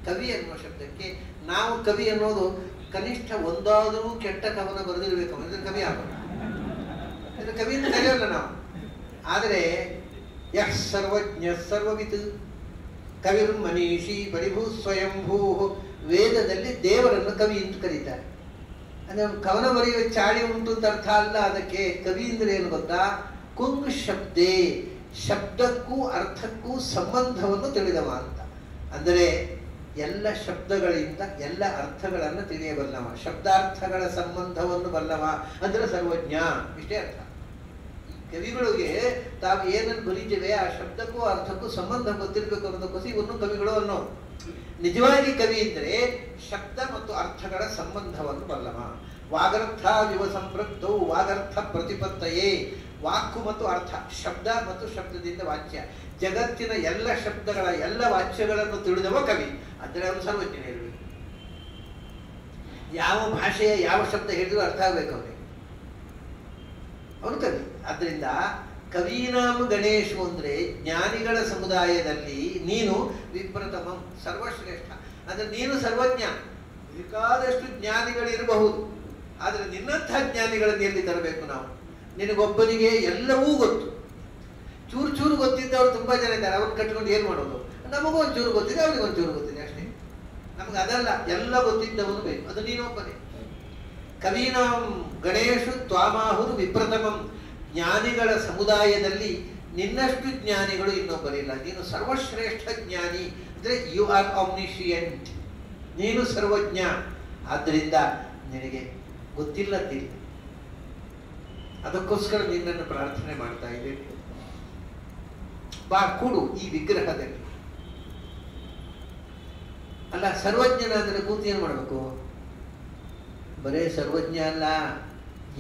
ಕವಿ ಅನ್ನುವ ಶಬ್ದಕ್ಕೆ ನಾವು ಕವಿ ಅನ್ನೋದು ಕನಿಷ್ಠ ಒಂದಾದರೂ ಕೆಟ್ಟ ಕವನ ಬರೆದಿರ್ಬೇಕು, ಅಂದ್ರೆ ಕವಿ ಆಗೋಣ. ಇದು ಕವಿ ಅಂತ ಕರೆಯೋಲ್ಲ ನಾವು. ಆದರೆ ಯಃ ಸರ್ವಜ್ಞ ಸರ್ವವಿತ್ ಕವಿರು ಮನೀಷಿ ಪರಿಭೂ ಸ್ವಯಂಭೂ, ವೇದದಲ್ಲಿ ದೇವರನ್ನು ಕವಿ ಅಂತ ಕರೀತಾರೆ. ಅಂದ್ರೆ ಕವನ ಬರೆಯುವ ಚಾಳಿ ಉಂಟು ಅಂತ ಅರ್ಥ ಅಲ್ಲ. ಅದಕ್ಕೆ ಕವಿ ಅಂದ್ರೆ ಏನು ಗೊತ್ತಾ? ಕುಂಗ್ ಶಬ್ದೇ, ಶಬ್ದಕ್ಕೂ ಅರ್ಥಕ್ಕೂ ಸಂಬಂಧವನ್ನು ತಿಳಿದವ ಅಂತ. ಅಂದರೆ ಎಲ್ಲ ಶಬ್ದಗಳಿಂದ ಎಲ್ಲ ಅರ್ಥಗಳನ್ನು ತಿಳಿಯಬಲ್ಲವ, ಶಬ್ದಾರ್ಥಗಳ ಸಂಬಂಧವನ್ನು ಬಲ್ಲವ ಅಂದ್ರೆ ಸರ್ವಜ್ಞ. ಇಷ್ಟೇ ಅರ್ಥ. ಕವಿಗಳಿಗೆ ತಾವು ಏನನ್ನು ಬರೀತೇವೆ ಆ ಶಬ್ದಕ್ಕೂ ಅರ್ಥಕ್ಕೂ ಸಂಬಂಧ ಗೊತ್ತಿರಬೇಕು ಅನ್ನೋದಕ್ಕೋಸಿ ಇವನ್ನು ಕವಿಗಳು ಅನ್ನೋ. ನಿಜವಾಗಿ ಕವಿ ಇದ್ರೆ ಶಬ್ದ ಮತ್ತು ಅರ್ಥಗಳ ಸಂಬಂಧವನ್ನು ಬಲ್ಲವ. ವಾಗರ್ಥ ವಿವ ಸಂಪೃಕ್ತೌ ವಾಗರ್ಥ ಪ್ರತಿಪತ್ತಯೇ. ವಾಕ್ಕು ಮತ್ತು ಅರ್ಥ, ಶಬ್ದ ಮತ್ತು ಶಬ್ದದಿಂದ ವಾಚ್ಯ, ಜಗತ್ತಿನ ಎಲ್ಲ ಶಬ್ದಗಳ ಎಲ್ಲ ವಾಚ್ಯಗಳನ್ನು ತಿಳಿದವ ಕವಿ. ಅಂದರೆ ಅವನು ಸರ್ವಜ್ಞನೇ ಇರಬೇಕು. ಯಾವ ಭಾಷೆಯ ಯಾವ ಶಬ್ದ ಹೇಳಿದ್ರು ಅರ್ಥ ಆಗಬೇಕು ಅವನಿಗೆ, ಅವನು ಕವಿ. ಆದ್ದರಿಂದ ಕವೀನಾಂ ಗಣೇಶು ಅಂದರೆ ಜ್ಞಾನಿಗಳ ಸಮುದಾಯದಲ್ಲಿ ನೀನು ವಿಪ್ರತಮಂ, ಸರ್ವಶ್ರೇಷ್ಠ. ಅಂದರೆ ನೀನು ಸರ್ವಜ್ಞ. ಬೇಕಾದಷ್ಟು ಜ್ಞಾನಿಗಳಿರಬಹುದು, ಆದರೆ ನಿನ್ನಂಥ ಜ್ಞಾನಿಗಳನ್ನು ಎಲ್ಲಿ ತರಬೇಕು ನಾವು? ನಿನಗೊಬ್ಬನಿಗೆ ಎಲ್ಲವೂ ಗೊತ್ತು, ಚೂರು ಚೂರು ಗೊತ್ತಿದ್ದವರು ತುಂಬ ಜನ ಇದ್ದಾರೆ. ಅವ್ರನ್ನ ಕಟ್ಕೊಂಡು ಏನು ಮಾಡೋದು? ನಮಗೂ ಒಂಚೂರು ಗೊತ್ತಿದೆ, ಅವ್ರಿಗೆ ಒಂಚೂರು ಗೊತ್ತಿದೆ ಅಷ್ಟೇ. ನಮ್ಗೆ ಅದಲ್ಲ, ಎಲ್ಲ ಗೊತ್ತಿದ್ದವನು ಬೇಕು, ಅದು ನೀನೊಬ್ಬನೇ. ಕವೀನಾಂ ಗಣೇಶು ತ್ವಾಮಾಹುರು ವಿಪ್ರತಮಂ, ಜ್ಞಾನಿಗಳ ಸಮುದಾಯದಲ್ಲಿ ನಿನ್ನಷ್ಟು ಜ್ಞಾನಿಗಳು ಇನ್ನೊಬ್ಬರಿಲ್ಲ. ನೀನು ಸರ್ವಶ್ರೇಷ್ಠ ಜ್ಞಾನಿ. ಅಂದರೆ ಯು ಆರ್ ಆಮ್ನಿಷಿಯಂಟ್, ನೀನು ಸರ್ವಜ್ಞ. ಆದ್ದರಿಂದ ನಿನಗೆ ಗೊತ್ತಿಲ್ಲದಿಲ್ಲ, ಅದಕ್ಕೋಸ್ಕರ ನಿನ್ನನ್ನು ಪ್ರಾರ್ಥನೆ ಮಾಡ್ತಾ ಇದ್ದೇನೆ. ಬಾ ಕೂಡು ಈ ವಿಗ್ರಹದಲ್ಲಿ. ಅಲ್ಲ, ಸರ್ವಜ್ಞನ ಅಂದರೆ ಕೂತು ಏನು ಮಾಡಬೇಕು? ಬರೇ ಸರ್ವಜ್ಞ ಅಲ್ಲ,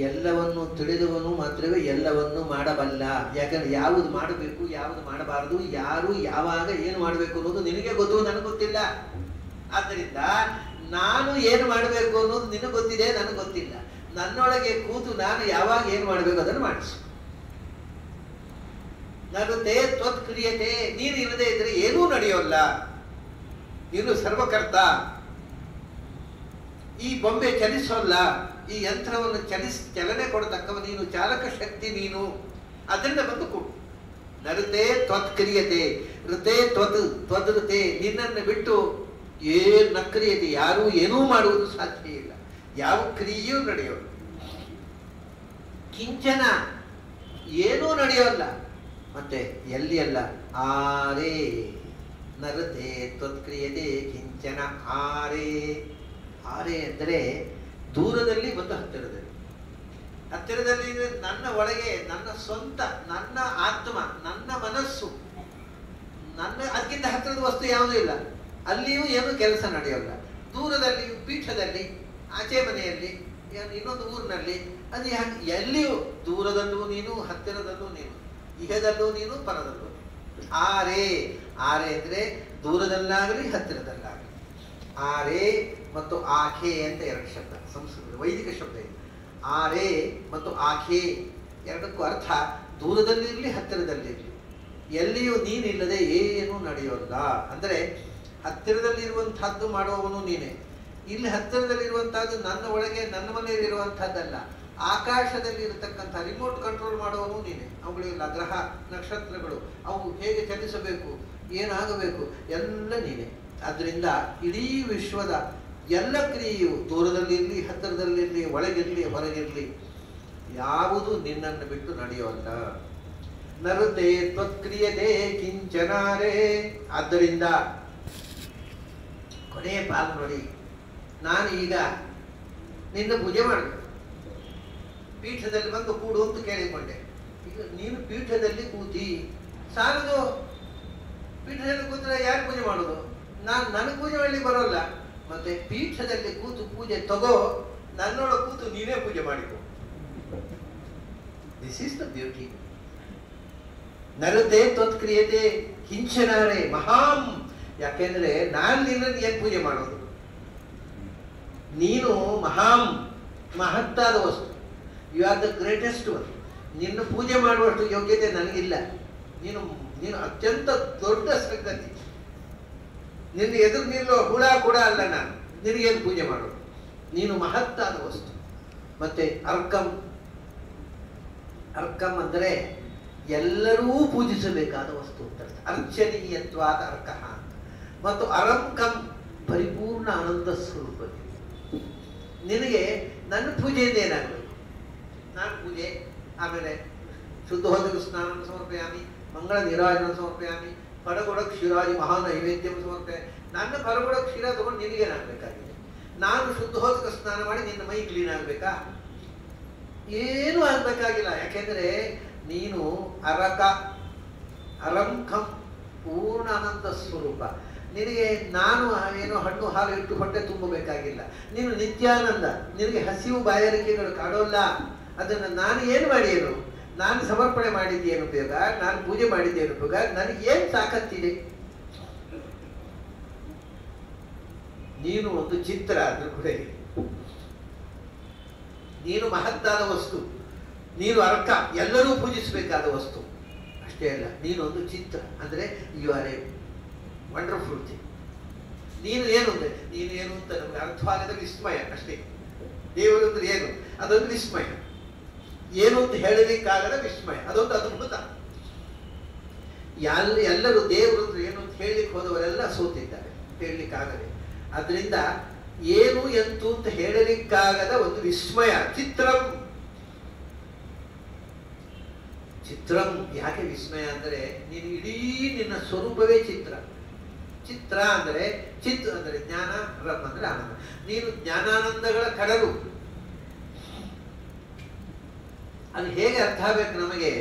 ಎಲ್ಲವನ್ನು ತಿಳಿದವನು ಮಾತ್ರವೇ ಎಲ್ಲವನ್ನು ಮಾಡಬಲ್ಲ. ಯಾಕಂದ್ರೆ ಯಾವುದು ಮಾಡಬೇಕು ಯಾವುದು ಮಾಡಬಾರದು, ಯಾರು ಯಾವಾಗ ಏನು ಮಾಡಬೇಕು ಅನ್ನೋದು ನಿನಗೆ ಗೊತ್ತು, ನನಗೆ ಗೊತ್ತಿಲ್ಲ. ಆದ್ದರಿಂದ ನಾನು ಏನು ಮಾಡಬೇಕು ಅನ್ನೋದು ನಿನಗೆ ಗೊತ್ತಿದೆ, ನನಗೆ ಗೊತ್ತಿಲ್ಲ. ನನ್ನೊಳಗೆ ಕೂತು ನಾನು ಯಾವಾಗ ಏನು ಮಾಡಬೇಕು ಅದನ್ನು ಮಾಡಿಸು. ನರುತೆ ತ್ವತ್ಕ್ರಿಯತೆ, ನೀನು ಇಲ್ಲದೆ ಇದ್ರೆ ಏನೂ ನಡೆಯೋಲ್ಲ. ನೀನು ಸರ್ವಕರ್ತ. ಈ ಬೊಂಬೆ ಚಲಿಸೋಲ್ಲ, ಈ ಯಂತ್ರವನ್ನು ಚಲನೆ ಕೊಡತಕ್ಕವ ನೀನು, ಚಾಲಕ ಶಕ್ತಿ ನೀನು. ಅದರಿಂದ ಬಂದು ಕೊಡು. ನರುತೆ ತ್ವತ್ಕ್ರಿಯತೆ, ಋತೆ ತ್ವದೃತೆ, ನಿನ್ನನ್ನು ಬಿಟ್ಟು ನ ಕ್ರಿಯತೆ, ಯಾರೂ ಏನೂ ಮಾಡುವುದು ಸಾಧ್ಯ ಇಲ್ಲ, ಯಾವ ಕ್ರಿಯೆಯೂ ನಡೆಯೋಲ್ಲ. ಕಿಂಚನ, ಏನೂ ನಡೆಯೋಲ್ಲ. ಮತ್ತೆ ಎಲ್ಲಿ ಅಲ್ಲ, ಆರೇ ನರತೆ ತ್ವತ್ಕ್ರಿಯತೆ ಕಿಂಚನ ಆರೇ. ಆರೇ ಅಂದರೆ ದೂರದಲ್ಲಿ ಮತ್ತು ಹತ್ತಿರದಲ್ಲಿ. ಹತ್ತಿರದಲ್ಲಿ ನನ್ನ ಒಳಗೆ, ನನ್ನ ಸ್ವಂತ, ನನ್ನ ಆತ್ಮ, ನನ್ನ ಮನಸ್ಸು, ನನ್ನ ಅದಕ್ಕಿಂತ ಹತ್ತಿರದ ವಸ್ತು ಯಾವುದೂ ಇಲ್ಲ. ಅಲ್ಲಿಯೂ ಏನು ಕೆಲಸ ನಡೆಯೋಲ್ಲ. ದೂರದಲ್ಲಿ, ಪೀಠದಲ್ಲಿ, ಆಚೆ ಮನೆಯಲ್ಲಿ, ಇನ್ನೊಂದು ಊರಿನಲ್ಲಿ, ಅದು ಎಲ್ಲಿಯೂ ದೂರದಲ್ಲೂ ನೀನು, ಹತ್ತಿರದಲ್ಲೂ ನೀನು, ಇಹದಲ್ಲೂ ನೀನು, ಪರದಲ್ಲೂ. ಆರೇ, ಆರೇ ಅಂದರೆ ದೂರದಲ್ಲಾಗಲಿ ಹತ್ತಿರದಲ್ಲಾಗಲಿ. ಆರೇ ಮತ್ತು ಆಖೆ ಅಂತ ಎರಡು ಶಬ್ದ, ಸಂಸ್ಕೃತ ವೈದಿಕ ಶಬ್ದ ಇದೆ. ಆರೇ ಮತ್ತು ಆಖೆ ಎರಡಕ್ಕೂ ಅರ್ಥ ದೂರದಲ್ಲಿರಲಿ ಹತ್ತಿರದಲ್ಲಿರಲಿ, ಎಲ್ಲಿಯೂ ನೀನಿಲ್ಲದೆ ಏನೂ ನಡೆಯೋಲ್ಲ. ಅಂದರೆ ಹತ್ತಿರದಲ್ಲಿರುವಂಥದ್ದು ಮಾಡುವವನು ನೀನೇ. ಇಲ್ಲಿ ಹತ್ತಿರದಲ್ಲಿರುವಂಥದ್ದು ನನ್ನ ಒಳಗೆ, ನನ್ನ ಮನೆಯಲ್ಲಿ ಇರುವಂಥದ್ದಲ್ಲ. ಆಕಾಶದಲ್ಲಿ ಇರತಕ್ಕಂಥ ರಿಮೋಟ್ ಕಂಟ್ರೋಲ್ ಮಾಡುವವನು ನೀನೆ. ಅವುಗಳಿಲ್ಲ, ಗ್ರಹ ನಕ್ಷತ್ರಗಳು ಅವು ಹೇಗೆ ಚಲಿಸಬೇಕು, ಏನಾಗಬೇಕು, ಎಲ್ಲ ನೀನೆ. ಆದ್ದರಿಂದ ಇಡೀ ವಿಶ್ವದ ಎಲ್ಲ ಕ್ರಿಯೆಯು ದೂರದಲ್ಲಿರಲಿ ಹತ್ತಿರದಲ್ಲಿರಲಿ, ಒಳಗಿರಲಿ ಹೊರಗಿರಲಿ, ಯಾವುದು ನಿನ್ನನ್ನು ಬಿಟ್ಟು ನಡೆಯೋಲ್ಲ. ನರುತೆ ತ್ವತ್ಕ್ರಿಯತೆ ಕಿಂಚನಾರೇ. ಆದ್ದರಿಂದ ಕೊನೆಯ ಪಾಲು ನೋಡಿ, ನಾನು ಈಗ ನಿನ್ನ ಪೂಜೆ ಮಾಡಬೇಕು. ಪೀಠದಲ್ಲಿ ಬಂದು ಕೂಡು ಅಂತ ಕೇಳಿಕೊಂಡೆ. ಈಗ ನೀನು ಪೀಠದಲ್ಲಿ ಕೂತಿ ಸಾಲದು. ಪೀಠದಲ್ಲಿ ಕೂತ್ರೆ ಯಾರು ಪೂಜೆ ಮಾಡೋದು? ನನಗೆ ಪೂಜೆ ಮಾಡಲಿಕ್ಕೆ ಬರೋಲ್ಲ. ಮತ್ತೆ ಪೀಠದಲ್ಲಿ ಕೂತು ಪೂಜೆ ತಗೋ, ನನ್ನೊಳ ಕೂತು ನೀನೇ ಪೂಜೆ ಮಾಡಿಕೊ. This is the beauty. ನರತೆ ತ್ವತ್ಕ್ರಿಯತೆ ಕಿಂಚನಾರೆ ಮಹಾಂ. ಯಾಕೆಂದ್ರೆ ನಾನು ನಿನ್ನನ್ನು ಏನು ಪೂಜೆ ಮಾಡೋದು? ನೀನು ಮಹಾಂ, ಮಹತ್ತಾದ ವಸ್ತು. You are the greatest one. ನಿನ್ನ ಪೂಜೆ ಮಾಡುವಷ್ಟು ಯೋಗ್ಯತೆ ನನಗಿಲ್ಲ. ನೀನು ಅತ್ಯಂತ ದೊಡ್ಡ ಸಂಗತಿ. ನಿನ್ನ ಎದುರು ನಿಲ್ಲೋ ಹುಳ ಕೂಡ ಅಲ್ಲ ನಾನು. ನಿನಗೇನು ಪೂಜೆ ಮಾಡೋದು? ನೀನು ಮಹತ್ತಾದ ವಸ್ತು. ಮತ್ತೆ ಅರ್ಕಂ, ಅರ್ಕಂ ಅಂದರೆ ಎಲ್ಲರೂ ಪೂಜಿಸಬೇಕಾದ ವಸ್ತು ಅಂತ ಅರ್ಥ. ಅರ್ಚನೀಯತ್ವಾದ ಅರ್ಕ ಅಂತ. ಮತ್ತು ಅರಂಕಂ, ಪರಿಪೂರ್ಣ ಆನಂದ ಸ್ವರೂಪ. ನಿನಗೆ ನನ್ನ ಪೂಜೆಯಿಂದ ಏನಾಗಬೇಕು? ನಾನು ಪೂಜೆ, ಆಮೇಲೆ ಶುದ್ಧೋದಕ ಸ್ನಾನ ಸಮರ್ಪಯಾಮಿ, ಮಂಗಳ ನೀರಾಜನ ಸಮರ್ಪಯಾಮಿ, ಫಲಗುಡ ಕ್ಷೀರಾದಿ ಮಹಾನೈವೇದ್ಯಂ ಸಮರ್ಪಯಾಮಿ. ನನ್ನ ಫಲಗುಡ ಕ್ಷೀರ ತಗೊಂಡು ನಿನಗೇನಾಗಬೇಕಾಗಿದೆ? ನಾನು ಶುದ್ಧೋದಕ ಸ್ನಾನ ಮಾಡಿ ನಿನ್ನ ಮೈ ಕ್ಲೀನ್ ಆಗಬೇಕಾ? ಏನೂ ಆಗಬೇಕಾಗಿಲ್ಲ. ಯಾಕೆಂದರೆ ನೀನು ಅರಕ, ಅರಂಕಂ, ಪೂರ್ಣ ಆನಂದ ಸ್ವರೂಪ. ನಿನಗೆ ನಾನು ಏನೋ ಹಣ್ಣು ಹಾಲು ಇಟ್ಟು ಹೊಟ್ಟೆ ತುಂಬಬೇಕಾಗಿಲ್ಲ. ನೀನು ನಿತ್ಯಾನಂದ. ನಿನಗೆ ಹಸಿವು ಬಾಯಾರಿಕೆಗಳು ಕಾಡೋಲ್ಲ. ಅದನ್ನು ನಾನು ಏನು ಮಾಡಿಯೇನು? ನಾನು ಸಮರ್ಪಣೆ ಮಾಡಿದ್ದೇನು ಉಪಯೋಗ, ನಾನು ಪೂಜೆ ಮಾಡಿದ್ದೇನು ಉಪಯೋಗ, ನನಗೆ ಏನು ತಾಕತ್ತಿದೆ? ನೀನು ಒಂದು ಚಿತ್ರ ಆದ್ರೂ ಕೂಡ, ನೀನು ಮಹತ್ತಾದ ವಸ್ತು, ನೀನು ಅರ್ಕ, ಎಲ್ಲರೂ ಪೂಜಿಸಬೇಕಾದ ವಸ್ತು ಅಷ್ಟೇ ಅಲ್ಲ, ನೀನು ಒಂದು ಚಿತ್ರ. ಅಂದರೆ you are a wonderful thing. ನೀನು ಏನು ಅಂದರೆ ನೀನು ಏನು ಅಂತ ನಮಗೆ ಅರ್ಥವಾಗದ ವಿಸ್ಮಯ ಅಷ್ಟೇ. ದೇವರು ಅಂದ್ರೆ ಏನು, ಅದೊಂದು ವಿಸ್ಮಯ. ಏನು ಅಂತ ಹೇಳಲಿಕ್ಕಾಗದ ವಿಸ್ಮಯ, ಅದೊಂದು ಅದ್ಭುತ. ಎಲ್ಲರೂ ದೇವರು ಅಂದ್ರೆ ಏನು ಅಂತ ಹೇಳಲಿಕ್ಕೆ ಹೋದವರೆಲ್ಲ ಸೋತಿದ್ದಾರೆ, ಹೇಳಲಿಕ್ಕಾಗದೆ. ಅದರಿಂದ ಏನು ಎಂತು ಅಂತ ಹೇಳಲಿಕ್ಕಾಗದ ಒಂದು ವಿಸ್ಮಯ. ಚಿತ್ರಂ. ಚಿತ್ರಂ ಯಾಕೆ ವಿಸ್ಮಯ ಅಂದರೆ ನೀನು ಇಡೀ ನಿನ್ನ ಸ್ವರೂಪವೇ ಚಿತ್ರ. ಚಿತ್ರ ಅಂದರೆ ಚಿತ್ ಅಂದರೆ ಜ್ಞಾನ, ರಮ್ ಅಂದರೆ ಆನಂದ. ನೀನು ಜ್ಞಾನಾನಂದಗಳ ಕಡಲು. ಅದು ಹೇಗೆ ಅರ್ಥ ಆಗಬೇಕು ನಮಗೆ?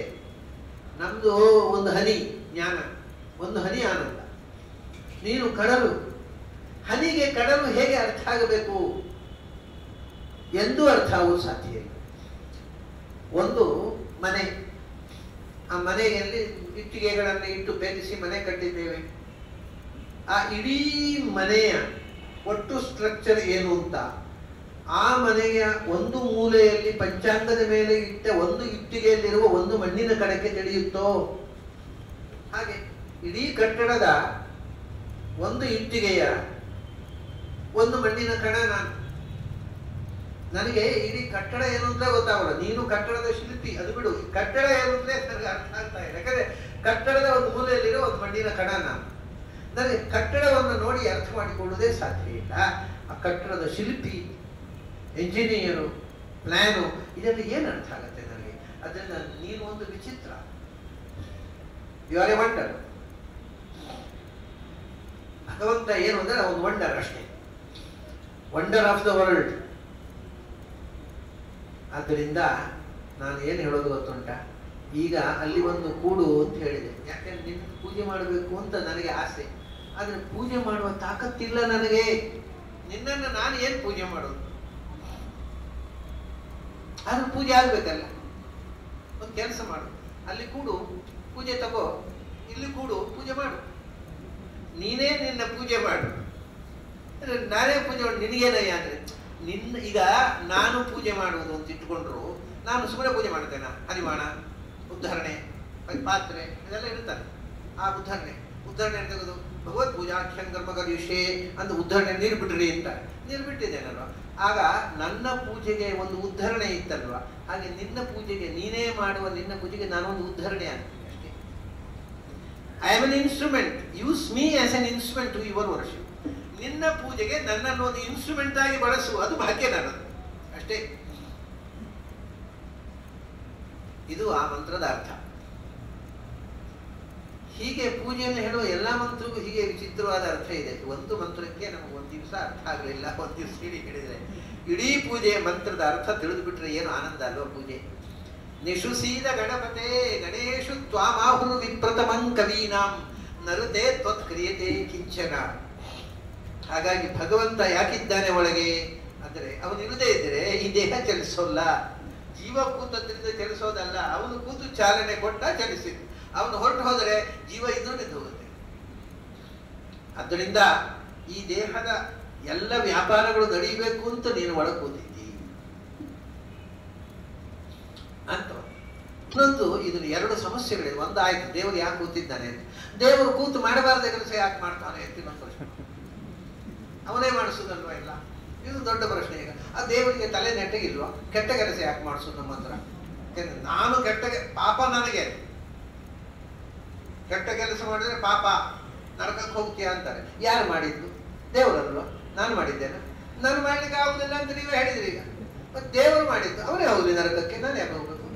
ನಮ್ದು ಒಂದು ಹನಿ ಜ್ಞಾನ, ಒಂದು ಹನಿ ಆನಂದ. ನೀನು ಕಡಲು. ಹನಿಗೆ ಕಡಲು ಹೇಗೆ ಅರ್ಥ ಆಗಬೇಕು ಎಂದೂ ಅರ್ಥ ಆಗುವುದು ಸಾಧ್ಯ ಇಲ್ಲ. ಒಂದು ಮನೆ, ಆ ಮನೆಯಲ್ಲಿ ಇಟ್ಟಿಗೆಗಳನ್ನು ಇಟ್ಟು ಬೆರೆಸಿ ಮನೆ ಕಟ್ಟಿದ್ದೇವೆ. ಆ ಇಡೀ ಮನೆಯ ಒಟ್ಟು ಸ್ಟ್ರಕ್ಚರ್ ಏನು ಅಂತ ಆ ಮನೆಯ ಒಂದು ಮೂಲೆಯಲ್ಲಿ ಪಂಚಾಂಗದ ಮೇಲೆ ಇಟ್ಟ ಒಂದು ಇಟ್ಟಿಗೆಯಲ್ಲಿರುವ ಒಂದು ಮಣ್ಣಿನ ಕಣಕ್ಕೆ ತಿಳಿಯುತ್ತೋ ಹಾಗೆ ಇಡೀ ಕಟ್ಟಡದ ಒಂದು ಇಟ್ಟಿಗೆಯ ಒಂದು ಮಣ್ಣಿನ ಕಣ ನಾನು. ನನಗೆ ಇಡೀ ಕಟ್ಟಡ ಏನು ಅಂತ ಗೊತ್ತಾಗಲ್ಲ. ನೀನು ಕಟ್ಟಡದ ಶಿಲ್ಪಿ, ಅದು ಬಿಡು. ಕಟ್ಟಡ ಏನು ಅಂದ್ರೆ ನನಗೆ ಅರ್ಥ ಆಗ್ತಾ ಇಲ್ಲ. ಯಾಕಂದ್ರೆ ಕಟ್ಟಡದ ಒಂದು ಮೂಲೆಯಲ್ಲಿರೋ ಒಂದು ಮಣ್ಣಿನ ಕಣ ನಾನು. ನನಗೆ ಕಟ್ಟಡವನ್ನು ನೋಡಿ ಅರ್ಥ ಮಾಡಿಕೊಳ್ಳುವುದೇ ಸಾಧ್ಯ ಇಲ್ಲ. ಆ ಕಟ್ಟಡದ ಶಿಲ್ಪಿ, ಎಂಜಿನಿಯರು, ಪ್ಲಾನು, ಇದೆಲ್ಲ ಏನು ಅರ್ಥ ಆಗತ್ತೆ ನನಗೆ? ಅದರಿಂದ ನೀನು ಒಂದು ವಿಚಿತ್ರ. You are a wonder. ಭಗವಂತ ಏನು ಅಂದ್ರೆ ಒಂದು ವಂಡರ್ ಅಷ್ಟೇ, ವಂಡರ್ ಆಫ್ ದ ವರ್ಲ್ಡ್. ಆದ್ದರಿಂದ ನಾನು ಏನು ಹೇಳೋದು ಗೊತ್ತುಂಟ, ಈಗ ಅಲ್ಲಿ ಒಂದು ಕೂಡು ಅಂತ ಹೇಳಿದೆ. ಯಾಕೆಂದ್ರೆ ನಿನ್ನ ಪೂಜೆ ಮಾಡಬೇಕು ಅಂತ ನನಗೆ ಆಸೆ. ಆದರೆ ಪೂಜೆ ಮಾಡುವ ತಾಕತ್ತಿಲ್ಲ ನನಗೆ. ನಿನ್ನನ್ನು ನಾನು ಏನು ಪೂಜೆ ಮಾಡೋದು? ಆದ್ರೂ ಪೂಜೆ ಆಗ್ಬೇಕಲ್ಲ. ಒಂದು ಕೆಲಸ ಮಾಡು, ಅಲ್ಲಿ ಕೂಡು, ಪೂಜೆ ತಗೋ, ಇಲ್ಲಿ ಕೂಡು, ಪೂಜೆ ಮಾಡು. ನೀನೇ ನಿನ್ನ ಪೂಜೆ ಮಾಡು. ನಾನೇ ಪೂಜೆ ಮಾಡಿ ನಿನಗೇನಯ್ಯ ಅಂದ್ರೆ ಈಗ ನಾನು ಪೂಜೆ ಮಾಡುವುದು ಅಂತ ಇಟ್ಕೊಂಡ್ರು ನಾನು ಸುಮ್ಮನೆ ಪೂಜೆ ಮಾಡ್ತೇನೆ. ಹರಿವಾಣ, ಉದ್ಧರಣೆ, ಪಾತ್ರೆ ಇದೆಲ್ಲ ಇರ್ತಾರೆ. ಆ ಉದ್ಧರಣೆ ತೆಗೆದು ಭಗವತ್ ಪೂಜಾಖ್ಯಂ ಕರ್ಮಕರಿಷೇ ಅಂತ ಉದ್ಧರಣೆ ನೀರು ಬಿಡ್ರಿ ಅಂತ ನೀರು ಬಿಟ್ಟಿದ್ದೇನಲ್ವ. ಆಗ ನನ್ನ ಪೂಜೆಗೆ ಒಂದು ಉದ್ಧರಣೆ ಇತ್ತಲ್ವ, ಹಾಗೆ ನಿನ್ನ ಪೂಜೆಗೆ ನೀನೇ ಮಾಡುವ ನಿನ್ನ ಪೂಜೆಗೆ ನಾನೊಂದು ಉದ್ಧರಣೆ ಆಗ್ತೀನಿ ಅಷ್ಟೇ. I am an instrument. Use me as an instrument to your worship. ನಿನ್ನ ಪೂಜೆಗೆ ನನ್ನನ್ನು ಒಂದು ಇನ್ಸ್ಟ್ರೂಮೆಂಟ್ ಆಗಿ ಬಳಸುವ, ಅದು ಭಾಗ್ಯ ನನ್ನದು ಅಷ್ಟೇ. ಇದು ಆ ಮಂತ್ರದ ಅರ್ಥ. ಹೀಗೆ ಪೂಜೆಯನ್ನು ಹೇಳುವ ಎಲ್ಲ ಮಂತ್ರಕ್ಕೂ ಹೀಗೆ ವಿಚಿತ್ರವಾದ ಅರ್ಥ ಇದೆ. ಒಂದು ಮಂತ್ರಕ್ಕೆ ನಮಗೆ ಒಂದು ದಿವಸ ಅರ್ಥ ಆಗಲಿಲ್ಲ, ಒಂದು ದಿವಸ ಹೇಳಿದ್ರೆ ಇಡೀ ಪೂಜೆಯ ಮಂತ್ರದ ಅರ್ಥ ತಿಳಿದು ಬಿಟ್ರೆ ಏನು ಆನಂದ ಅಲ್ವ ಪೂಜೆ. ನಿಶುಸೀದ ಗಣಪತೆ ಗಣೇಶು ತ್ವಾಮಾಹುರು ವಿಪ್ರತಮಂ ಕವೀನಾಂ ನರುತೆ ತ್ವತ್ಕ್ರಿಯತೆ ಕಿಂಚನ. ಹಾಗಾಗಿ ಭಗವಂತ ಯಾಕಿದ್ದಾನೆ ಒಳಗೆ ಅಂದರೆ ಅವನಿಲ್ಲದೆ ಇದ್ರೆ ಈ ದೇಹ ಚಲಿಸೋಲ್ಲ. ಜೀವ ಕೂತದ್ರಿಂದ ಚಲಿಸೋದಲ್ಲ, ಅವನು ಕೂತು ಚಾಲನೆ ಕೊಟ್ಟ ಚಲಿಸಿದ್ದು. ಅವನು ಹೊರಟು ಹೋದರೆ ಜೀವ ಇದ್ದು ನಿಂತು ಹೋಗುತ್ತೆ. ಆದ್ದರಿಂದ ಈ ದೇಹದ ಎಲ್ಲ ವ್ಯಾಪಾರಗಳು ನಡೀಬೇಕು ಅಂತ ನೀನು ಒಳಗೆ ಕೂತಿದ್ದಿ ಅಂತ. ಇನ್ನೊಂದು ಇದನ್ನು ಎರಡು ಸಮಸ್ಯೆಗಳಿವೆ. ಒಂದಾಯ್ತು, ದೇವರು ಯಾಕೆ ಕೂತಿದ್ದಾನೆ ಅಂತ. ದೇವರು ಕೂತು ಮಾಡಬಾರ್ದ ಕೆಲಸ ಯಾಕೆ ಮಾಡ್ತಾನೆ ಅಂತ ಇನ್ನೊಂದು ಪ್ರಶ್ನೆ. ಅವನೇ ಮಾಡಿಸೋದಲ್ವಾ ಇಲ್ಲ? ಇದು ದೊಡ್ಡ ಪ್ರಶ್ನೆ. ಈಗ ಆ ದೇವರಿಗೆ ತಲೆ ನೆಟ್ಟಗಿಲ್ವಾ? ಕೆಟ್ಟ ಕೆಲಸ ಯಾಕೆ ಮಾಡಿಸೋದು ನಮ್ಮ ಹತ್ರ? ನಾನು ಪಾಪ ನನಗೆ ಕೆಟ್ಟ ಕೆಲಸ ಮಾಡಿದ್ರೆ ಪಾಪ, ನರಕಕ್ಕೆ ಹೋಗ್ತೀಯ ಅಂತಾರೆ. ಯಾರು ಮಾಡಿದ್ದು? ದೇವರಲ್ವಾ? ನಾನು ಮಾಡಿದ್ದೇನೆ. ನಾನು ಮಾಡ್ಲಿಕ್ಕೆ ಆಗುದಿಲ್ಲ ಅಂತ ನೀವೇ ಹೇಳಿದ್ರಿ. ಈಗ ಮತ್ತೆ ದೇವರು ಮಾಡಿದ್ದು, ಅವರೇ ಹೋಗ್ಲಿ ನರಕಕ್ಕೆ, ನಾನು ಯಾಕೆ ಹೋಗ್ಬೇಕು?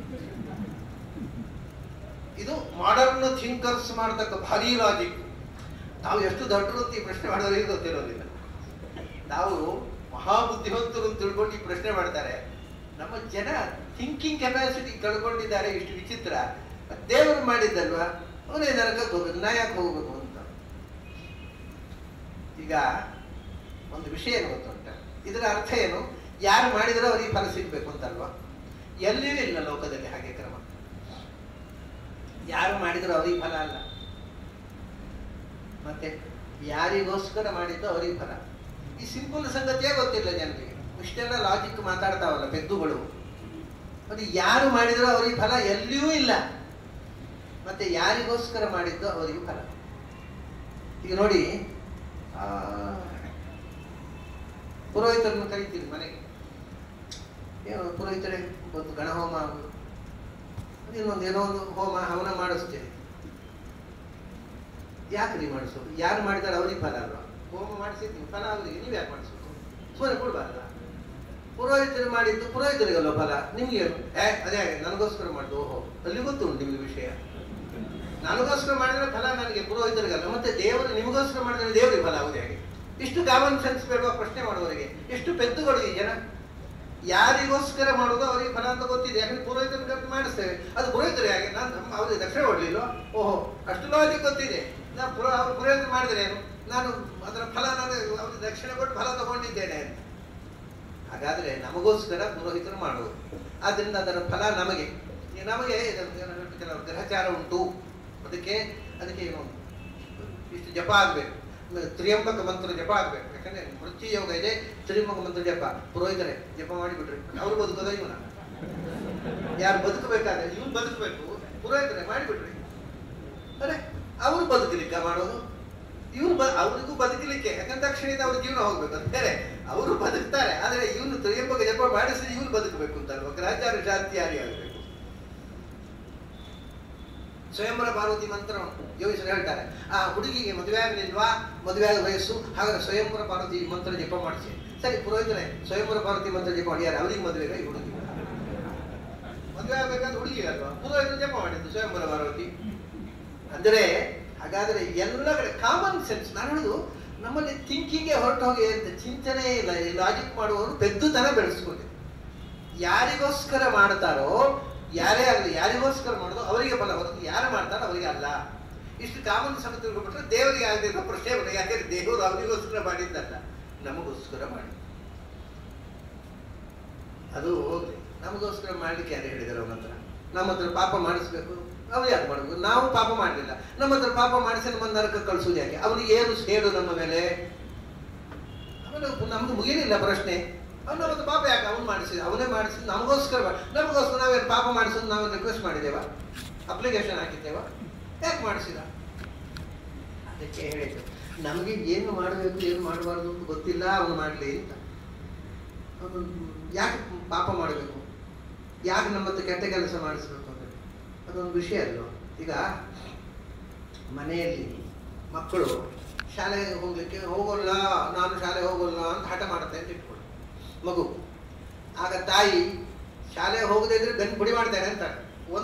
ಇದು ಮಾಡರ್ನ್ ಥಿಂಕರ್ಸ್ ಮಾಡತಕ್ಕ ಭಾರಿ ಲಾಜಿಕ್. ನಾವು ಎಷ್ಟು ದೊಡ್ಡರು ಅಂತ ಈ ಪ್ರಶ್ನೆ ಮಾಡೋರಿಗೆ ಗೊತ್ತಿರೋದಿಲ್ಲ. ನಾವು ಮಹಾಬುದ್ಧಿವಂತರು ಅಂತ ತಿಳ್ಕೊಂಡು ಈ ಪ್ರಶ್ನೆ ಮಾಡ್ತಾರೆ. ನಮ್ಮ ಜನ ಥಿಂಕಿಂಗ್ ಕೆಪಾಸಿಟಿ ಕಳ್ಕೊಂಡಿದ್ದಾರೆ. ಇಷ್ಟು ವಿಚಿತ್ರ. ದೇವರು ಮಾಡಿದ್ದಲ್ವಾ, ಅವನೇ ನರಕಕ್ಕೆ ಹೋಗ್ಬೇಕು, ನಾ ಯಾಕೆ ಹೋಗ್ಬೇಕು ಅಂತ. ಈಗ ಒಂದು ವಿಷಯ ಏನು ಗೊತ್ತುಂಟ, ಇದರ ಅರ್ಥ ಏನು? ಯಾರು ಮಾಡಿದರೂ ಅವರಿಗೆ ಫಲ ಸಿಗ್ಬೇಕು ಅಂತಲ್ವಾ? ಎಲ್ಲಿಯೂ ಇಲ್ಲ ಲೋಕದಲ್ಲಿ ಹಾಗೆ ಕ್ರಮ. ಯಾರು ಮಾಡಿದ್ರು ಅವ್ರಿಗೆ ಫಲ ಅಲ್ಲ. ಮತ್ತೆ ಯಾರಿಗೋಸ್ಕರ ಮಾಡಿದ್ದು ಅವ್ರಿಗೆ ಫಲ. ಈ ಸಿಂಪಲ್ ಸಂಗತಿಯೇ ಗೊತ್ತಿಲ್ಲ ಜನರಿಗೆ. ಇಷ್ಟೆಲ್ಲ ಲಾಜಿಕ್ ಮಾತಾಡ್ತಾವಲ್ಲ ಪೆದ್ದುಗಳು. ಮತ್ತೆ ಯಾರು ಮಾಡಿದ್ರು ಅವ್ರಿಗೆ ಫಲ ಎಲ್ಲಿಯೂ ಇಲ್ಲ. ಮತ್ತೆ ಯಾರಿಗೋಸ್ಕರ ಮಾಡಿದ್ದು ಅವರಿಗೂ ಫಲ. ಈಗ ನೋಡಿ, ಪುರೋಹಿತರನ್ನು ಕರಿತೀವಿ ಮನೆಗೆ. ಏನೋ ಪುರೋಹಿತರೇ ಒಂದು ಗಣಹೋಮ ಆಗುದು, ಇನ್ನೊಂದು ಏನೋ ಒಂದು ಹೋಮ ಹವನ ಮಾಡಿಸ್ತೇವೆ. ಯಾಕ್ರಿ ಮಾಡಿಸೋದು? ಯಾರು ಮಾಡಿದಾರೆ ಅವ್ರಿಗೆ ಫಲ ಅಲ್ವಾ? ಹೋಮ ಮಾಡಿಸಿದ್ವಿ, ಫಲ ಅವರಿಗೆ, ನೀವು ಯಾಕೆ ಮಾಡಿಸೋದು? ಸುಮ್ಮನೆ ಕೊಡ್ಬಾರ್ದ? ಪುರೋಹಿತರು ಮಾಡಿದ್ದು ಪುರೋಹಿತರಿಗಲ್ವ ಫಲ, ನಿಮ್ಗೇನು? ಅದೇ ನನಗೋಸ್ಕರ ಮಾಡಿದ್ದು. ಓಹೋ, ಅಲ್ಲಿ ಗೊತ್ತುಂಟು ನಿಮ್ಗೆ ವಿಷಯ. ನನಗೋಸ್ಕರ ಮಾಡಿದ್ರೆ ಫಲ ನನಗೆ, ಪುರೋಹಿತರಿಗಲ್ಲ. ಮತ್ತೆ ದೇವರು ನಿಮಗೋಸ್ಕರ ಮಾಡಿದ್ರೆ ದೇವರಿಗೆ ಫಲ ಆಗುದು ಹೇಗೆ? ಇಷ್ಟು ಕಾಮನ್ ಸೆನ್ಸ್ ಬೇಡುವ ಪ್ರಶ್ನೆ ಮಾಡುವವರಿಗೆ ಎಷ್ಟು ಪೆದ್ದುಗಳು ಈ ಜನ. ಯಾರಿಗೋಸ್ಕರ ಮಾಡೋದು ಅವರಿಗೆ ಫಲ ಅಂತ ಗೊತ್ತಿದೆ. ಯಾಕಂದ್ರೆ ಪುರೋಹಿತನ ಕರೆದು ಮಾಡಿಸ್ತೇವೆ, ಅದು ಪುರೋಹಿತರು ಹೇಗೆ? ನಾನು ಅವ್ರಿಗೆ ದಕ್ಷಿಣ ಕೊಡ್ಲಿಲ್ಲ. ಓಹೋ, ಅಷ್ಟು ಲಾಜಿಕ್ ಗೊತ್ತಿದೆ. ನಾನು ಅವ್ರು ಪುರೋಹಿತರು ಮಾಡಿದ್ರೆ ಏನು, ನಾನು ಅದರ ಫಲ ನಾನು ಅವ್ರಿಗೆ ದಕ್ಷಿಣ ಕೊಟ್ಟು ಫಲ ತಗೊಂಡಿದ್ದೇನೆ ಅಂತ. ಹಾಗಾದ್ರೆ ನಮಗೋಸ್ಕರ ಪುರೋಹಿತರು ಮಾಡುವುದು, ಆದ್ರಿಂದ ಅದರ ಫಲ ನಮಗೆ. ಕೆಲವು ಗ್ರಹಚಾರ ಉಂಟು, ಅದಕ್ಕೆ ಏನು ಇಷ್ಟು ಜಪ ಆಗ್ಬೇಕು, ತ್ರಿಯಂಬಕ ಮಂತ್ರ ಜಪ ಆಗ್ಬೇಕು. ಯಾಕಂದ್ರೆ ಮೃತ್ಯು ಯೋಗ ಇದೆ, ತ್ರಿಯಂಬಕ ಮಂತ್ರ ಜಪ. ಪುರೋಹಿತರೆ ಜಪ ಮಾಡಿಬಿಟ್ರಿ, ಅವ್ರು ಬದುಕೋದ ಇವನ? ಯಾರು ಬದುಕಬೇಕಾದ್ರೆ ಇವ್ನು ಬದುಕಬೇಕು, ಪುರೋಹಿತರೆ ಮಾಡಿಬಿಟ್ರಿ. ಅರೆ ಅವ್ರು ಬದುಕಲಿಕ್ಕೆ ಮಾಡೋದು, ಅವ್ರಿಗೂ ಬದುಕಲಿಕ್ಕೆ. ಯಾಕಂದ್ರೆ ದಕ್ಷಿಣದಿಂದ ಅವ್ರ ಜೀವನ ಹೋಗ್ಬೇಕು ಅಂತ ಬೇರೆ. ಅವರು ಬದುಕ್ತಾರೆ, ಆದ್ರೆ ಇವನು ತ್ರಿಯಂಬಕ ಜಪ ಮಾಡಿಸಿ ಇವ್ರು ಬದುಕಬೇಕು ಅಂತಲ್ವ. ಗ್ರಹಚಾರ ಶಾಂತಿಯಾಗಿ ಆಗಬೇಕು. ಸ್ವಯಂವರ ಪಾರ್ವತಿ ಮಂತ್ರ ಯೋಗಿಸರು ಹೇಳ್ತಾರೆ, ಆ ಹುಡುಗಿಗೆ ಮದುವೆ ಆಗಲಿಲ್ವಾ, ಮದುವೆ ಆಗ ವಯಸ್ಸು, ಹಾಗಾದ್ರೆ ಸ್ವಯಂವರ ಪಾರ್ವತಿ ಮಂತ್ರ ಜಪ ಮಾಡಿಸಿ. ಸರಿ, ಪುರೋಹಿತರೆ ಸ್ವಯಂವರ ಪಾರ್ವತಿ ಮಂತ್ರ ಜಪ ಮಾಡಿ, ಯಾರು ಅವ್ರಿಗೆ ಮದುವೆ ಈ ಹುಡುಗಿ ಮದುವೆ ಆಗ್ಬೇಕಾದ್ರೆ ಹುಡುಗಿ ಅಲ್ವಾ, ಪುರೋಹಿತರು ಜಪ ಮಾಡಿದ್ದು ಸ್ವಯಂವರ ಪಾರ್ವತಿ. ಅಂದರೆ ಹಾಗಾದ್ರೆ ಎಲ್ಲ ಕಡೆ ಕಾಮನ್ ಸೆನ್ಸ್. ನಾನು ಹೇಳುದು, ನಮ್ಮಲ್ಲಿ ಥಿಂಕಿಂಗ್ಗೆ ಹೊರಟು ಹೋಗಿ ಅಂತ ಚಿಂತನೆ ಇಲ್ಲ. ಲಾಜಿಕ್ ಮಾಡುವವರು ಪೆದ್ದುತನ ಬೆಳೆಸ್ಕೊಂಡಿದೆ. ಯಾರಿಗೋಸ್ಕರ ಮಾಡ್ತಾರೋ, ಯಾರೇ ಆಗಲಿ ಯಾರಿಗೋಸ್ಕರ ಮಾಡೋದು ಅವರಿಗೆ ಫಲ, ಹೊರತು ಯಾರು ಮಾಡ್ತಾರೋ ಅವರಿಗೆ ಅಲ್ಲ. ಇಷ್ಟು ಕಾಮನ್ ಸಮ ತಿಳ್ಕೊಂಡ್ಬಿಟ್ರೆ ದೇವರಿಗೆ ಆಗದಿರೋ ಪ್ರಶ್ನೆ ಬರಲ್ಲ. ಯಾಕೆಂದ್ರೆ ದೇವರು ಅವರಿಗೋಸ್ಕರ ಮಾಡಿದ್ದಲ್ಲ, ನಮಗೋಸ್ಕರ ಮಾಡಿ. ಅದು ಹೋಗ್ಲಿ, ನಮಗೋಸ್ಕರ ಮಾಡ್ಲಿಕ್ಕೆ ಯಾರು ಹೇಳಿದಾರೆ? ಅವನ ಹತ್ರ ನಮ್ಮ ಹತ್ರ ಪಾಪ ಮಾಡಿಸ್ಬೇಕು, ಅವ್ರು ಯಾಕೆ ಮಾಡಬೇಕು? ನಾವು ಪಾಪ ಮಾಡಲಿಲ್ಲ, ನಮ್ಮ ಹತ್ರ ಪಾಪ ಮಾಡಿಸಿ ನಮ್ಮ ನರಕ ಕಳಿಸೋದು ಯಾಕೆ? ಅವನಿಗೆ ಏನು ಸೇಡು ನಮ್ಮ ಮೇಲೆ? ನಮ್ದು ಮುಗಿಲಿಲ್ಲ ಪ್ರಶ್ನೆ. ಅವ್ನು ನಮ್ಮ ಹತ್ರ ಪಾಪ ಯಾಕೆ? ಅವನು ಮಾಡಿಸಿದ, ಅವನೇ ಮಾಡಿಸಿದ, ನಮಗೋಸ್ಕರ ನಾವೇನು ಪಾಪ ಮಾಡಿಸೋದು ನಾವು ರಿಕ್ವೆಸ್ಟ್ ಮಾಡಿದ್ದೇವ? ಅಪ್ಲಿಕೇಶನ್ ಹಾಕಿದ್ದೇವ? ಯಾಕೆ ಮಾಡಿಸಿದ? ಅದಕ್ಕೆ ಹೇಳಿದ್ದು, ನಮಗೆ ಏನು ಮಾಡಬೇಕು ಏನು ಮಾಡಬಾರ್ದು ಅಂತ ಗೊತ್ತಿಲ್ಲ, ಅವನು ಮಾಡಲಿ ಅಂತ. ಅವನು ಯಾಕೆ ಪಾಪ ಮಾಡಬೇಕು? ಯಾಕೆ ನಮ್ಮ ಹತ್ರ ಕೆಟ್ಟ ಕೆಲಸ ಮಾಡಿಸ್ಬೇಕು ಅಂದರೆ ಅದೊಂದು ವಿಷಯ ಅಲ್ವ. ಈಗ ಮನೆಯಲ್ಲಿ ಮಕ್ಕಳು ಶಾಲೆಗೆ ಹೋಗ್ಲಿಕ್ಕೆ ಹೋಗೋಲ್ಲ, ನಾನು ಶಾಲೆಗೆ ಹೋಗೋಲ್ಲ ಅಂತ ಹಠ ಮಾಡುತ್ತೆ ಅಂತ ಇಟ್ಕೊಳ್ಳಿ ಮಗು. ಆಗ ತಾಯಿ ಶಾಲೆಗೆ ಹೋಗದೇ ಇದ್ರೆ ಬೆನ್ನು ಪುಡಿ ಮಾಡ್ತೇನೆ ಅಂತಾರೆ.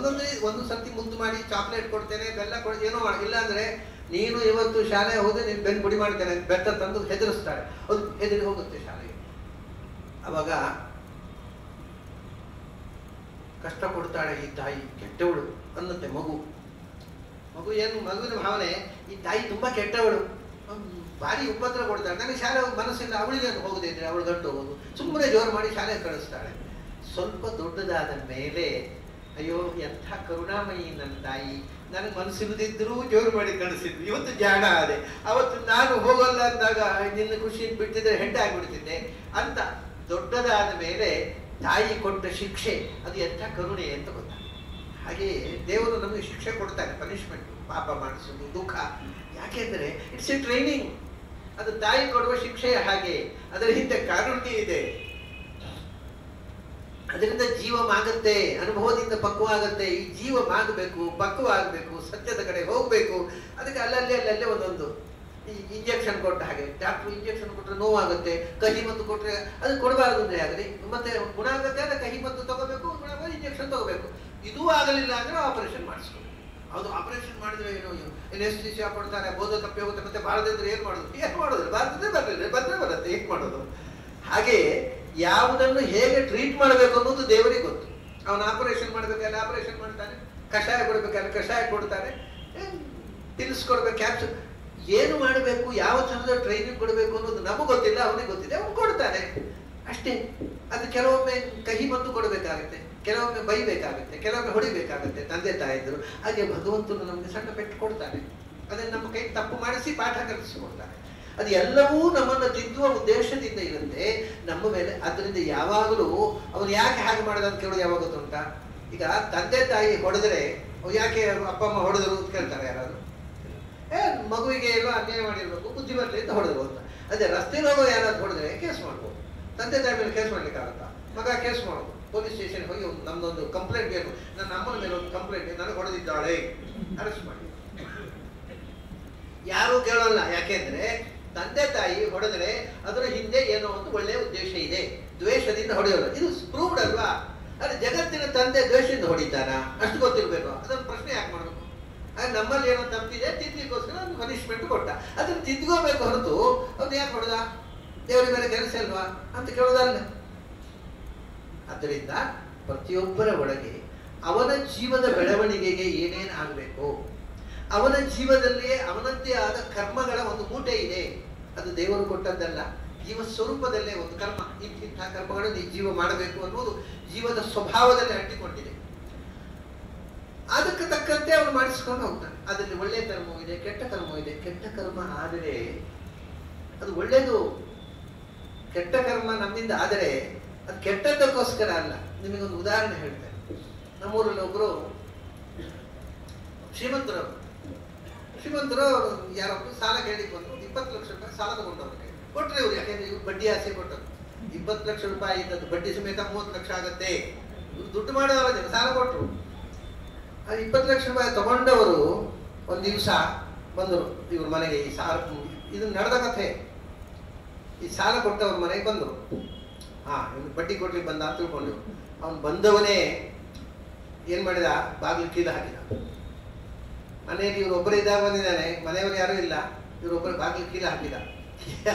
ಒಂದು ಸರ್ತಿ ಮುದ್ದು ಮಾಡಿ ಚಾಕ್ಲೇಟ್ ಕೊಡ್ತೇನೆ, ಬೆಲ್ಲ ಕೊಡ್ತೇನೆ, ಏನೋ ಮಾಡಿ. ಇಲ್ಲಾಂದ್ರೆ ನೀನು ಇವತ್ತು ಶಾಲೆಗೆ ಹೋದ್ರೆ ನೀನು ಬೆನ್ನು ಪುಡಿ ಮಾಡ್ತೇನೆ ಬೆತ್ತ ತಂದು ಹೆದರಿಸ್ತಾಳೆ. ಅದು ಹೆದರಿ ಹೋಗುತ್ತೆ ಶಾಲೆಗೆ. ಅವಾಗ ಕಷ್ಟ ಕೊಡ್ತಾಳೆ ಈ ತಾಯಿ, ಕೆಟ್ಟವಳು ಅನ್ನುತ್ತೆ ಮಗು. ಏನು ಮಗುವಿನ ಭಾವನೆ, ಈ ತಾಯಿ ತುಂಬಾ ಕೆಟ್ಟವಳು, ಭಾರಿ ಉಪದ್ರ ಕೊಡ್ತಾಳೆ, ನನಗೆ ಶಾಲೆ ಮನಸ್ಸಿಲ್ಲ, ಅವಳಿಗೆ ಹೋಗದೆ ಇದ್ರೆ ಅವಳು ಗಂಟು ಹೋಗೋದು, ಸುಮ್ಮನೆ ಜೋರು ಮಾಡಿ ಶಾಲೆಗೆ ಕಳಿಸ್ತಾಳೆ. ಸ್ವಲ್ಪ ದೊಡ್ಡದಾದ ಮೇಲೆ ಅಯ್ಯೋ ಎಂಥ ಕರುಣಾಮಯಿ ನನ್ನ ತಾಯಿ, ನನಗೆ ಮನಸ್ಸಿಲ್ಲದಿದ್ದರೂ ಜೋರು ಮಾಡಿ ಕಳಿಸಿದ್ರು, ಇವತ್ತು ಜಾಣ ಆದೆ, ಅವತ್ತು ನಾನು ಹೋಗಲ್ಲ ಅಂದಾಗ ನಿನ್ನ ಖುಷಿ ಬಿಟ್ಟಿದ್ರೆ ಹೆಡ್ಡೆ ಆಗಿಬಿಡ್ತಿದ್ದೆ ಅಂತ ದೊಡ್ಡದಾದ ಮೇಲೆ ತಾಯಿ ಕೊಟ್ಟ ಶಿಕ್ಷೆ ಅದು ಎಂಥ ಕರುಣೆ ಅಂತ ಗೊತ್ತಾಗ. ಹಾಗೆಯೇ ದೇವರು ನಮಗೆ ಶಿಕ್ಷೆ ಕೊಡ್ತಾನೆ, ಪನಿಷ್ಮೆಂಟ್, ಪಾಪ ಮಾಡಿಸೋದು, ದುಃಖ. ಯಾಕೆಂದ್ರೆ ಇಟ್ಸ್ ಎ ಟ್ರೈನಿಂಗ್. ಅದು ತಾಯಿ ಕೊಡುವ ಶಿಕ್ಷೆ ಹಾಗೆ, ಅದರ ಹಿಂದೆ ಕಾರುಣ್ಯ ಇದೆ. ಅದರಿಂದ ಜೀವ ಮಾಗುತ್ತೆ, ಅನುಭವದಿಂದ ಪಕ್ವ ಆಗುತ್ತೆ. ಈ ಜೀವ ಮಾಗಬೇಕು, ಪಕ್ವ ಆಗಬೇಕು, ಸತ್ಯದ ಕಡೆ ಹೋಗ್ಬೇಕು. ಅದಕ್ಕೆ ಅಲ್ಲಲ್ಲೇ ಒಂದೊಂದು ಇಂಜೆಕ್ಷನ್ ಕೊಟ್ಟ ಹಾಗೆ, ಡಾಕ್ಟರ್ ಇಂಜೆಕ್ಷನ್ ಕೊಟ್ಟರೆ ನೋವಾಗುತ್ತೆ, ಕಹಿ ಮದ್ದು ಕೊಟ್ಟರೆ ಅದು ಕೊಡಬಾರದು ಅಂದ್ರೆ ಆಗಲಿ, ಮತ್ತೆ ಗುಣ ಆಗುತ್ತೆ ಅಂದ್ರೆ ಕಹಿ ಮದ್ದು ತಗೋಬೇಕು, ಇಂಜೆಕ್ಷನ್ ತಗೋಬೇಕು. ಇದೂ ಆಗಲಿಲ್ಲ ಅಂದ್ರೆ ಆಪರೇಷನ್ ಮಾಡಿಸ್ಬೇಕು. ಅದು ಆಪರೇಷನ್ ಮಾಡಿದ್ರೆ ಏನೋ ಎನೆಸ್ಥಿಸಿಯಾ ಕೊಡ್ತಾರೆ, ಬೋಧ ತಪ್ಪಿ ಹೋಗುತ್ತೆ, ಮತ್ತೆ ಬಾರದಿದ್ರೆ ಏನ್ ಮಾಡೋದು? ಬಾರದಿದ್ರೆ ಬಂದ್ರೆ ಬರುತ್ತೆ, ಏನ್ ಮಾಡೋದು? ಹಾಗೆ ಯಾವುದನ್ನು ಹೇಗೆ ಟ್ರೀಟ್ ಮಾಡಬೇಕು ಅನ್ನೋದು ದೇವರಿಗೆ ಗೊತ್ತು. ಅವನು ಆಪರೇಷನ್ ಮಾಡ್ಬೇಕಾದ್ರೆ ಆಪರೇಷನ್ ಮಾಡ್ತಾನೆ, ಕಷಾಯ ಕೊಡ್ಬೇಕಾದ್ರೆ ಕಷಾಯ ಕೊಡ್ತಾನೆ, ತಿಳಿಸ್ಕೊಡ್ಬೇಕು, ಕ್ಯಾಪ್ಸೂಲ್ ಏನು ಮಾಡಬೇಕು, ಯಾವ ಥರದ ಟ್ರೈನಿಂಗ್ ಕೊಡಬೇಕು ಅನ್ನೋದು ನಮಗೆ ಗೊತ್ತಿಲ್ಲ, ಅವನಿಗೆ ಗೊತ್ತಿದೆ, ಅವನು ಕೊಡ್ತಾನೆ. ಅಷ್ಟೇ. ಅದು ಕೆಲವೊಮ್ಮೆ ಕಹಿ ಮದ್ದು ಕೊಡಬೇಕಾಗುತ್ತೆ, ಕೆಲವೊಮ್ಮೆ ಬೈಬೇಕಾಗುತ್ತೆ, ಕೆಲವೊಮ್ಮೆ ಹೊಡಿಬೇಕಾಗುತ್ತೆ ತಂದೆ ತಾಯಿದ್ರು. ಹಾಗೆ ಭಗವಂತನು ನಮಗೆ ಸಣ್ಣ ಪೆಟ್ಟು ಕೊಡ್ತಾನೆ, ಅದನ್ನು ನಮ್ಮ ಕೈ ತಪ್ಪು ಮಾಡಿಸಿ ಪಾಠ ಕಲಿಸಿಕೊಡ್ತಾನೆ. ಅದು ಎಲ್ಲವೂ ನಮ್ಮನ್ನು ತಿದ್ದುವ ಉದ್ದೇಶದಿಂದ ಇರುತ್ತೆ ನಮ್ಮ ಮೇಲೆ. ಅದರಿಂದ ಯಾವಾಗಲೂ ಅವನು ಯಾಕೆ ಹಾಗೆ ಮಾಡೋದು ಅಂತ ಕೇಳೋದು ಯಾವಾಗ ಗೊತ್ತುಂಟಾ? ಈಗ ತಂದೆ ತಾಯಿ ಹೊಡೆದ್ರೆ ಯಾಕೆ ಅಪ್ಪ ಅಮ್ಮ ಹೊಡೆದ್ರು ಅಂತ ಕೇಳ್ತಾರೆ ಯಾರಾದ್ರು? ಮಗುವಿಗೆ ಎಲ್ಲೋ ಅನ್ಯಾಯ ಮಾಡಿರ್ಬೇಕು, ಬುದ್ಧಿ ಬರಲಿ ಅಂತ ಹೊಡೆದ್ರು ಅಂತ. ಅದೇ ರಸ್ತೆಗೆ ಹೋಗೋ ಯಾರಾದ್ರು ಹೊಡೆದ್ರೆ ಕೇಸ್ ಮಾಡ್ಬೋದು. ತಂದೆ ತಾಯಿ ಮೇಲೆ ಕೇಸ್ ಮಾಡ್ಲಿಕ್ಕಾಗತ್ತಾ? ಮಗ ಕೇಸ್ ಮಾಡೋದು, ಪೊಲೀಸ್ ಸ್ಟೇಷನ್ ಹೋಗಿ ನಮ್ದೊಂದು ಕಂಪ್ಲೇಂಟ್ ಬೇಕು, ನನ್ನ ಅಮ್ಮನ ಮೇಲೆ ಒಂದು ಕಂಪ್ಲೇಂಟ್, ನನಗೆ ಹೊಡೆದಿದ್ದಾಳೆ, ಅರೆಸ್ಟ್ ಮಾಡಿ. ಯಾರು ಕೇಳೋಲ್ಲ. ಯಾಕೆಂದ್ರೆ ತಂದೆ ತಾಯಿ ಹೊಡೆದ್ರೆ ಅದರ ಹಿಂದೆ ಏನೋ ಒಂದು ಒಳ್ಳೆಯ ಉದ್ದೇಶ ಇದೆ, ದ್ವೇಷದಿಂದ ಹೊಡೆಯೋಲ್ಲ. ಇದು ಪ್ರೂವ್ಡ್ ಅಲ್ವಾ? ಅದೇ ಜಗತ್ತಿನ ತಂದೆ ದ್ವೇಷದಿಂದ ಹೊಡಿತಾನ? ಅಷ್ಟು ಗೊತ್ತಿರ್ಬೇಕು. ಅದೊಂದು ಪ್ರಶ್ನೆ ಯಾಕೆ ಮಾಡಬೇಕು? ನಮ್ಮಲ್ಲಿ ಏನೋ ತಪ್ಪಿದೆ, ತಿದ್ಲಿಕ್ಕೋಸ್ಕರ ಒಂದು ಪನಿಷ್ಮೆಂಟ್ ಕೊಟ್ಟ, ಅದನ್ನ ತಿದ್ಕೋಬೇಕು ಹೊರತು ಅವ್ನು ಯಾಕೆ ಹೊಡೆದ, ದೇವರ ಮೇಲೆ ಕೆಲಸ ಅಲ್ವಾ ಅಂತ ಕೇಳೋದಲ್ಲ. ಆದ್ದರಿಂದ ಪ್ರತಿಯೊಬ್ಬರ ಒಳಗೆ ಅವನ ಜೀವದ ಬೆಳವಣಿಗೆಗೆ ಏನೇನು ಆಗಬೇಕು, ಅವನ ಜೀವದಲ್ಲಿಯೇ ಅವನದ್ದೇ ಆದ ಕರ್ಮಗಳ ಒಂದು ಮೂಟೆ ಇದೆ. ಅದು ದೇವರು ಕೊಟ್ಟದ್ದಲ್ಲ, ಜೀವ ಸ್ವರೂಪದಲ್ಲೇ ಒಂದು ಕರ್ಮ. ಇಂಥ ಕರ್ಮಗಳನ್ನು ಈ ಜೀವ ಮಾಡಬೇಕು ಅನ್ನೋದು ಜೀವದ ಸ್ವಭಾವದಲ್ಲಿ ಅಂಟಿಕೊಂಡಿದೆ. ಅದಕ್ಕೆ ತಕ್ಕಂತೆ ಅವನು ಮಾಡಿಸ್ಕೊಂಡು ಹೋಗ್ತಾನೆ. ಅದರಲ್ಲಿ ಒಳ್ಳೆಯ ಕರ್ಮವೂ ಇದೆ, ಕೆಟ್ಟ ಕರ್ಮವೂ ಇದೆ. ಕೆಟ್ಟ ಕರ್ಮ ಆದರೆ ಅದು ಒಳ್ಳೆಯದು, ಕೆಟ್ಟ ಕರ್ಮ ನಮ್ಮಿಂದ ಆದರೆ ಅದು ಕೆಟ್ಟದ್ದಕ್ಕೋಸ್ಕರ ಅಲ್ಲ. ನಿಮಗೊಂದು ಉದಾಹರಣೆ ಹೇಳ್ತೇನೆ. ನಮ್ಮೂರಲ್ಲಿ ಒಬ್ಬರು ಶ್ರೀಮಂತರು ಯಾರೊಬ್ಬರು ಸಾಲ ಕೇಳಿಕ್ ಬಂದು 20 ಲಕ್ಷ ರೂಪಾಯಿ ಸಾಲ ತಗೊಂಡವ್ರು ಕೊಟ್ಟರೆ ಇವ್ರು, ಯಾಕೆಂದ್ರೆ ಇವ್ರು ಬಡ್ಡಿ ಆಸೆ ಕೊಟ್ಟರು. 20 ಲಕ್ಷ ರೂಪಾಯಿ ಇದ್ದದ್ದು ಬಡ್ಡಿ ಸಮೇತ 30 ಲಕ್ಷ ಆಗತ್ತೆ. ಇವ್ರು ದುಡ್ಡು ಮಾಡೋಲ್ಲ, ಜನ ಸಾಲ ಕೊಟ್ಟರು. ಆ 20 ಲಕ್ಷ ರೂಪಾಯಿ ತಗೊಂಡವರು ಒಂದು ದಿವಸ ಬಂದರು ಇವ್ರ ಮನೆಗೆ. ಈ ಸಾಲ ಇದು ನಡೆದ ಕಥೆ. ಈ ಸಾಲ ಕೊಟ್ಟವ್ರ ಮನೆಗೆ ಬಂದರು. ಇವ್ನು ಬಡ್ಡಿ ಕೊಡ್ಲಿಕ್ಕೆ ಬಂದ ಅಂತ ತಿಳ್ಕೊಂಡು ಅವನು ಬಂದವನೇ ಏನ್ ಮಾಡಿದ, ಬಾಗಿಲು ಕೀಲು ಹಾಕಿದ. ಮನೆಯಲ್ಲಿ ಇವ್ರೊಬ್ಬರು ಇದ್ದಾಗ ಬಂದಿದ್ದಾನೆ, ಮನೆಯವರು ಯಾರೂ ಇಲ್ಲ. ಇವ್ರೊಬ್ಬರು ಬಾಗಿಲು ಕೀಲು ಹಾಕಿದ.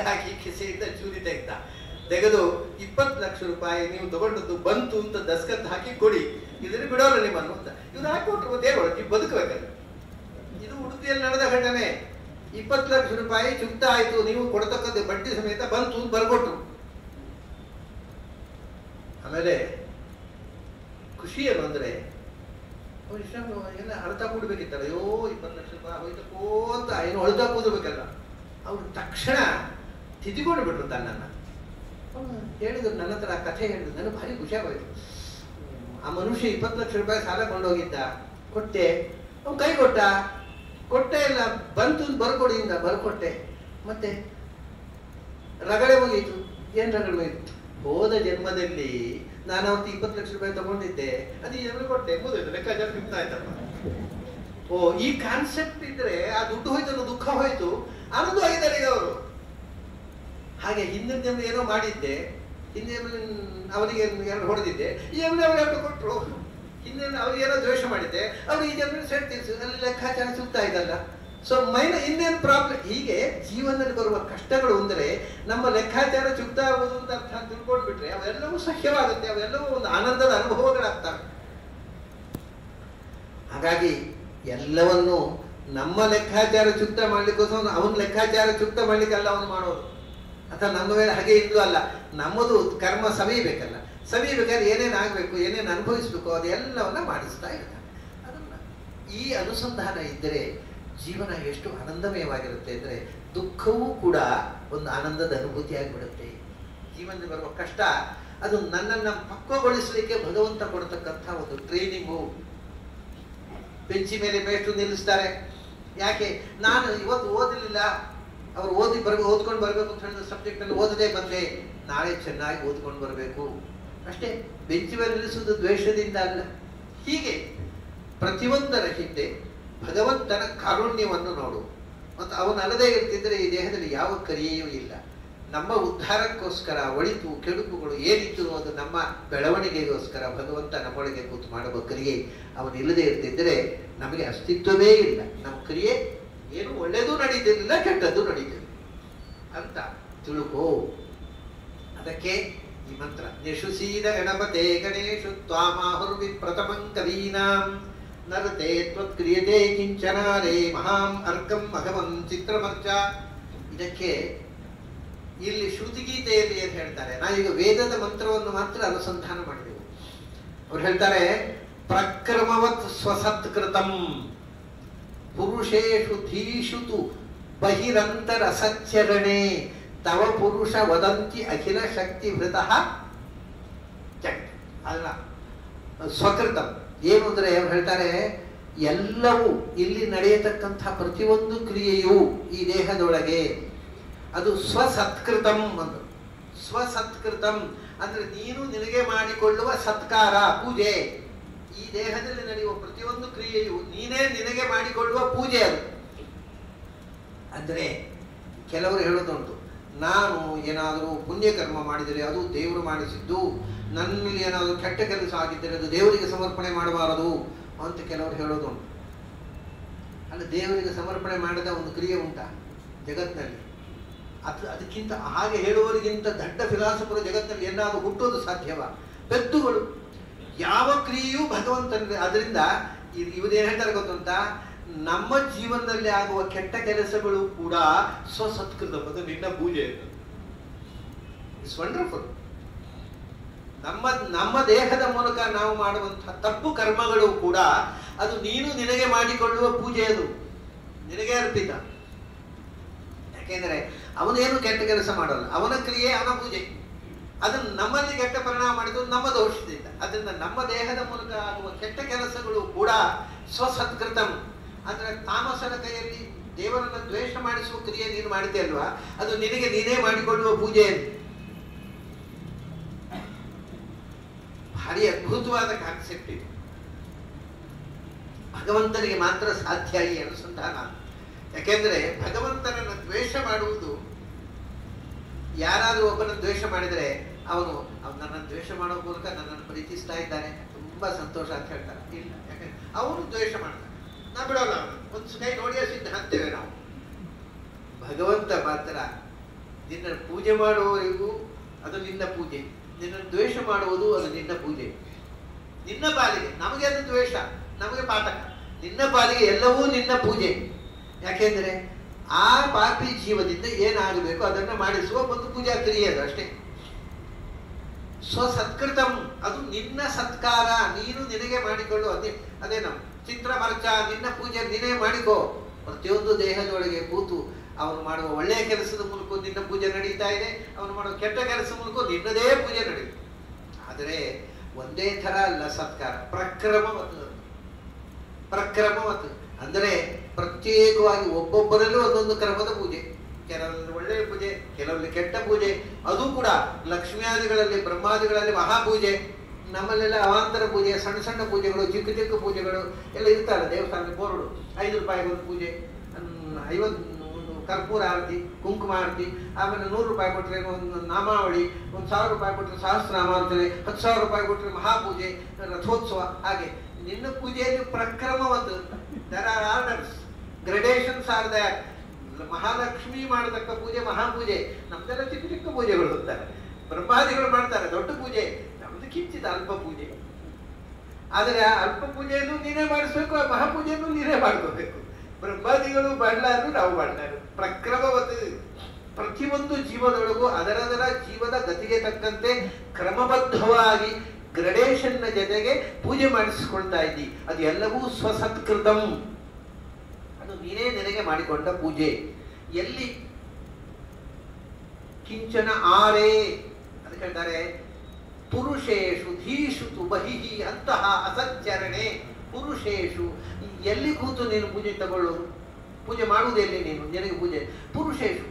ಹಾಕಿ ಕಿಸೆಯಿಂದ ಚೂರಿ ತೆಗೆದು 20 ಲಕ್ಷ ರೂಪಾಯಿ ನೀವು ತಗೊಂಡದ್ದು ಬಂತು ಅಂತ ದಸ್ಕತ್ ಹಾಕಿ ಕೊಡಿ, ಇದನ್ನು ಬಿಡೋಲ್ಲ ನಿಮ್ಮನ್ನು ಅಂತ. ಇವ್ರು ಹಾಕೊಟ್ರು. ಮತ್ತೆ ಏನು ನೀವು ಬದುಕಬೇಕಲ್ಲ. ಇದು ಉಡುಪಿಯಲ್ಲಿ ನಡೆದ ಘಟನೆ. 20 ಲಕ್ಷ ರೂಪಾಯಿ ಚುಕ್ತ ಆಯ್ತು, ನೀವು ಕೊಡತಕ್ಕದ್ದು ಬಡ್ಡಿ ಸಮೇತ ಬಂತು ಅಂತ ಬರ್ಕೊಟ್ರು. ಆಮೇಲೆ ಖುಷಿ ಏನು ಅಂದ್ರೆ ಎಲ್ಲ ಅಳ್ತಾ ಕೂಡ್ಬೇಕಿತ್ತಲ್ಲ. ಅಯ್ಯೋ 20 ಲಕ್ಷ ರೂಪಾಯಿ ಹೋಯ್ತಕ್ಕೋ ಅಂತ ಏನು ಅಳ್ತಾ ಕೂದಬೇಕಲ್ಲ. ಅವ್ರು ತಕ್ಷಣ ತಿದ್ದಿಕೊಂಡು ಬಿಟ್ರು ತನ್ನನ್ನು. ಹೇಳಿದ್ರು, ನನ್ನ ಹತ್ರ ಆ ಕಥೆ ಹೇಳಿದ್ರು. ನನಗೆ ಭಾರಿ ಖುಷಿಯಾಗೋಯ್ತು. ಆ ಮನುಷ್ಯ 20 ಲಕ್ಷ ರೂಪಾಯಿ ಸಾಲ ಕೊಂಡೋಗಿದ್ದ, ಕೊಟ್ಟೆ. ಅವ್ನು ಕೈ ಕೊಟ್ಟೆ ಇಲ್ಲ, ಬಂತು ಬರ್ಕೊಡಿಯಿಂದ ಬರ್ಕೊಟ್ಟೆ. ಮತ್ತೆ ರಗಳೆ ಮುಗೀತು. ಏನ್ ರಗಳೆ ಮುಗೀತು? ಹೋದ ಜನ್ಮದಲ್ಲಿ ನಾನು ಅವತ್ತು 20 ಲಕ್ಷ ರೂಪಾಯಿ ತಗೊಂಡಿದ್ದೆ, ಅದು ಈ ಜನ್ಮ ಕೊಟ್ಟೆ, ಮುಗಿದು ಲೆಕ್ಕಾಚಾರ ಸಿಗ್ತಾ ಆಯ್ತಪ್ಪ. ಈ ಕಾನ್ಸೆಪ್ಟ್ ಇದ್ರೆ ಆ ದುಡ್ಡು ಹೋಯ್ತು ಅನ್ನೋ ದುಃಖ ಹೋಯ್ತು, ಆನಂದ ಆಗಿದ್ದಾರೆ ಈಗ ಅವರು. ಹಾಗೆ ಹಿಂದಿನ ಜನ್ಮ ಏನೋ ಮಾಡಿದ್ದೆ, ಹಿಂದಿನ ಅವರಿಗೆ 2 ಹೊಡೆದಿದ್ದೆ, ಈ ಜನ್ಮ ಅವ್ರು 2 ಕೊಟ್ಟರು. ಹಿಂದಿನ ಅವ್ರಿಗೆ ಏನೋ ದ್ವೇಷ ಮಾಡಿದ್ದೆ, ಅವ್ರು ಈ ಜನ್ಮ ಸೆಟ್ ತೀರಿಸಿ, ಅಲ್ಲಿ ಲೆಕ್ಕಾಚಾರ ಸಿಗ್ತಾ ಇದಲ್ಲ. ಸೊ ಇನ್ನೇನು ಪ್ರಾಬ್ಲಮ್. ಹೀಗೆ ಜೀವನದಲ್ಲಿ ಬರುವ ಕಷ್ಟಗಳು ಅಂದರೆ ನಮ್ಮ ಲೆಕ್ಕಾಚಾರ ಚುಕ್ತ ಆಗುವುದು ಅಂತ ಅರ್ಥ ತಿಳ್ಕೊಂಡ್ಬಿಟ್ರೆ ಅವೆಲ್ಲವೂ ಸಹ್ಯವಾಗುತ್ತೆ, ಅವೆಲ್ಲವೂ ಒಂದು ಆನಂದದ ಅನುಭವಗಳಾಗ್ತವೆ. ಹಾಗಾಗಿ ಎಲ್ಲವನ್ನು ನಮ್ಮ ಲೆಕ್ಕಾಚಾರ ಚುಕ್ತ ಮಾಡ್ಲಿಕ್ಕೋಸ್ಕರ ಅವನ ಲೆಕ್ಕಾಚಾರ ಚುಕ್ತ ಮಾಡ್ಲಿಕ್ಕೆಲ್ಲ ಅವನು ಮಾಡೋದು, ಅಥವಾ ನಮ್ಮ ಮೇಲೆ ಹಾಗೆ ಇದ್ದು ಅಲ್ಲ. ನಮ್ಮದು ಕರ್ಮ ಸವಿಬೇಕಲ್ಲ, ಸವಿಬೇಕಾದ್ರೆ ಏನೇನು ಆಗಬೇಕು, ಏನೇನು ಅನುಭವಿಸ್ಬೇಕು ಅದೆಲ್ಲವನ್ನ ಮಾಡಿಸ್ತಾ ಇರ್ತಾನೆ. ಅದನ್ನ ಈ ಅನುಸಂಧಾನ ಇದ್ದರೆ ಜೀವನ ಎಷ್ಟು ಆನಂದಮಯವಾಗಿರುತ್ತೆ ಅಂದರೆ ದುಃಖವೂ ಕೂಡ ಒಂದು ಆನಂದದ ಅನುಭೂತಿ ಆಗಿಬಿಡುತ್ತೆ. ಜೀವನದಲ್ಲಿ ಬರುವ ಕಷ್ಟ ಅದು ನನ್ನನ್ನು ಪಕ್ವಗೊಳಿಸಲಿಕ್ಕೆ ಭಗವಂತ ಕೊಡ್ತಕ್ಕಂಥ ಒಂದು ಟ್ರೈನಿಂಗು. ಬೆಂಚಿ ಮೇಲೆ ಬೇಷ್ಟು ನಿಲ್ಲಿಸ್ತಾರೆ. ಯಾಕೆ? ನಾನು ಇವತ್ತು ಓದಲಿಲ್ಲ, ಅವ್ರು ಓದ್ಕೊಂಡು ಬರಬೇಕು ಅಂತ ಹೇಳಿದ ಸಬ್ಜೆಕ್ಟನ್ನು ಓದದೇ ಬಂದೆ, ನಾಳೆ ಚೆನ್ನಾಗಿ ಓದ್ಕೊಂಡು ಬರಬೇಕು ಅಷ್ಟೇ. ಬೆಂಚಿ ಮೇಲೆ ನಿಲ್ಲಿಸುವುದು ದ್ವೇಷದಿಂದ ಅಲ್ಲ. ಹೀಗೆ ಪ್ರತಿಯೊಂದರ ಹಿಂದೆ ಭಗವಂತನ ಕಾರುಣ್ಯವನ್ನು ನೋಡು. ಮತ್ತು ಅವನಲ್ಲದೆ ಇರ್ತಿದ್ರೆ ಈ ದೇಹದಲ್ಲಿ ಯಾವ ಕ್ರಿಯೆಯೂ ಇಲ್ಲ. ನಮ್ಮ ಉದ್ಧಾರಕ್ಕೋಸ್ಕರ ಒಳಿತು ಕೆಡುಕುಗಳು ಏನಿತ್ತು ಅದು ನಮ್ಮ ಬೆಳವಣಿಗೆಗೋಸ್ಕರ ಭಗವಂತ ನಮ್ಮೊಳಗೆ ಕೂತು ಮಾಡುವ ಕ್ರಿಯೆ. ಅವನಿಲ್ಲದೆ ಇರ್ತಿದ್ರೆ ನಮಗೆ ಅಸ್ತಿತ್ವವೇ ಇಲ್ಲ. ನಮ್ಮ ಕ್ರಿಯೆ ಏನು ಒಳ್ಳೆಯದು ನಡೀತಿರ್ಲಿಲ್ಲ, ಕೆಟ್ಟದ್ದು ನಡೀತಿರ್ಲಿಲ್ಲ ಅಂತ ತಿಳ್ಕೋ. ಅದಕ್ಕೆ ಈ ಮಂತ್ರ ನಿಶುಸೀದ ಗಣಪತೆ ಗಣೇಶು ತ್ವಾಮಾಹುರ್ವಿ ಪ್ರಥಮಂ ಕವೀನಾಂ ನರತೆ ತ್ವತ್ಕ್ರಿಯತೆ ಕಿಂಚನ. 'ರೇ ಮಹಾಂ ಅರ್ಕಂ ಮಘವಂ ಚಿತ್ರಮರ್ಚ'. ಇದಕ್ಕೆ ಇಲ್ಲಿ ಶ್ರುತಿಗೀತೆಯಲ್ಲಿ ಏನು ಹೇಳ್ತಾರೆ, ನಾವೀಗ ವೇದದ ಮಂತ್ರವನ್ನು ಮಾತ್ರ ಅನುಸಂಧಾನ ಮಾಡಿದೆವು. ಅವ್ರು ಹೇಳ್ತಾರೆ, ಪ್ರಕ್ರಮವತ್ ಸ್ವಸತ್ಕೃತಂ ಪುರುಷೇಷು ಧೀಷು ತು ಬಹಿರಂತರ ಸಚ್ಚರಣೆ ತವ ಪುರುಷ ವದಂತಿ ಅಖಿಲ ಶಕ್ತಿ ಭೃತಃ ಜಗ್. ಅಲ್ಲ, ಸ್ವಕೃತಂ ಏನು ಅಂದ್ರೆ ಅವ್ರು ಹೇಳ್ತಾರೆ, ಎಲ್ಲವೂ ಇಲ್ಲಿ ನಡೆಯತಕ್ಕಂಥ ಪ್ರತಿಯೊಂದು ಕ್ರಿಯೆಯು ಈ ದೇಹದೊಳಗೆ ಅದು ಸ್ವಸತ್ಕೃತಂ ಅಂದರು. ಸ್ವಸತ್ಕೃತಂ ಅಂದ್ರೆ ನೀನು ನಿನಗೆ ಮಾಡಿಕೊಳ್ಳುವ ಸತ್ಕಾರ, ಪೂಜೆ. ಈ ದೇಹದಲ್ಲಿ ನಡೆಯುವ ಪ್ರತಿಯೊಂದು ಕ್ರಿಯೆಯು ನೀನೇ ನಿನಗೆ ಮಾಡಿಕೊಳ್ಳುವ ಪೂಜೆ. ಅದು ಅಂದ್ರೆ ಕೆಲವರು ಹೇಳೋದುಂಟು, ನಾನು ಏನಾದರೂ ಪುಣ್ಯಕರ್ಮ ಮಾಡಿದರೆ ಅದು ದೇವರು ಮಾಡಿಸಿದ್ದು, ನನ್ನಲ್ಲಿ ಏನಾದರೂ ಕೆಟ್ಟ ಕೆಲಸ ಆಗಿದ್ದರೆ ಅದು ದೇವರಿಗೆ ಸಮರ್ಪಣೆ ಮಾಡಬಾರದು ಅಂತ ಕೆಲವರು ಹೇಳೋದುಂಟು. ಅಲ್ಲ, ದೇವರಿಗೆ ಸಮರ್ಪಣೆ ಮಾಡದ ಒಂದು ಕ್ರಿಯೆ ಉಂಟಾ ಜಗತ್ತಿನಲ್ಲಿ? ಅದಕ್ಕಿಂತ ಹಾಗೆ ಹೇಳುವವರಿಗಿಂತ ದೊಡ್ಡ ಫಿಲಾಸಫರು ಜಗತ್ತಿನಲ್ಲಿ ಏನಾದರೂ ಹುಟ್ಟೋದು ಸಾಧ್ಯವಾ? ಪೆದ್ದುಗಳು. ಯಾವ ಕ್ರಿಯೆಯೂ ಭಗವಂತನಿಗೆ. ಅದರಿಂದ ಇವರೇನು ಹೇಳ್ತಾರೆ ಗೊತ್ತುಂಟ, ನಮ್ಮ ಜೀವನದಲ್ಲಿ ಆಗುವ ಕೆಟ್ಟ ಕೆಲಸಗಳು ಕೂಡ ಸ್ವಸತ್ಕೃತ, ಅದು ನಿನ್ನ ಪೂಜೆ. It's wonderful. ನಮ್ಮ ದೇಹದ ಮೂಲಕ ನಾವು ಮಾಡುವಂತಹ ತಪ್ಪು ಕರ್ಮಗಳು ಕೂಡ ಅದು ನೀನು ನಿನಗೆ ಮಾಡಿಕೊಳ್ಳುವ ಪೂಜೆ, ಅದು ನಿನಗೆ ಅರ್ಪಿತ. ಯಾಕೆಂದ್ರೆ ಅವನೇನು ಕೆಟ್ಟ ಕೆಲಸ ಮಾಡಲ್ಲ, ಅವನ ಕ್ರಿಯೆ ಅವನ ಪೂಜೆ. ಅದನ್ನು ನಮ್ಮಲ್ಲಿ ಕೆಟ್ಟ ಪರಿಣಾಮ ಮಾಡಿದ್ದು ನಮ್ಮ ದೋಷದಿಂದ. ಅದರಿಂದ ನಮ್ಮ ದೇಹದ ಮೂಲಕ ಆಗುವ ಕೆಟ್ಟ ಕೆಲಸಗಳು ಕೂಡ ಸ್ವಸತ್ಕೃತಂ. ಅಂದ್ರೆ ತಾಮಸನ ಕೈಯಲ್ಲಿ ದೇವರನ್ನು ದ್ವೇಷ ಮಾಡಿಸುವ ಕ್ರಿಯೆ ನೀನು ಮಾಡಿದೆ ಅಲ್ವಾ, ಅದು ನಿನಗೆ ನೀನೇ ಮಾಡಿಕೊಳ್ಳುವ ಪೂಜೆ. ಭಾರಿ ಅದ್ಭುತವಾದ ಕಾನ್ಸೆಪ್ಟ್ ಇದು. ಭಗವಂತನಿಗೆ ಮಾತ್ರ ಸಾಧ್ಯ ಈ ಅನುಸಂಧಾನ. ಯಾಕೆಂದ್ರೆ ಭಗವಂತನನ್ನು ದ್ವೇಷ ಮಾಡುವುದು, ಯಾರಾದರೂ ಒಬ್ಬನ ದ್ವೇಷ ಮಾಡಿದರೆ ಅವನು ನನ್ನನ್ನು ದ್ವೇಷ ಮಾಡೋ ಮೂಲಕ ನನ್ನನ್ನು ಪ್ರೀತಿಸ್ತಾ ಇದ್ದಾನೆ, ತುಂಬಾ ಸಂತೋಷ ಅಂತ ಹೇಳ್ತಾರೆ. ಇಲ್ಲ, ಯಾಕಂದ್ರೆ ಅವನು ದ್ವೇಷ ಮಾಡ್ತಾನೆ, ನಾ ಬಿಡೋಲ್ಲ, ಅವನು ಒಂದು ಕೈ ನೋಡಿಯೇ ಸಿದ್ಧ ಅಂತೇವೆ ನಾವು. ಭಗವಂತ ಮಾತ್ರ ನಿನ್ನ ಪೂಜೆ ಮಾಡುವವರಿಗೂ ಅದು ನಿನ್ನ ಪೂಜೆ, ನಿನ್ನನ್ನು ದ್ವೇಷ ಮಾಡುವುದು ಅದು ನಿನ್ನ ಪೂಜೆ. ನಿನ್ನ ಪಾಲಿಗೆ, ನಮಗೆ ಅದು ದ್ವೇಷ, ನಮಗೆ ಪಾತಕ, ನಿನ್ನ ಪಾಲಿಗೆ ಎಲ್ಲವೂ ನಿನ್ನ ಪೂಜೆ. ಯಾಕೆಂದ್ರೆ ಆ ಪಾಪಿ ಜೀವದಿಂದ ಏನಾಗಬೇಕು ಅದನ್ನು ಮಾಡಿಸುವ ಒಂದು ಪೂಜಾ ಕ್ರಿಯೆ, ಅದು ಅಷ್ಟೇ. ಸ್ವಸತ್ಕೃತಂ, ಅದು ನಿನ್ನ ಸತ್ಕಾರ, ನೀನು ನಿನಗೆ ಮಾಡಿಕೊಳ್ಳು. ಅದೇ ನಮ್ಮ ಚಿತ್ರ ಮರ್ಚ, ನಿನ್ನ ಪೂಜೆ ನೀನೇ ಮಾಡಿಕೋ. ಪ್ರತಿಯೊಂದು ದೇಹದೊಳಗೆ ಕೂತು ಅವನು ಮಾಡುವ ಒಳ್ಳೆಯ ಕೆಲಸದ ಮೂಲಕ ನಿನ್ನ ಪೂಜೆ ನಡೀತಾ ಇದೆ, ಅವನು ಮಾಡುವ ಕೆಟ್ಟ ಕೆಲಸ ಮೂಲಕ ನಿನ್ನದೇ ಪೂಜೆ ನಡೀತು. ಆದರೆ ಒಂದೇ ಥರ ಅಲ್ಲ ಸತ್ಕಾರ, ಪ್ರಕ್ರಮವತ್ತು ಅಂದರೆ ಪ್ರತ್ಯೇಕವಾಗಿ ಒಬ್ಬೊಬ್ಬರಲ್ಲೂ ಒಂದೊಂದು ಕ್ರಮದ ಪೂಜೆ. ಕೆಲವರಲ್ಲಿ ಒಳ್ಳೆಯ ಪೂಜೆ, ಕೆಲವರಲ್ಲಿ ಕೆಟ್ಟ ಪೂಜೆ. ಅದು ಕೂಡ ಲಕ್ಷ್ಮಿಯಾದಿಗಳಲ್ಲಿ ಬ್ರಹ್ಮಾದಿಗಳಲ್ಲಿ ಮಹಾಪೂಜೆ. ನಮ್ಮಲ್ಲೆಲ್ಲ ಅವಾಂತರ ಪೂಜೆ, ಸಣ್ಣ ಸಣ್ಣ ಪೂಜೆಗಳು, ಚಿಕ್ಕ ಚಿಕ್ಕ ಪೂಜೆಗಳು ಎಲ್ಲ ಇರ್ತಾರೆ. ದೇವಸ್ಥಾನದ ಬೋರ್ಡು 5 ರೂಪಾಯಿಗೆ ಒಂದು ಪೂಜೆ, 50 ಕರ್ಪೂರ ಆರತಿ, ಕುಂಕುಮ ಆರತಿ, ಆಮೇಲೆ 100 ರೂಪಾಯಿ ಕೊಟ್ಟರೆ ಒಂದು ನಾಮಾವಳಿ, 1000 ರೂಪಾಯಿ ಕೊಟ್ಟರೆ ಸಹಸ್ರನಾಮಾರ್ಚನೆ, 10,000 ರೂಪಾಯಿ ಕೊಟ್ಟರೆ ಮಹಾಪೂಜೆ, ರಥೋತ್ಸವ. ಹಾಗೆ ನಿನ್ನ ಪೂಜೆಯಲ್ಲಿ ಪ್ರಕ್ರಮವತ್ತು. There are orders, gradations are there. Mahalakshmi ಮಾಡತಕ್ಕ ಪೂಜೆ ಮಹಾಪೂಜೆ, ನಮ್ದೆಲ್ಲ ಚಿಕ್ಕ ಚಿಕ್ಕ ಪೂಜೆಗಳು ಇರ್ತಾರೆ. ಬ್ರಹ್ಮಾದಿಗಳು ಮಾಡ್ತಾರೆ ದೊಡ್ಡ ಪೂಜೆ, ನಮ್ದು ಕಿಂಚಿತ ಅಲ್ಪ ಪೂಜೆ. ಆದರೆ ಅಲ್ಪ ಪೂಜೆಯನ್ನು ನೀನೇ ಮಾಡಿಸ್ಬೇಕು, ಆ ಮಹಾಪೂಜೆಯನ್ನು ನೀನೇ ಮಾಡ್ಕೋಬೇಕು. ಬ್ರಹ್ಮಾದಿಗಳು ಮಾಡಲಾರು, ನಾವು ಮಾಡಲಾರು. ಪ್ರಕ್ರಮವತ್ತು. ಪ್ರತಿಯೊಂದು ಜೀವದೊಳಗೂ ಅದರದರ ಜೀವದ ಗತಿಗೆ ತಕ್ಕಂತೆ ಕ್ರಮಬದ್ಧವಾಗಿ ಗ್ರಡೇಷನ್ನ ಜೊತೆಗೆ ಪೂಜೆ ಮಾಡಿಸಿಕೊಳ್ತಾ ಇದ್ದಿ. ಅದು ಎಲ್ಲವೂ ಸ್ವಸತ್ಕೃತಂ, ಅದು ನೀನೇ ನಿನಗೆ ಮಾಡಿಕೊಂಡ ಪೂಜೆ. ಎಲ್ಲಿ ಕಿಂಚನ ಆರೇ ಅದಕ್ಕೆ ಹೇಳ್ತಾರೆ, ಪುರುಷೇಶು ಧೀಷು ತು ಬಹಿಹಿ ಅಂತಹ ಅಸಚ್ಚರಣೆ. ಪುರುಷೇಶು, ಎಲ್ಲಿ ಕೂತು ನೀನು ಪೂಜೆ ತಗೊಳ್ಳೋದು? ಪೂಜೆ ಮಾಡುವುದೆಲ್ಲಿ ನೀನು? ನಿನಗೆ ಪೂಜೆ ಪುರುಷೇಶು,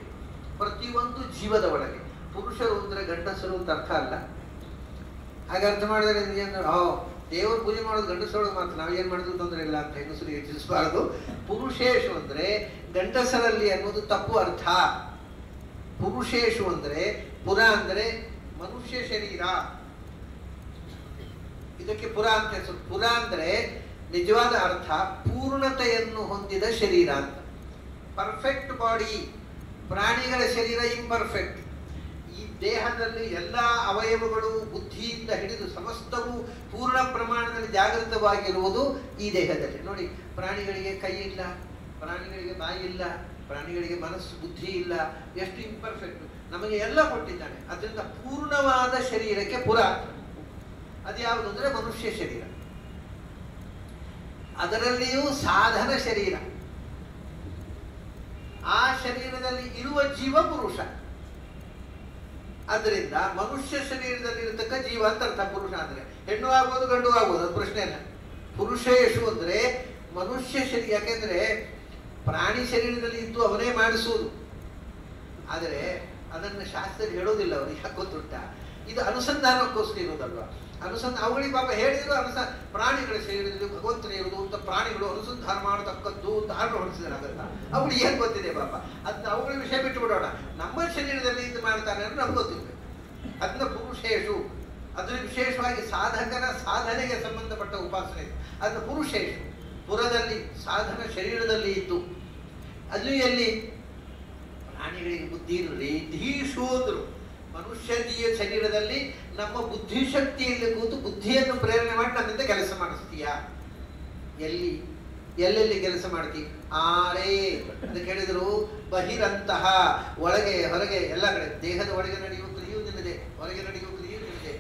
ಪ್ರತಿಯೊಂದು ಜೀವದ ಒಳಗೆ. ಪುರುಷರು ಅಂದ್ರೆ ಗಂಡಸರು ಅಂತ ಅರ್ಥ ಅಲ್ಲ. ಹಾಗೆ ಅರ್ಥ ಮಾಡಿದರೆ ದೇವರು ಪೂಜೆ ಮಾಡೋದು ಗಂಡಸರೊಳಗೆ ಮಾತ್ರ, ನಾವೇನು ಮಾಡಿದ್ರು ತೊಂದರೆ ಇಲ್ಲ ಅಂತ ಹೆಂಗಸರಿಗೆ ಹೆಚ್ಚಿಸಬಾರದು. ಪುರುಷೇಶು ಅಂದ್ರೆ ಗಂಡಸರಲ್ಲಿ ಅನ್ನೋದು ತಪ್ಪು ಅರ್ಥ. ಪುರುಷೇಶು ಅಂದ್ರೆ ಪುರ ಅಂದ್ರೆ ಮನುಷ್ಯ ಶರೀರ, ಇದಕ್ಕೆ ಪುರ ಅಂತ ಹೆಸರು. ಪುರ ಅಂದ್ರೆ ನಿಜವಾದ ಅರ್ಥ ಪೂರ್ಣತೆಯನ್ನು ಹೊಂದಿದ ಶರೀರ ಅಂತ. Perfect body. ಪ್ರಾಣಿಗಳ ಶರೀರ ಇಂಪರ್ಫೆಕ್ಟ್. ಈ ದೇಹದಲ್ಲಿ ಎಲ್ಲ ಅವಯವಗಳು ಬುದ್ಧಿಯಿಂದ ಹಿಡಿದು ಸಮಸ್ತವೂ ಪೂರ್ಣ ಪ್ರಮಾಣದಲ್ಲಿ ಜಾಗೃತವಾಗಿರುವುದು ಈ ದೇಹದಲ್ಲಿ. ನೋಡಿ, ಪ್ರಾಣಿಗಳಿಗೆ ಕೈ ಇಲ್ಲ, ಪ್ರಾಣಿಗಳಿಗೆ ಬಾಯಿ ಇಲ್ಲ, ಪ್ರಾಣಿಗಳಿಗೆ ಮನಸ್ಸು ಬುದ್ಧಿ ಇಲ್ಲ, ಎಷ್ಟು ಇಂಪರ್ಫೆಕ್ಟ್. ನಮಗೆ ಎಲ್ಲ ಕೊಟ್ಟಿದ್ದಾನೆ. ಅದರಿಂದ ಪೂರ್ಣವಾದ ಶರೀರಕ್ಕೆ ಪುರ. ಅದು ಯಾವುದು ಅಂದರೆ ಮನುಷ್ಯ ಶರೀರ. ಅದರಲ್ಲಿಯೂ ಸಾಧನ ಶರೀರ. ಆ ಶರೀರದಲ್ಲಿ ಇರುವ ಜೀವ ಪುರುಷ. ಅದರಿಂದ ಮನುಷ್ಯ ಶರೀರದಲ್ಲಿ ಇರತಕ್ಕ ಜೀವ ಅಂತ ಅರ್ಥ. ಪುರುಷ ಅಂದ್ರೆ ಹೆಣ್ಣು ಆಗ್ಬೋದು ಗಂಡು ಆಗ್ಬೋದು, ಅದು ಪ್ರಶ್ನೆ ಇಲ್ಲ. ಪುರುಷೇಶು ಅಂದ್ರೆ ಮನುಷ್ಯ ಶರೀರ. ಯಾಕೆಂದ್ರೆ ಪ್ರಾಣಿ ಶರೀರದಲ್ಲಿ ಇದ್ದು ಅವನೇ ಮಾಡಿಸುವುದು. ಆದರೆ ಅದನ್ನು ಶಾಸ್ತ್ರ ಹೇಳೋದಿಲ್ಲ. ಅವರಿಗೆ ಯಾಕೆ ಗೊತ್ತುಂಟ? ಇದು ಅನುಸಂಧಾನಕ್ಕೋಸ್ಕರ ಇರೋದಲ್ವಾ. ಅವುಗಳಿಗೆ ಪಾಪ ಹೇಳಿದ್ರು ಪ್ರಾಣಿಗಳ ಶರೀರದಲ್ಲಿ ಭಗವಂತನೇ ಇರುವುದು ಅಂತ ಪ್ರಾಣಿಗಳು ಅನುಸಂಧಾನ ಮಾಡತಕ್ಕದ್ದು ಅಂತ ಆರ್ಡರ್ ಹೊಡಿಸಿದ್ರೆ ಆಗಲ್ಲ. ಅವ್ರಿಗೆ ಏನ್ ಗೊತ್ತಿದೆ ಪಾಪ. ಅದನ್ನ ಅವುಗಳ ವಿಷಯ ಬಿಟ್ಟು ಬಿಡೋಣ. ನಮ್ಮ ಶರೀರದಲ್ಲಿ ಇದು ಮಾಡ್ತಾನೆ ಅಂದ್ರೆ ನಮ್ಗೆ ಗೊತ್ತಿರ್ಬೇಕು. ಅದನ್ನ ಪುರುಷೇಶು. ಅದ್ರ ವಿಶೇಷವಾಗಿ ಸಾಧಕನ ಸಾಧನೆಗೆ ಸಂಬಂಧಪಟ್ಟ ಉಪಾಸನೆ ಇದೆ. ಅದನ್ನ ಪುರುಷೇಶು. ಪುರದಲ್ಲಿ ಸಾಧನ ಶರೀರದಲ್ಲಿ ಇದ್ದು. ಅದು ಎಲ್ಲಿ? ಪ್ರಾಣಿಗಳಿಗೆ ಬುದ್ಧಿ ಇರಲಿ ಧೀಶೂದ್ರು. ಮನುಷ್ಯದೀಯ ಶರೀರದಲ್ಲಿ ನಮ್ಮ ಬುದ್ಧಿಶಕ್ತಿಯಲ್ಲಿ ಕೂತು ಬುದ್ಧಿಯನ್ನು ಪ್ರೇರಣೆ ಮಾಡಿ ನಮ್ಮಿಂದ ಕೆಲಸ ಮಾಡಿಸ್ತೀಯಾ? ಎಲ್ಲೆಲ್ಲಿ ಕೆಲಸ ಮಾಡ್ತೀವಿ? ಆರೇ ಅದಕ್ಕೆ ಹೇಳಿದ್ರು ಬಹಿರಂತಹ, ಒಳಗೆ ಹೊರಗೆ ಎಲ್ಲ ಕಡೆ. ದೇಹದ ಒಳಗೆ ನಡೆಯುವ ಕ್ರಿಯೆಯೂ ನಿನ್ನದೆ, ಹೊರಗೆ ನಡೆಯುವ ಕ್ರಿಯೆಯೂ ನಿನ್ನದೆ.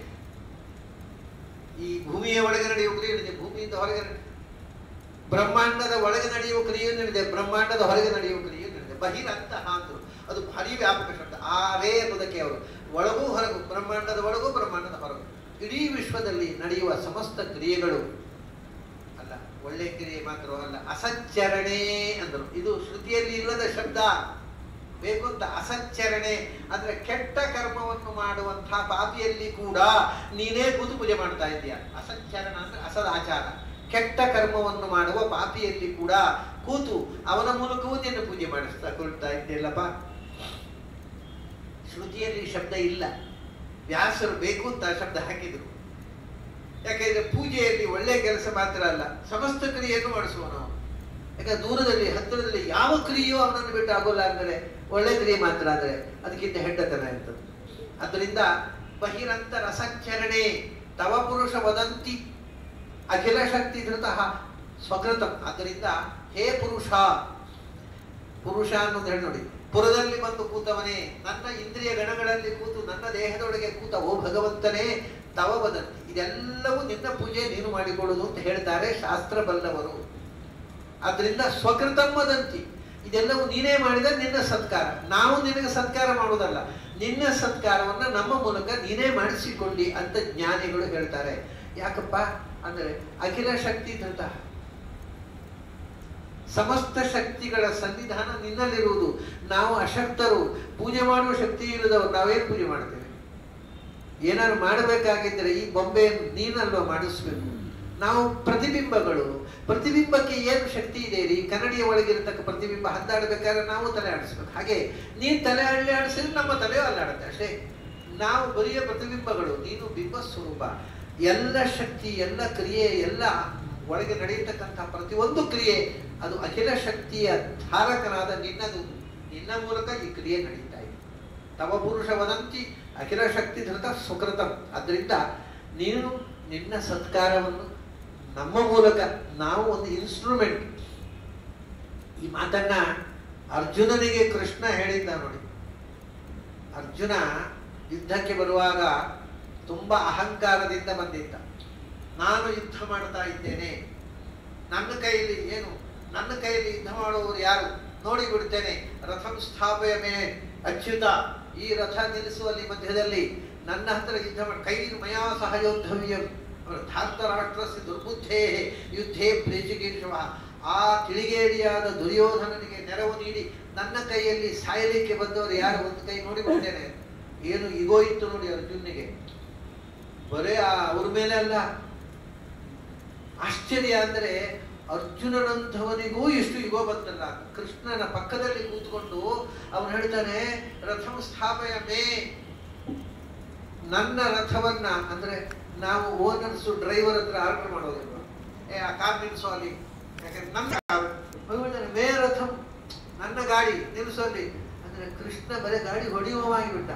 ಈ ಭೂಮಿಯ ಒಳಗೆ ನಡೆಯುವ ಕ್ರಿಯೆ ನಿನ್ನದೆ, ಭೂಮಿಯಿಂದ ಹೊರಗೆ ಬ್ರಹ್ಮಾಂಡದ ಒಳಗೆ ನಡೆಯುವ ಕ್ರಿಯೆಯೂ ನಿನ್ನದೆ, ಬ್ರಹ್ಮಾಂಡದ ಹೊರಗೆ ನಡೆಯುವ ಕ್ರಿಯೆಯೂ ನಿನ್ನದೆ. ಬಹಿರಂತಹ ಅಂದ್ರು. ಅದು ಭಾರಿ ವ್ಯಾಪಕ ಶಬ್ದ. ಆರೇ ಅನ್ನೋದಕ್ಕೆ ಅವರು ಒಳಗೂ ಹೊರಗು, ಬ್ರಹ್ಮಾಂಡದ ಒಳಗೂ ಬ್ರಹ್ಮಾಂಡದ ಹೊರಗು, ಇಡೀ ವಿಶ್ವದಲ್ಲಿ ನಡೆಯುವ ಸಮಸ್ತ ಕ್ರಿಯೆಗಳು ಅಲ್ಲ, ಒಳ್ಳೆ ಕ್ರಿಯೆ ಮಾತ್ರವಲ್ಲ, ಅಸಚ್ಚರಣೆ ಅಂದರು. ಇದು ಶ್ರುತಿಯಲ್ಲಿ ಇಲ್ಲದ ಶಬ್ದ. ಬೇಕು ಅಂತ ಅಸಚ್ಚರಣೆ ಅಂದ್ರೆ ಕೆಟ್ಟ ಕರ್ಮವನ್ನು ಮಾಡುವಂತಹ ಪಾಪಿಯಲ್ಲಿ ಕೂಡ ನೀನೇ ಕೂತು ಪೂಜೆ ಮಾಡ್ತಾ ಇದ್ದೀಯ. ಅಸಚ್ಚರಣ ಅಂದ್ರೆ ಅಸದಾಚಾರ. ಕೆಟ್ಟ ಕರ್ಮವನ್ನು ಮಾಡುವ ಪಾಪಿಯಲ್ಲಿ ಕೂಡ ಕೂತು ಅವನ ಮೂಲಕವೂ ನಿನ್ನ ಪೂಜೆ ಕೊಳ್ತಾ ಇದ್ದೆಲ್ಲಪ್ಪ. ಶ್ರುತಿಯಲ್ಲಿ ಶಬ್ದ ಇಲ್ಲ. ವ್ಯಾಸರು ಬೇಕು ಅಂತ ಶಬ್ದ ಹಾಕಿದ್ರು. ಯಾಕೆಂದ್ರೆ ಪೂಜೆಯಲ್ಲಿ ಒಳ್ಳೆ ಕೆಲಸ ಮಾತ್ರ ಅಲ್ಲ, ಸಮಸ್ತ ಕ್ರಿಯೆಯನ್ನು ಮಾಡಿಸುವ ನಾವು. ಯಾಕಂದ್ರೆ ದೂರದಲ್ಲಿ ಹತ್ತಿರದಲ್ಲಿ ಯಾವ ಕ್ರಿಯೆಯೂ ಅವನನ್ನು ಬಿಟ್ಟು ಆಗೋಲ್ಲ. ಅಂದರೆ ಒಳ್ಳೆ ಕ್ರಿಯೆ ಮಾತ್ರ ಆದರೆ ಅದಕ್ಕಿಂತ ಹೆಡ್ಡತನ ಇರ್ತದೆ. ಅದರಿಂದ ಬಹಿರಂತ ರಸಚರಣೆ ತವ ಪುರುಷ ವದಂತಿ ಅಖಿಲ ಶಕ್ತಿ ಧೃತಃ ಸ್ವಕೃತಂ. ಆದ್ದರಿಂದ ಹೇ ಪುರುಷ, ಪುರುಷ ಅನ್ನೋದು ಹೇಳಿ ನೋಡಿ. ಪುರದಲ್ಲಿ ಬಂದು ಕೂತವನೇ, ನನ್ನ ಇಂದ್ರಿಯ ಗಣಗಳಲ್ಲಿ ಕೂತು ನನ್ನ ದೇಹದೊಳಗೆ ಕೂತ ಓ ಭಗವಂತನೇ ತವ ವದಂತಿ. ಇದೆಲ್ಲವೂ ನಿನ್ನ ಪೂಜೆ ನೀನು ಮಾಡಿಕೊಡುವುದು ಅಂತ ಹೇಳ್ತಾರೆ ಶಾಸ್ತ್ರ ಬಲ್ಲವರು. ಆದ್ರಿಂದ ಸ್ವಕೃತಂ ವದಂತಿ. ಇದೆಲ್ಲವೂ ನೀನೇ ಮಾಡಿದ ನಿನ್ನ ಸತ್ಕಾರ. ನಾವು ನಿನಗೆ ಸತ್ಕಾರ ಮಾಡುವುದಲ್ಲ, ನಿನ್ನ ಸತ್ಕಾರವನ್ನು ನಮ್ಮ ಮೂಲಕ ನೀನೇ ಮಾಡಿಸಿಕೊಳ್ಳಿ ಅಂತ ಜ್ಞಾನಿಗಳು ಹೇಳ್ತಾರೆ. ಯಾಕಪ್ಪ ಅಂದ್ರೆ ಅಖಿಲ ಶಕ್ತಿ ಧೃತ, ಸಮಸ್ತ ಶಕ್ತಿಗಳ ಸನ್ನಿಧಾನ ನಿನ್ನಲ್ಲಿರುವುದು. ನಾವು ಅಶಕ್ತರು, ಪೂಜೆ ಮಾಡುವ ಶಕ್ತಿ ಇಲ್ಲದವರು. ನಾವೇನು ಪೂಜೆ ಮಾಡ್ತೇವೆ? ಏನಾದ್ರು ಮಾಡಬೇಕಾಗಿದ್ದರೆ ಈ ಬೊಂಬೆಯನ್ನು ನೀನಲ್ವ ಮಾಡಿಸ್ಬೇಕು. ನಾವು ಪ್ರತಿಬಿಂಬಗಳು. ಪ್ರತಿಬಿಂಬಕ್ಕೆ ಏನು ಶಕ್ತಿ ಇದೆ ರೀ? ಕನ್ನಡಿಯ ಒಳಗಿರತಕ್ಕ ಪ್ರತಿಬಿಂಬ ಹದ್ದಾಡಬೇಕಾದ್ರೆ ನಾವು ತಲೆ ಆಡಿಸ್ಬೇಕು. ಹಾಗೆ ನೀನು ತಲೆ ಆಡಿಸಿದ್ರೆ ನಮ್ಮ ತಲೆಯೂ ಅಲ್ಲಾಡುತ್ತೆ ಅಷ್ಟೇ. ನಾವು ಬರಿಯ ಪ್ರತಿಬಿಂಬಗಳು, ನೀನು ಬಿಂಬ ಸ್ವರೂಪ. ಎಲ್ಲ ಶಕ್ತಿ, ಎಲ್ಲ ಕ್ರಿಯೆ, ಎಲ್ಲ ಒಳಗೆ ನಡೆಯತಕ್ಕಂಥ ಪ್ರತಿಯೊಂದು ಕ್ರಿಯೆ ಅದು ಅಖಿಲ ಶಕ್ತಿಯ ಧಾರಕನಾದ ನಿನ್ನದು. ನಿನ್ನ ಮೂಲಕ ಈ ಕ್ರಿಯೆ ನಡೀತಾ ಇದೆ. ತವ ಪುರುಷ ವದಂತಿ ಅಖಿಲ ಶಕ್ತಿ ಧೃತ ಸುಕೃತಂ. ಅದರಿಂದ ನೀನು ನಿನ್ನ ಸತ್ಕಾರವನ್ನು ನಮ್ಮ ಮೂಲಕ, ನಾವು ಒಂದು ಇನ್ಸ್ಟ್ರೂಮೆಂಟ್. ಈ ಮಾತನ್ನ ಅರ್ಜುನನಿಗೆ ಕೃಷ್ಣ ಹೇಳಿದ್ದ ನೋಡಿ. ಅರ್ಜುನ ಯುದ್ಧಕ್ಕೆ ಬರುವಾಗ ತುಂಬಾ ಅಹಂಕಾರದಿಂದ ಬಂದಿದ್ದ. ನಾನು ಯುದ್ಧ ಮಾಡ್ತಾ ಇದ್ದೇನೆ, ನನ್ನ ಕೈಯಲ್ಲಿ ಯುದ್ಧ ಮಾಡುವವರು ಯಾರು ನೋಡಿ ಬಿಡ್ತೇನೆ. ರಥಂ ಸ್ಥಾಪಯ ಮೇ ಅಚ್ಯುತ. ಈ ರಥ ನಿಲ್ಲಿಸುವಲ್ಲಿ ಮಧ್ಯದಲ್ಲಿ ನನ್ನ ಹತ್ರ ಯುದ್ಧ ಮಾಡಿ. ಕೈರು ಮಯಾ ಸಹಯೋದ್ಧವ್ಯಂ. ಧಾರ್ತರಾಷ್ಟ್ರಸ್ಯ ದುರ್ಬುದ್ಧೇ ಯುದ್ಧೇ ಪ್ರೇಚಿಕೇಶವ. ಆ ತಿಳಿಗೇಡಿಯಾದ ದುರ್ಯೋಧನನಿಗೆ ನೆರವು ನೀಡಿ ನನ್ನ ಕೈಯಲ್ಲಿ ಸಾಯಲಿಕ್ಕೆ ಬಂದವರು ಯಾರು ಒಂದು ಕೈ ನೋಡಿ ಬಿಡ್ತೇನೆ. ಏನು ಈಗೋ ಇತ್ತು ನೋಡಿ ಅರ್ಜುನಿಗೆ. ಬರೇ ಅವ್ರ ಮೇಲೆ ಅಲ್ಲ. ಆಶ್ಚರ್ಯ ಅಂದರೆ ಅರ್ಜುನನಂಥವನಿಗೂ ಇಷ್ಟು ಈಗೋ ಬಂತಲ್ಲ. ಕೃಷ್ಣನ ಪಕ್ಕದಲ್ಲಿ ಕೂತ್ಕೊಂಡು ಅವನು ಹೇಳ್ತಾನೆ, ರಥಂ ಸ್ಥಾಪಯ ಮೇ. ನನ್ನ ರಥವನ್ನ, ಅಂದ್ರೆ ನಾವು ಓನರ್ಸು ಡ್ರೈವರ್ ಹತ್ರ ಆರ್ಡರ್ ಮಾಡೋದಿಲ್ವ, ಆ ಕಾರ್ ನಿಲ್ಲಿಸೋ ಅಲ್ಲಿ, ಯಾಕಂದ್ರೆ ನನ್ನ ಕಾರು ಮೇ ರಥಂ, ನನ್ನ ಗಾಡಿ ನಿಲ್ಲಿಸೋಲ್ಲಿ. ಅಂದ್ರೆ ಕೃಷ್ಣ ಬರೀ ಗಾಡಿ ಹೊಡೆಯುವಾಗಿಬಿಟ್ಟ.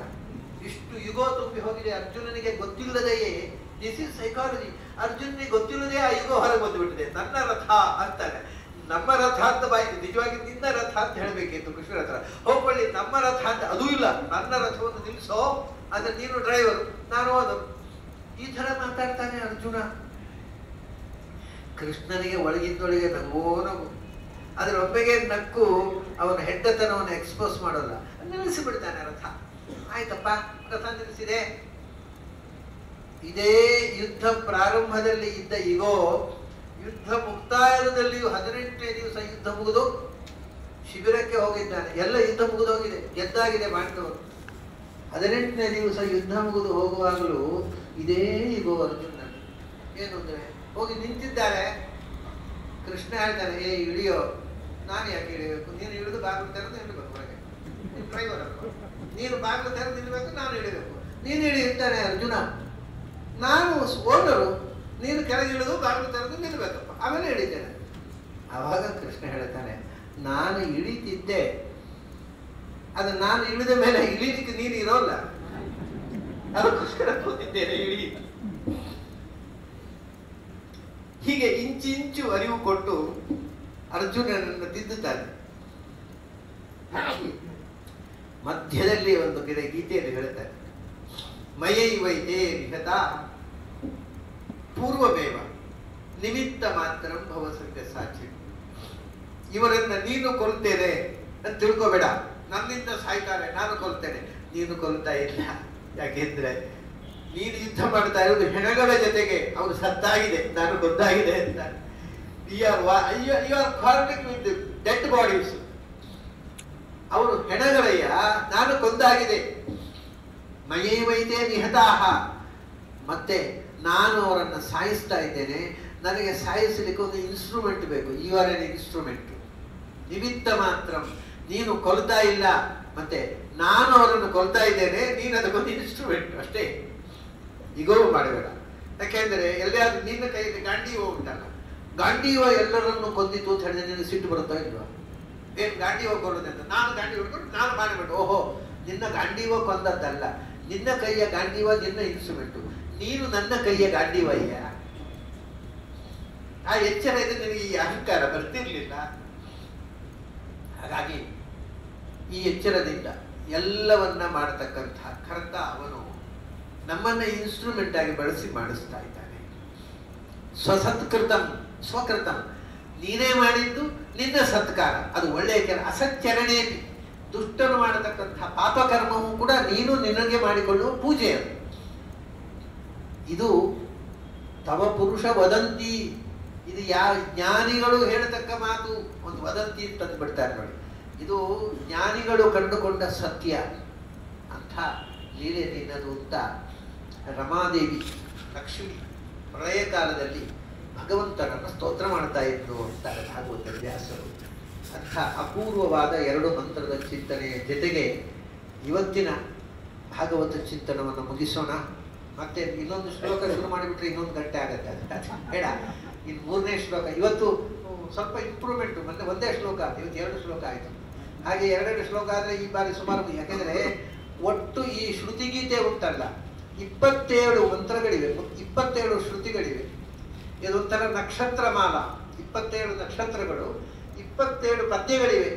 ಇಷ್ಟು ಯುಗೋ ತುಂಬಿ ಹೋಗಿದೆ. ಅರ್ಜುನನಿಗೆ ಗೊತ್ತಿಲ್ಲದೆಯೇ, ದಿಸ್ ಇಸ್ ಸೈಕಾಲಜಿ. ಅರ್ಜುನಿಗೆ ಗೊತ್ತಿಲ್ಲದೆ ಆ ಯುಗೋ ಹೊರಗೆ ಬಂದುಬಿಟ್ಟಿದೆ. ನನ್ನ ರಥ ಅಂತಾನೆ. ನಮ್ಮ ರಥ ಅಂತ ಬಾಯಿ, ನಿಜವಾಗಿ ನಿನ್ನ ರಥ ಅಂತ ಹೇಳಬೇಕಿತ್ತು ಕೃಷ್ಣರ ಹತ್ರ. ಹೋಗ್ಕೊಳ್ಳಿ, ನಮ್ಮ ರಥ ಅಂತ ಅದೂ ಇಲ್ಲ, ನನ್ನ ರಥವನ್ನು ನಿಲ್ಲಿಸೋ, ಆದ್ರೆ ನೀನು ಡ್ರೈವರ್, ನಾನು ಅದು. ಈ ತರ ಮಾತಾಡ್ತಾನೆ ಅರ್ಜುನ. ಕೃಷ್ಣನಿಗೆ ಒಳಗಿದ್ದೊಳಗೆ ನಗೋ ನಗು. ಅದ್ರ ಒಮ್ಮೆಗೆ ನಕ್ಕು ಅವನ ಹೆಡ್ಡತನವನ್ನು ಎಕ್ಸ್ಪೋಸ್ ಮಾಡೋಲ್ಲ, ನಿಲ್ಲಿಸಿಬಿಡ್ತಾನೆ ರಥ. ಆಯ್ತಪ್ಪ, ರಥ ನಿಲ್ಲಿಸಿದೆ. ಇದೇ ಯುದ್ಧ ಪ್ರಾರಂಭದಲ್ಲಿ ಇದ್ದ ಈಗೋ ಯುದ್ಧ ಮುಕ್ತಾಯದಲ್ಲಿಯೂ 18ನೇ ದಿವಸ ಯುದ್ಧ ಮುಗಿದು ಶಿಬಿರಕ್ಕೆ ಹೋಗಿದ್ದಾನೆ. ಎಲ್ಲ ಯುದ್ಧ ಮುಗಿದು ಹೋಗಿದೆ, ಗೆದ್ದಾಗಿದೆ ಪಾಂಡವರು. 18ನೇ ದಿವಸ ಯುದ್ಧ ಮುಗಿದು ಹೋಗುವಾಗಲೂ ಇದೇ ಈಗೋ ಅರ್ಜುನ. ಏನು ಅಂದ್ರೆ ಹೋಗಿ ನಿಂತಿದ್ದಾರೆ. ಕೃಷ್ಣ ಹೇಳ್ತಾನೆ, ಏ ಇಳಿಯೋ. ನಾನು ಯಾಕೆ ಇಳಿಬೇಕು? ನೀನು ಇಳಿದು ಬಾಗಿಲು ತೆರೆದು ನಿಲ್ಲಬೇಕು ಹೊರಗೆ. ನೀನು ಡ್ರೈವರ್ ಅಲ್ವಾ, ನೀನು ಬಾಗಿಲು ತೆರೆದು ನಿಲ್ಲಬೇಕು, ನಾನು ಇಳಿಬೇಕು. ನೀನು ಇಳಿಯುತ್ತಾನೆ ಅರ್ಜುನ, ನಾನು ಓನರು, ನೀನು ಕೆಳಗೆ ಇಳಿದು ಬಾಗಿಲು ತೆರೆದು ನಿಲ್ಲಬೇಕಪ್ಪ, ಆಮೇಲೆ ಇಳಿತೇನೆ. ಆವಾಗ ಕೃಷ್ಣ ಹೇಳ್ತಾನೆ, ನಾನು ಇಳಿತಿದ್ದೆ, ಅದು ನಾನು ಇಳಿದ ಮೇಲೆ ಇಳಿಲಿಕ್ಕೆ ನೀನು ಇರೋಲ್ಲ, ಅದಕ್ಕೋಸ್ಕರ ಕೂತಿದ್ದೇನೆ, ಇಳಿ. ಹೀಗೆ ಇಂಚಿಂಚು ಅರಿವು ಕೊಟ್ಟು ಅರ್ಜುನನನ್ನು ತಿದ್ದುತ್ತಾನೆ. ಮಧ್ಯದಲ್ಲಿ ಒಂದು ಕಡೆ ಗೀತೆಯಲ್ಲಿ ಹೇಳ್ತಾರೆ, ಮಯೈವೈತೆ ನಿಹತ ಪೂರ್ವಮೇವ ನಿಮಿತ್ತ ಮಾತ್ರ ಭವಸಂಗ ಸಾಕ್ಷಿ. ಇವರನ್ನ ನೀನು ಕೊಲ್ತೇನೆ ಅಂತ ತಿಳ್ಕೋಬೇಡ, ನನ್ನಿಂದ ಸಾಯ್ತಾರೆ, ನಾನು ಕೊಲ್ತೇನೆ. ನೀನು ಕೊಲ್ತಾ ಇಲ್ಲ, ಯಾಕೆಂದ್ರೆ ನೀನು ಯುದ್ಧ ಮಾಡ್ತಾ ಇರೋದು ಹೆಣಗಳ ಜೊತೆಗೆ. ಅವರು ಸತ್ತಾಗಿದೆ, ನಾನು ಗೊತ್ತಾಗಿದೆ ಅಂತ. You are contact with dead bodies. ಅವರು ಹೆಣಗಳಯ್ಯ, ನಾನು ಕೊಂದಾಗಿದೆ. ಮಯೈವೈತೆ ನಿಹತಾಹ, ಮತ್ತೆ ನಾನು ಅವರನ್ನು ಸಾಯಿಸ್ತಾ ಇದ್ದೇನೆ. ನನಗೆ ಸಾಯಿಸಲಿಕ್ಕೆ ಒಂದು ಇನ್ಸ್ಟ್ರೂಮೆಂಟ್ ಬೇಕು. You are an instrument. ನಿಮಿತ್ತ ಮಾತ್ರ, ನೀನು ಕೊಲ್ತಾ ಇಲ್ಲ, ಮತ್ತೆ ನಾನು ಅವರನ್ನು ಕೊಲ್ತಾ ಇದ್ದೇನೆ, ನೀನು ಅದಕ್ಕೊಂದು ಇನ್ಸ್ಟ್ರೂಮೆಂಟ್ ಅಷ್ಟೇ. ಈಗೋ ಮಾಡಬೇಡ. ಯಾಕೆಂದ್ರೆ ಎಲ್ಲಾದ್ರೂ ನಿನ್ನ ಕೈಯಲ್ಲಿ ಗಾಂಡೀವ ಉಂಟಲ್ಲ, ಗಾಂಡೀವ ಎಲ್ಲರನ್ನು ಕೊಂದಿತ್ತು ಅಂತ ಹೇಳಿದ್ರೆ ನಿನ್ನ ಸಿಟ್ಟು ಬರುತ್ತಾ ಇಲ್ವಾ? ಏನ್ ಗಾಂಡೀವ ಕೊಡೋದಂತ, ನಾನು ಗಾಂಡೀವ ಕೊಟ್ಟು ನಾನು ಮಾಡಿಬಿಟ್ಟು, ಓಹೋ ನಿನ್ನ ಗಾಂಡೀವ ಕೊಂದದ್ದಲ್ಲ, ನಿನ್ನ ಕೈಯ ಗಾಂಡೀವ ನಿನ್ನ ಇನ್ಸ್ಟ್ರೂಮೆಂಟು, ನೀನು ನನ್ನ ಕೈಯ ಗಾಂಡೀವಯ್ಯ. ಆ ಎಚ್ಚರ ಇದೆ ನಿನಗೆ, ಈ ಅಹಂಕಾರ ಬರ್ತಿರ್ಲಿಲ್ಲ. ಹಾಗಾಗಿ ಈ ಎಚ್ಚರದಿಂದ ಎಲ್ಲವನ್ನ ಮಾಡತಕ್ಕಂಥ ಕರ್ತ ಅವನು ನಮ್ಮನ್ನ ಇನ್ಸ್ಟ್ರೂಮೆಂಟ್ ಆಗಿ ಬಳಸಿ ಮಾಡಿಸ್ತಾ ಇದ್ದಾನೆ. ಸ್ವಸತ್ಕೃತಂ ಸ್ವಕೃತಂ, ನೀನೇ ಮಾಡಿದ್ದು ನಿನ್ನ ಸತ್ಕಾರ, ಅದು ಒಳ್ಳೆಯ ಕೆಲಸ. ಅಸಚ್ಚರಣೆ, ದುಷ್ಟನು ಮಾಡತಕ್ಕಂಥ ಪಾಪಕರ್ಮವೂ ಕೂಡ ನೀನು ನಿನಗೆ ಮಾಡಿಕೊಳ್ಳುವ ಪೂಜೆ. ಅದು ಇದು ತವ ಪುರುಷ ವದಂತಿ, ಇದು ಜ್ಞಾನಿಗಳು ಹೇಳತಕ್ಕ ಮಾತು. ಒಂದು ವದಂತಿ ತಂದು ಬಿಡ್ತಾರೆ ನೋಡಿ, ಇದು ಜ್ಞಾನಿಗಳು ಕಂಡುಕೊಂಡ ಸತ್ಯ. ಅಂಥ ಲೀಲೆ ನಿನ್ನದು ಅಂತ ರಮಾದೇವಿ ಲಕ್ಷ್ಮಿ ಪ್ರಳಯ ಕಾಲದಲ್ಲಿ ಭಗವಂತನನ್ನು ಸ್ತೋತ್ರ ಮಾಡ್ತಾ ಇದ್ರು ಅಂತಾರೆ ಭಾಗವತ ವ್ಯಾಸರು. ಅಂಥ ಅಪೂರ್ವವಾದ 2 ಮಂತ್ರದ ಚಿಂತನೆಯ ಜೊತೆಗೆ ಇವತ್ತಿನ ಭಾಗವತ ಚಿಂತನವನ್ನು ಮುಗಿಸೋಣ. ಮತ್ತೆ ಇನ್ನೊಂದು ಶ್ಲೋಕ ಶುರು ಮಾಡಿಬಿಟ್ರೆ ಇನ್ನೊಂದು ಗಂಟೆ ಆಗತ್ತೆ. ಬೇಡ, ಇನ್ನು 3ನೇ ಶ್ಲೋಕ. ಇವತ್ತು ಸ್ವಲ್ಪ ಇಂಪ್ರೂವ್ಮೆಂಟು. ಮೊನ್ನೆ 1ನೇ ಶ್ಲೋಕ, ಇವತ್ತು 2 ಶ್ಲೋಕ ಆಯಿತು. ಹಾಗೆ 2 ಶ್ಲೋಕ ಆದರೆ ಈ ಬಾರಿ ಸುಮಾರು. ಯಾಕೆಂದರೆ ಒಟ್ಟು ಈ ಶ್ರುತಿಗೀತೆ ಉಂಟಲ್ಲ, 27 ಮಂತ್ರಗಳಿವೆ, 27 ಶ್ರುತಿಗಳಿವೆ. ಇದೊಂಥರ ನಕ್ಷತ್ರ ಮಾಲ. 27 ನಕ್ಷತ್ರಗಳು, 27 ಪದ್ಯಗಳಿವೆ.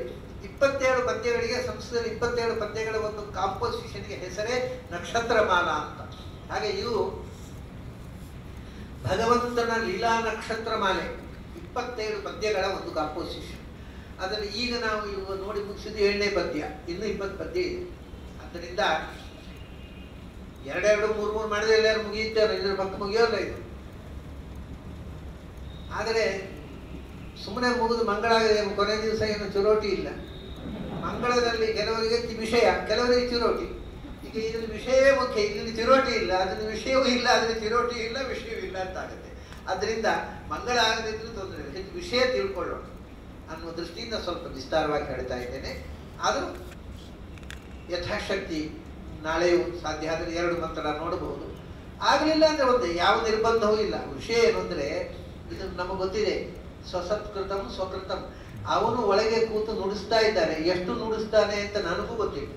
27 ಪದ್ಯಗಳಿಗೆ ಸಂಸ್ಕೃತದಲ್ಲಿ 27 ಪದ್ಯಗಳ ಒಂದು ಕಾಂಪೋಸಿಷನ್ಗೆ ಹೆಸರೇ ನಕ್ಷತ್ರ ಮಾಲ ಅಂತ. ಹಾಗೆ ಇವು ಭಗವಂತನ ಲೀಲಾ ನಕ್ಷತ್ರ ಮಾಲೆ, 27 ಪದ್ಯಗಳ ಒಂದು ಕಾಂಪೋಸಿಷನ್. ಅದರಲ್ಲಿ ಈಗ ನಾವು ಇವಾಗ ನೋಡಿ ಮುಗಿಸಿದ್ದು 7ನೇ ಪದ್ಯ, ಇನ್ನು 20 ಪದ್ಯ ಇದೆ. ಆದ್ದರಿಂದ 2 3 ಮಾಡಿದ್ರೆ ಎಲ್ಲರೂ ಮುಗಿಯುತ್ತಾರೆ, ಇದ್ರ ಪಕ್ಕ ಮುಗಿಯೋಲ್ಲ ಇದು. ಆದರೆ ಸುಮ್ಮನೆ ಮುಗಿದು ಮಂಗಳಾಗಿದೆ, ಕೊನೆ ದಿವಸ ಏನು ಚುರೋಟಿ ಇಲ್ಲ. ಮಂಗಳದಲ್ಲಿ ಕೆಲವರಿಗೆ ವಿಷಯ, ಕೆಲವರಿಗೆ ಚುರೋಟಿ. ಈಗ ಇದರಲ್ಲಿ ವಿಷಯವೇ ಮುಖ್ಯ. ಇಲ್ಲಿ ಚಿರೋಟಿ ಇಲ್ಲ, ಅದನ್ನು ವಿಷಯವೂ ಇಲ್ಲ, ಅದರಲ್ಲಿ ಚಿರೋಟಿ ಇಲ್ಲ, ವಿಷಯವೂ ಇಲ್ಲ ಅಂತ ಆಗುತ್ತೆ. ಅದರಿಂದ ಮಂಗಳ ಆಗದಿದ್ರೂ ತೊಂದರೆ ಇಲ್ಲ, ಹೆಚ್ಚು ವಿಷಯ ತಿಳ್ಕೊಳ್ಳೋಣ ಅನ್ನುವ ದೃಷ್ಟಿಯಿಂದ ಸ್ವಲ್ಪ ವಿಸ್ತಾರವಾಗಿ ಹೇಳ್ತಾ ಇದ್ದೇನೆ. ಆದರೂ ಯಥಾಶಕ್ತಿ ನಾಳೆಯೂ ಸಾಧ್ಯ ಆದರೆ 2 ಮಂತ್ರ ನೋಡಬಹುದು. ಆಗಲಿಲ್ಲ ಅಂದರೆ ಒಂದೇ, ಯಾವ ನಿರ್ಬಂಧವೂ ಇಲ್ಲ. ವಿಷಯ ಏನು ಅಂದರೆ ಇದು ನಮಗೆ ಗೊತ್ತಿದೆ, ಸ್ವಸತ್ಕೃತಂ ಸ್ವಕೃತಂ. ಅವನು ಒಳಗೆ ಕೂತು ನುಡಿಸ್ತಾ ಇದ್ದಾನೆ. ಎಷ್ಟು ನುಡಿಸ್ತಾನೆ ಅಂತ ನನಗೂ ಗೊತ್ತಿಲ್ಲ.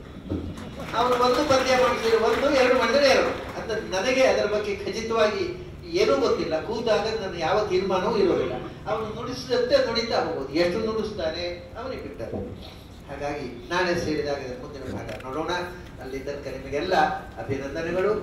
ಅವನು 1 ಪದ್ಯ ಮಾಡಿಸಿದ್ರೆ 1, 2 ಮಾಡಿದರೆ 2 ಅಂತ ನನಗೆ ಅದರ ಬಗ್ಗೆ ಖಚಿತವಾಗಿ ಏನೂ ಗೊತ್ತಿಲ್ಲ, ಕೂತಾಗ ನನ್ನ ಯಾವ ತೀರ್ಮಾನವೂ ಇರೋದಿಲ್ಲ. ಅವನು ನುಡಿಸಿದಂತೆ ನುಡಿತಾ ಹೋಗೋದು, ಎಷ್ಟು ನುಡಿಸ್ತಾನೆ ಅವನಿಗೆ ಬಿಟ್ಟರು. ಹಾಗಾಗಿ ನಾಳೆ ಸೇರಿದಾಗ ಮುಂದಿನ ಭಾಗ ನೋಡೋಣ. ಅಲ್ಲಿ ತನಕ ನಿಮಗೆಲ್ಲ ಅಭಿನಂದನೆಗಳು.